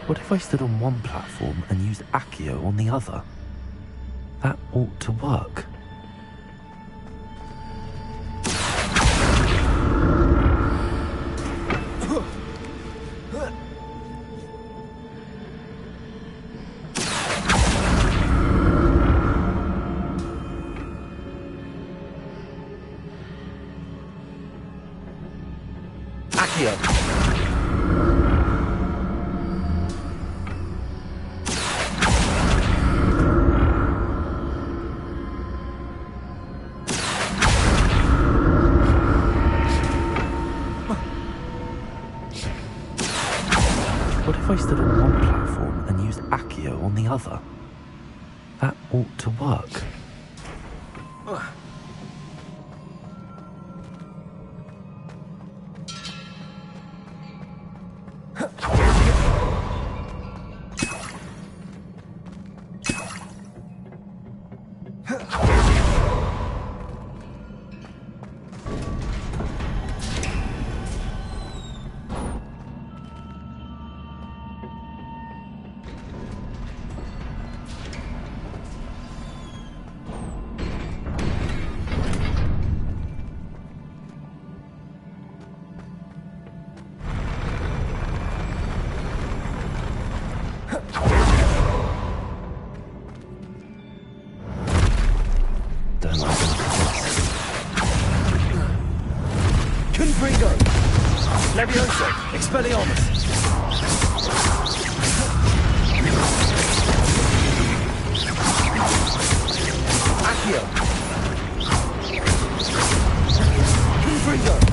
What if I stood on one platform and used Accio on the other? That ought to work. What if I stood on one platform and used Accio on the other? That ought to work. Leviosa, Expelliarmus. Accio. Confringo.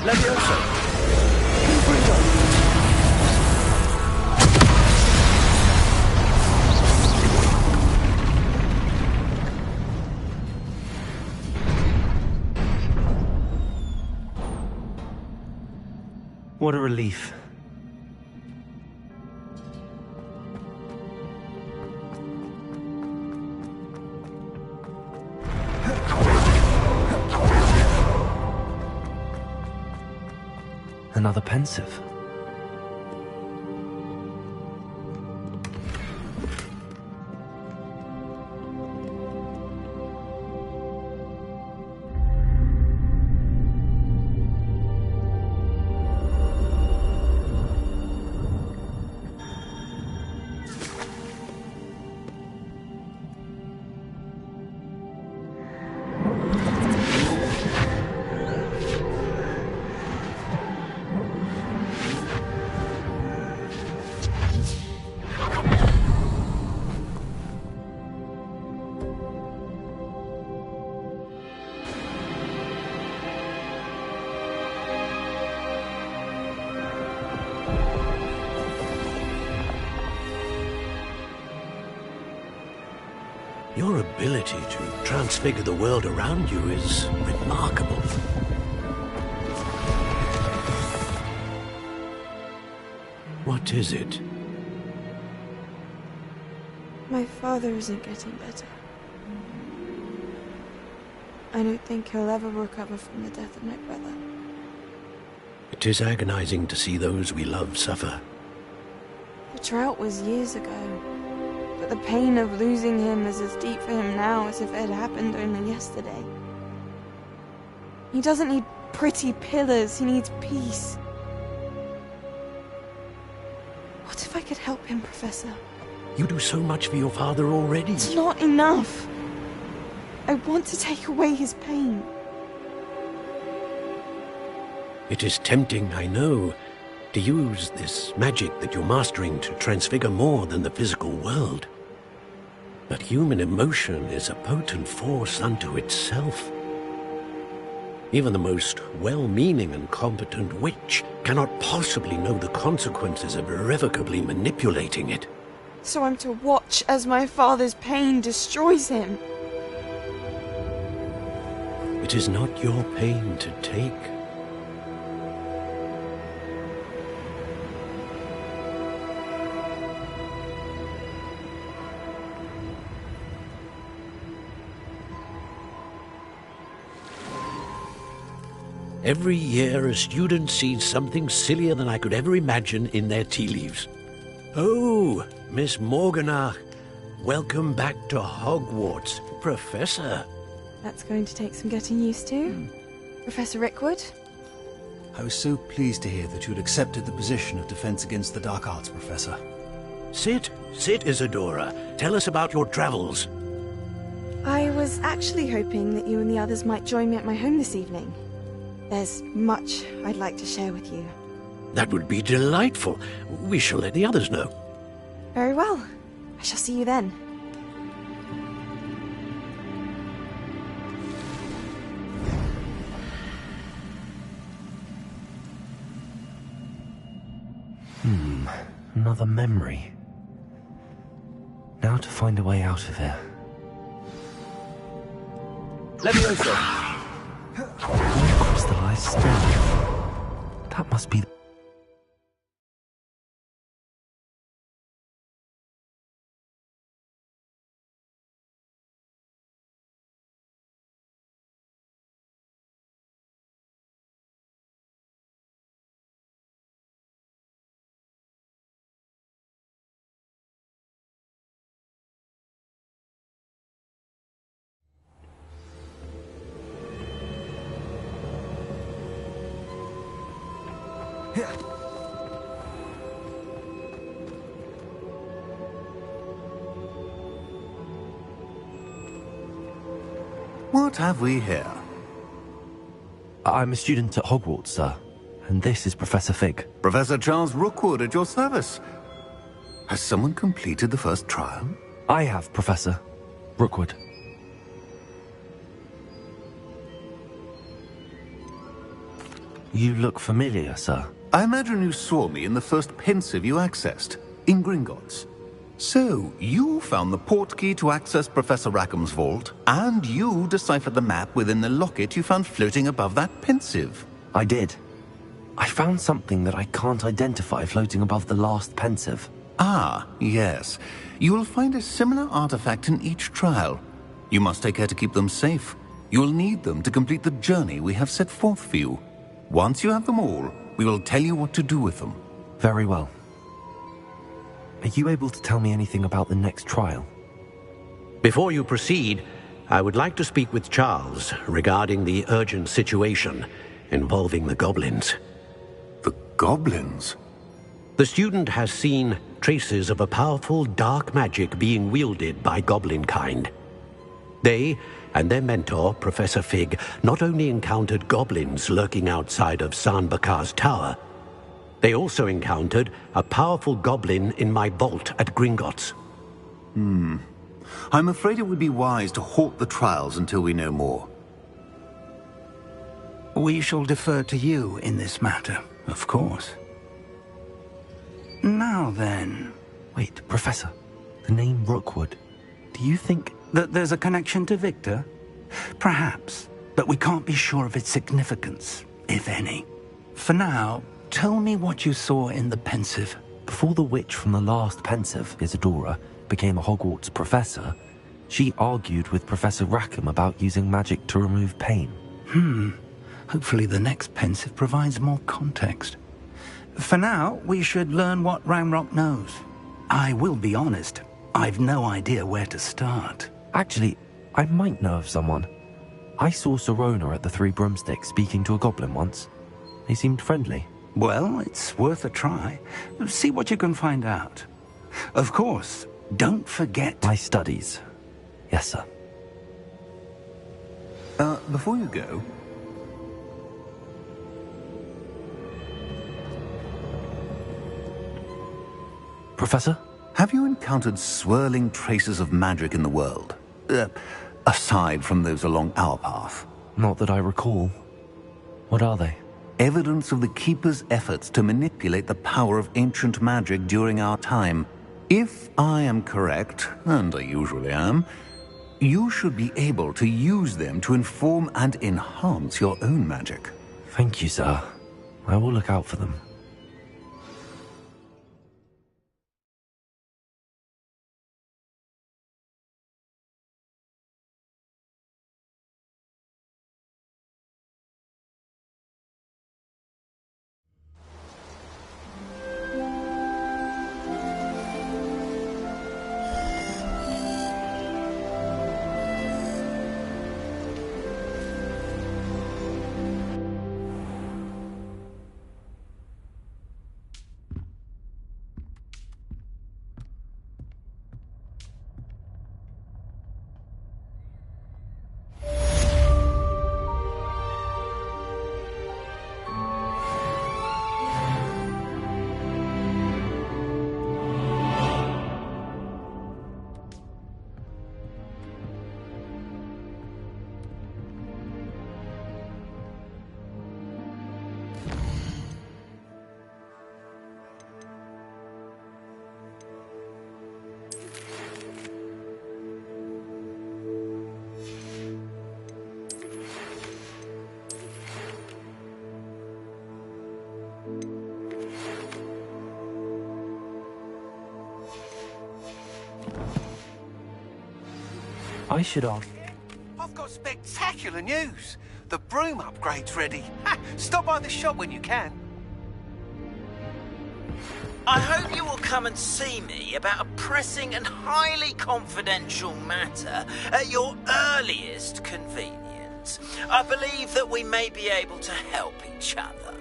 Leviosa! Confringo! What a relief. Another pensive. Your ability to transfigure the world around you is remarkable. What is it? My father isn't getting better. I don't think he'll ever recover from the death of my brother. It is agonizing to see those we love suffer. The drought was years ago. But the pain of losing him is as deep for him now as if it had happened only yesterday. He doesn't need pretty pillars, he needs peace. What if I could help him, Professor? You do so much for your father already. It's not enough. I want to take away his pain. It is tempting, I know, to use this magic that you're mastering to transfigure more than the physical world. But human emotion is a potent force unto itself. Even the most well-meaning and competent witch cannot possibly know the consequences of irrevocably manipulating it. So I'm to watch as my father's pain destroys him. It is not your pain to take. Every year, a student sees something sillier than I could ever imagine in their tea leaves. Oh, Miss Morganach, welcome back to Hogwarts, Professor. That's going to take some getting used to. Professor Rickwood? I was so pleased to hear that you had accepted the position of Defense Against the Dark Arts, Professor. Sit, Isadora. Tell us about your travels. I was actually hoping that you and the others might join me at my home this evening. There's much I'd like to share with you. That would be delightful. We shall let the others know. Very well. I shall see you then. Another memory. Now to find a way out of here. Leviosa! Crystallized stone. That must be... What have we here? I'm a student at Hogwarts, sir. And this is Professor Fig. Professor Charles Rookwood at your service. Has someone completed the first trial? I have, Professor Rookwood. You look familiar, sir. I imagine you saw me in the first pensive you accessed, in Gringotts. So, you found the portkey to access Professor Rackham's vault, and you deciphered the map within the locket you found floating above that pensive. I did. I found something that I can't identify floating above the last pensive. Ah, yes. You will find a similar artifact in each trial. You must take care to keep them safe. You will need them to complete the journey we have set forth for you. Once you have them all, we will tell you what to do with them. Very well. Are you able to tell me anything about the next trial? Before you proceed, I would like to speak with Charles regarding the urgent situation involving the goblins. The goblins? The student has seen traces of a powerful dark magic being wielded by goblin kind. They and their mentor, Professor Fig, not only encountered goblins lurking outside of San Bakar's tower, they also encountered a powerful goblin in my vault at Gringotts. I'm afraid it would be wise to halt the trials until we know more. We shall defer to you in this matter, of course. Now then... Wait, Professor. The name Rookwood. Do you think... that there's a connection to Victor? Perhaps, but we can't be sure of its significance, if any. For now, tell me what you saw in the pensive. Before the witch from the last pensive, Isadora, became a Hogwarts professor, she argued with Professor Rackham about using magic to remove pain. Hopefully the next pensive provides more context. For now, we should learn what Ranrock knows. I will be honest, I've no idea where to start. Actually, I might know of someone. I saw Sirona at the Three Broomsticks speaking to a goblin once. They seemed friendly. Well, it's worth a try. See what you can find out. Of course, don't forget... my studies. Yes, sir. Before you go... Professor? Have you encountered swirling traces of magic in the world? Aside from those along our path? Not that I recall. What are they? Evidence of the Keeper's efforts to manipulate the power of ancient magic during our time. If I am correct, and I usually am, you should be able to use them to inform and enhance your own magic. Thank you, sir. I will look out for them. I should ask. I've got spectacular news. The broom upgrade's ready. Stop by the shop when you can. I hope you will come and see me about a pressing and highly confidential matter at your earliest convenience. I believe that we may be able to help each other.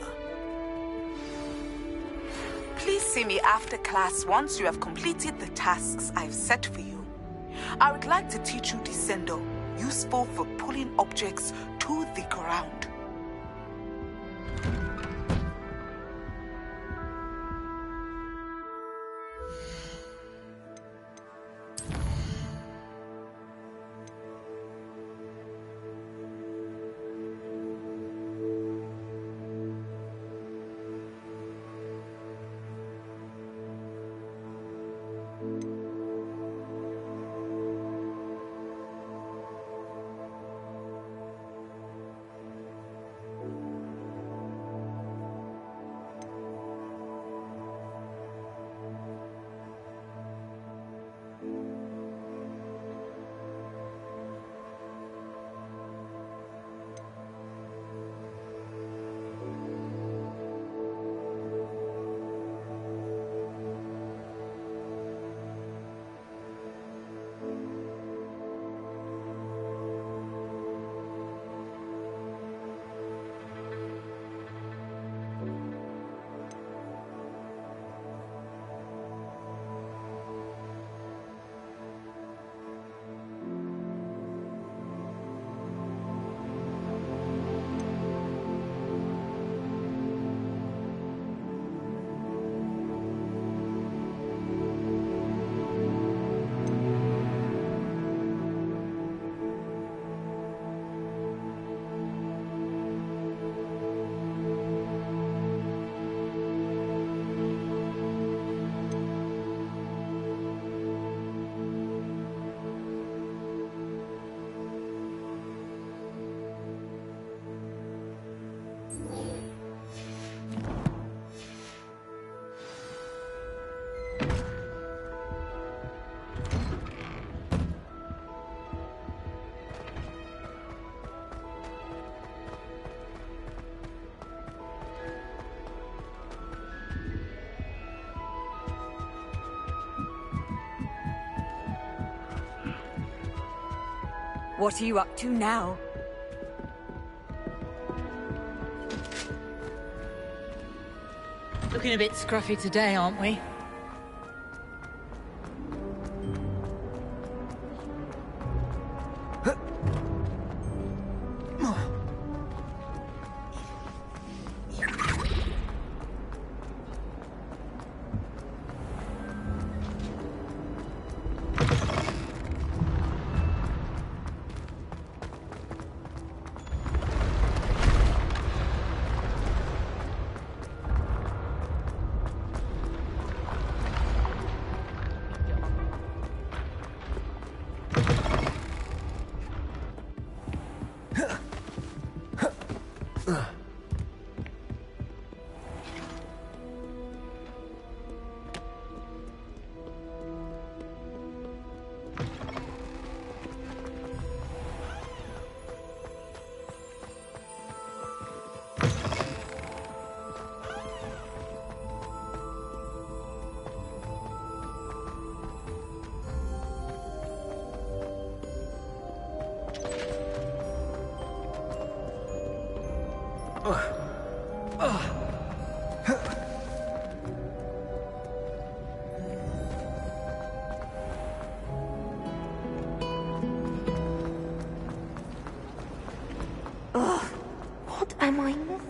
Please see me after class once you have completed the tasks I've set for you. I would like to teach you Descendo, useful for pulling objects to the ground. What are you up to now? Looking a bit scruffy today, aren't we? What am I missing?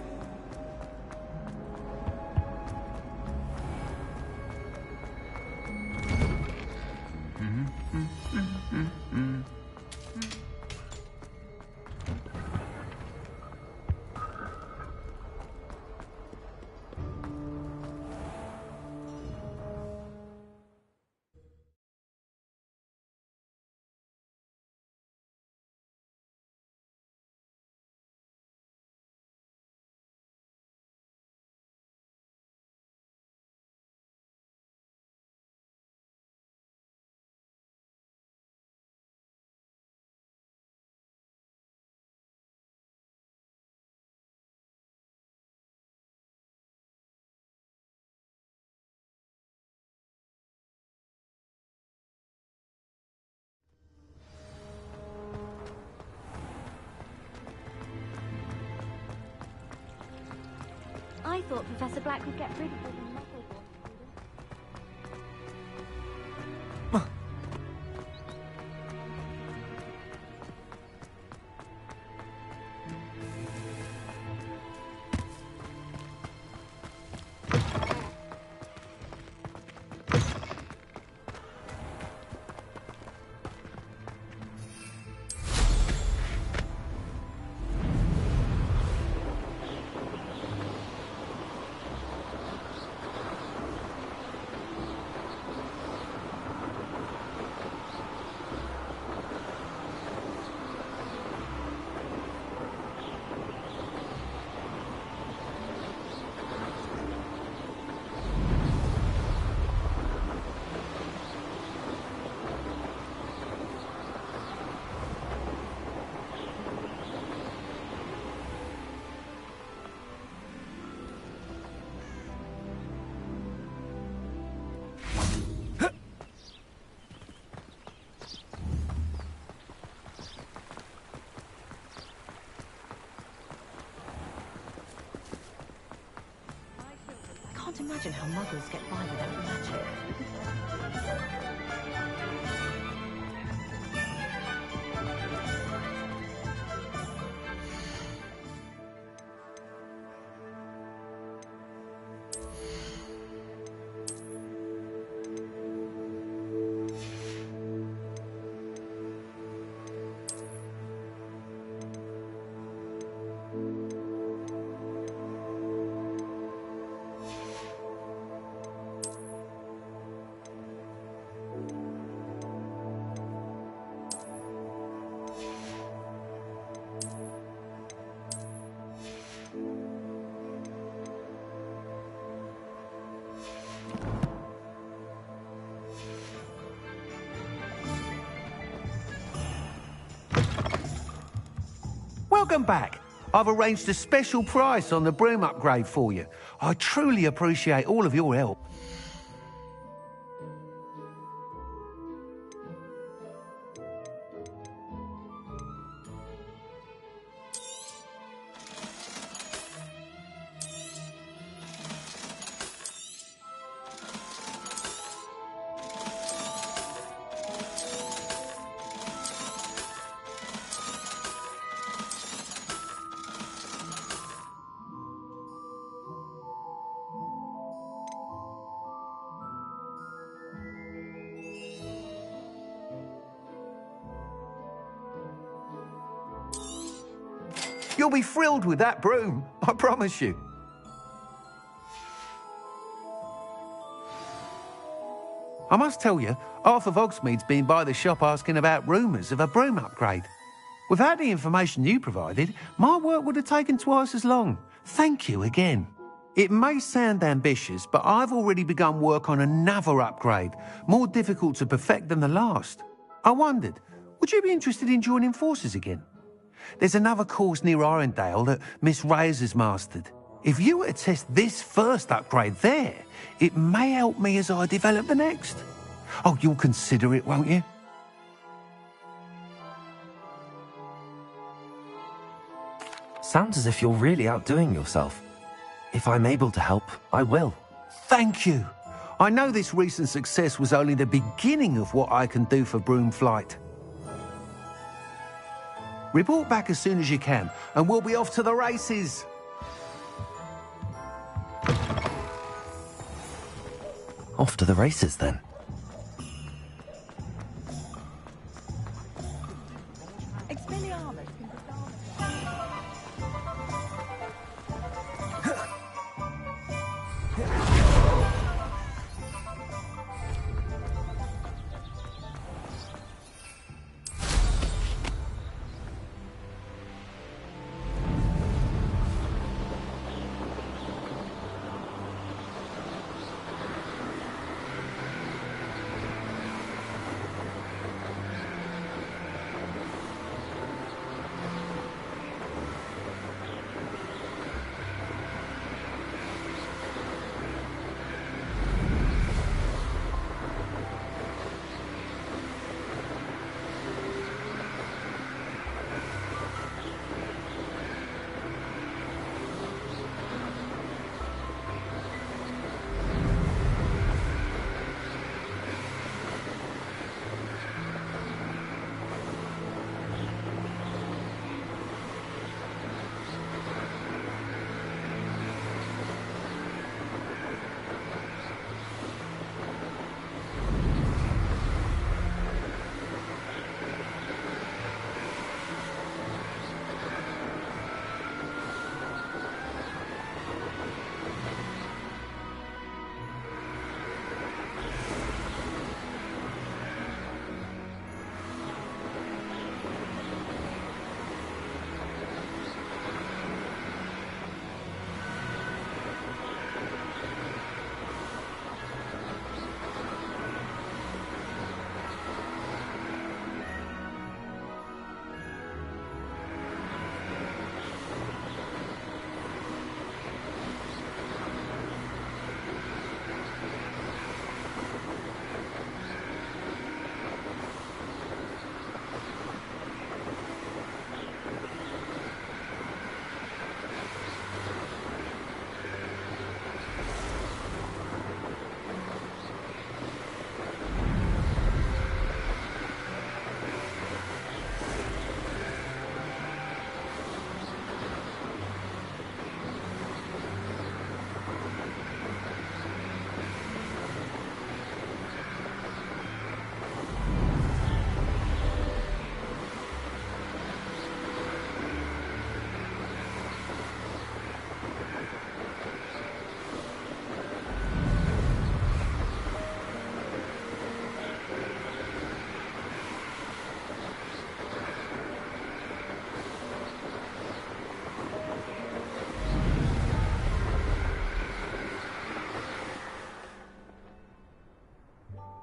I thought Professor Black would get rid of all the muggle I can't imagine how muggles get by without magic. Welcome back. I've arranged a special price on the broom upgrade for you. I truly appreciate all of your help. You'll be thrilled with that broom, I promise you. I must tell you, half of Hogsmeade's been by the shop asking about rumours of a broom upgrade. Without the information you provided, my work would have taken twice as long. Thank you again. It may sound ambitious, but I've already begun work on another upgrade, more difficult to perfect than the last. I wondered, would you be interested in joining forces again? There's another course near Irondale that Miss Reyes has mastered. If you were to test this first upgrade there, it may help me as I develop the next. Oh, you'll consider it, won't you? Sounds as if you're really outdoing yourself. If I'm able to help, I will. Thank you. I know this recent success was only the beginning of what I can do for broom flight. Report back as soon as you can, and we'll be off to the races. Off to the races, then.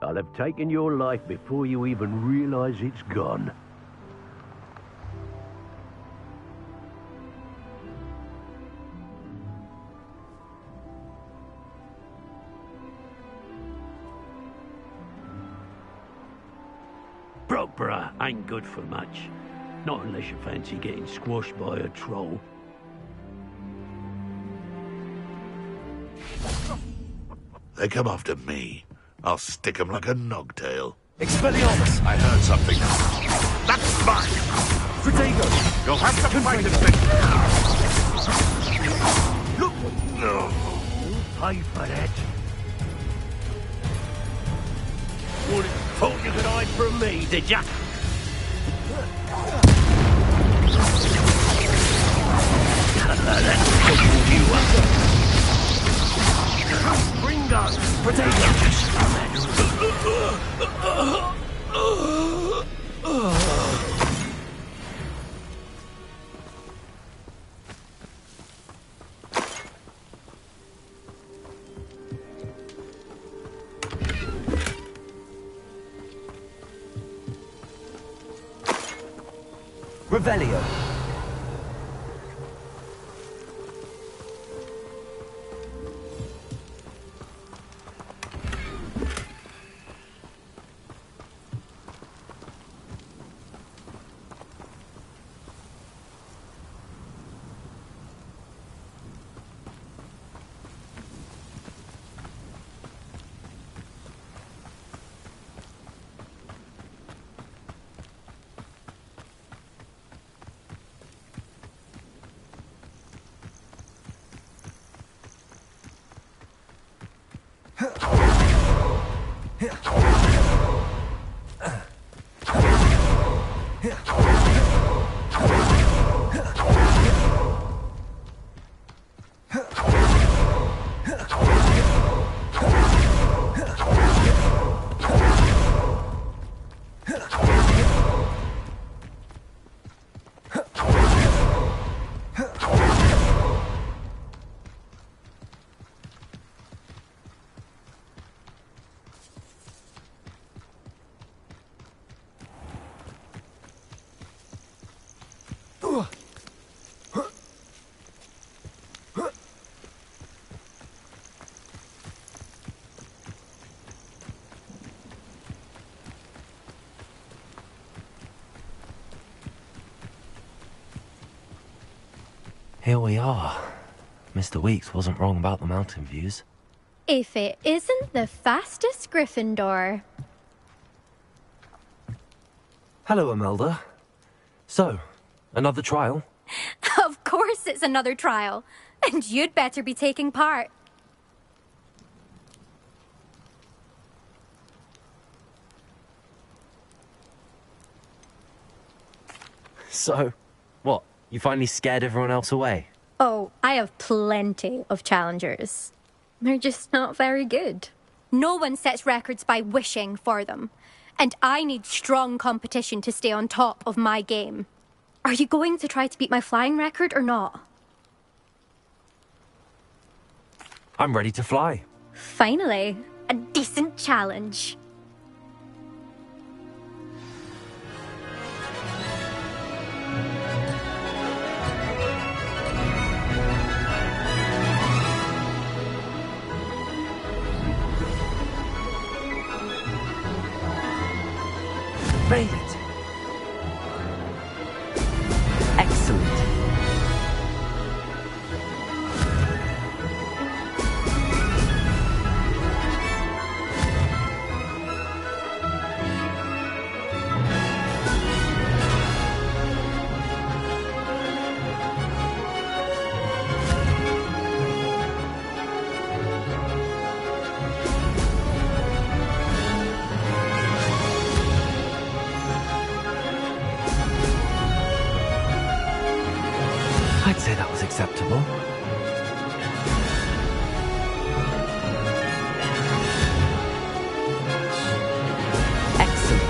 I'll have taken your life before you even realize it's gone. Brockborough ain't good for much. Not unless you fancy getting squashed by a troll. They come after me. I'll stick 'em like a nogtail. Expelliarmus! I heard something. That's mine! Protego! You'll have to fight this thing! Look! No. Pay for that. Thought you could hide from me, did ya? Let's double you up. Ringo! Potato! Revelio. Here we are. Mr. Weeks wasn't wrong about the mountain views. If it isn't the fastest Gryffindor. Hello, Imelda. So, another trial? Of course it's another trial. And you'd better be taking part. So, what? You finally scared everyone else away? Oh, I have plenty of challengers. They're just not very good. No one sets records by wishing for them. And I need strong competition to stay on top of my game. Are you going to try to beat my flying record or not? I'm ready to fly. Finally, a decent challenge. Made it. Excellent. I'd say that was acceptable. Excellent.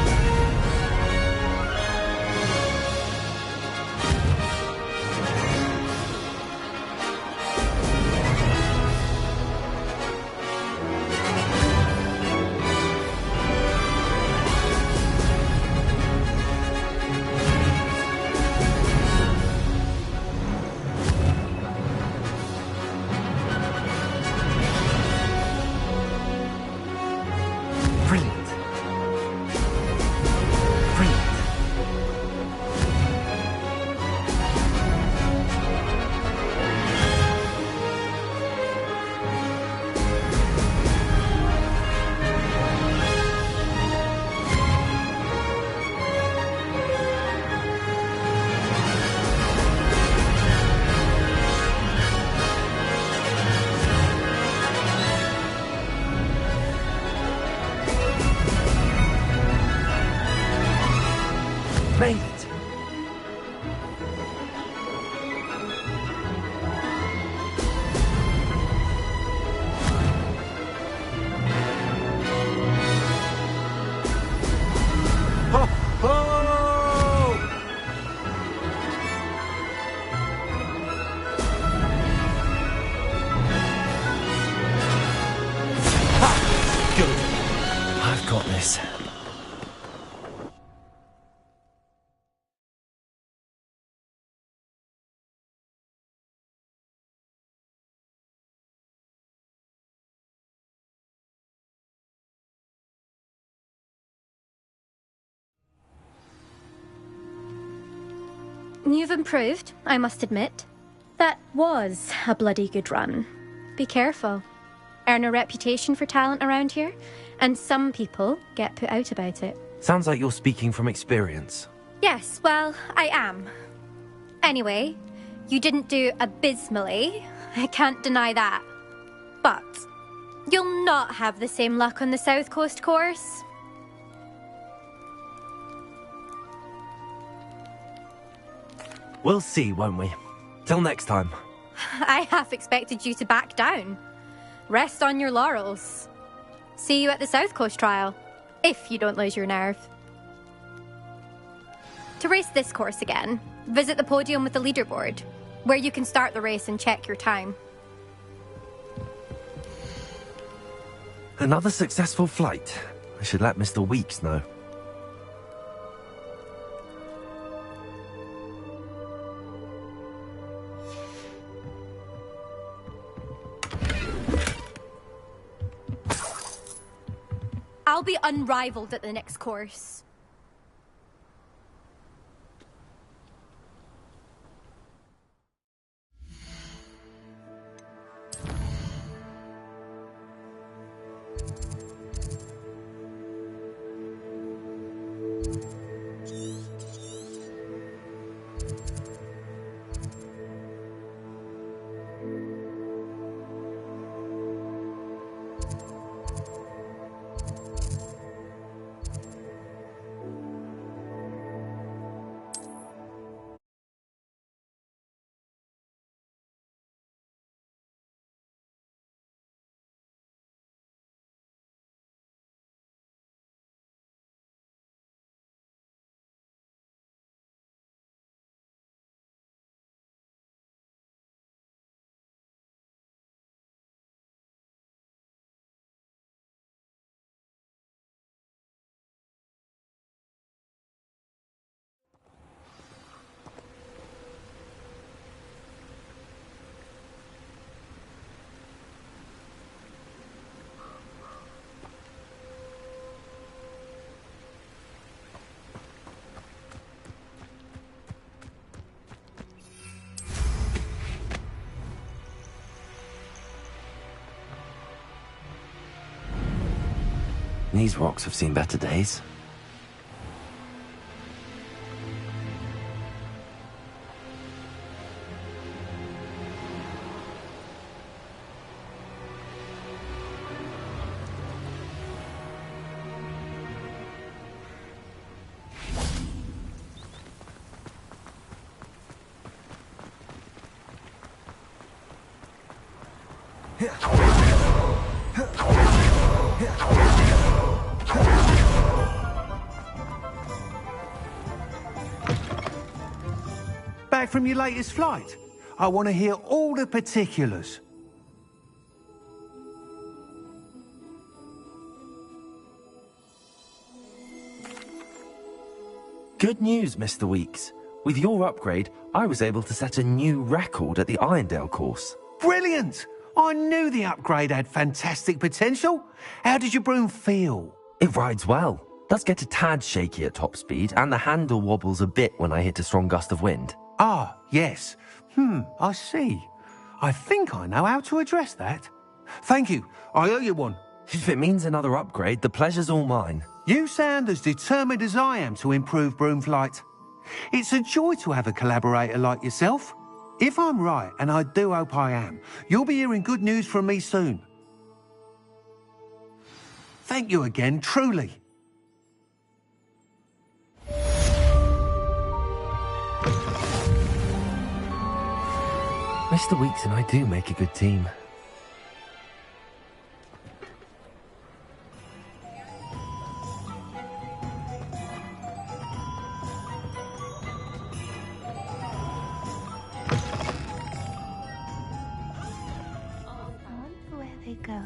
You've improved, I must admit. That was a bloody good run. Be careful. Earn a reputation for talent around here, and some people get put out about it. Sounds like you're speaking from experience. Yes, well, I am. Anyway, you didn't do abysmally. I can't deny that. But you'll not have the same luck on the South Coast course. We'll see, won't we? Till next time. I half expected you to back down. Rest on your laurels. See you at the South Coast trial, if you don't lose your nerve. To race this course again, visit the podium with the leaderboard, where you can start the race and check your time. Another successful flight. I should let Mr. Weeks know. I'll be unrivaled at the next course. These rocks have seen better days. Back from your latest flight? I want to hear all the particulars. Good news, Mr. Weeks. With your upgrade, I was able to set a new record at the Irondale course. Brilliant! I knew the upgrade had fantastic potential. How did your broom feel? It rides well. Does get a tad shaky at top speed, and the handle wobbles a bit when I hit a strong gust of wind. Ah, yes. I see. I think I know how to address that. Thank you. I owe you one. If it means another upgrade, the pleasure's all mine. You sound as determined as I am to improve broom flight. It's a joy to have a collaborator like yourself. If I'm right, and I do hope I am, you'll be hearing good news from me soon. Thank you again, truly. Mr. Weeks and I do make a good team. Where they go.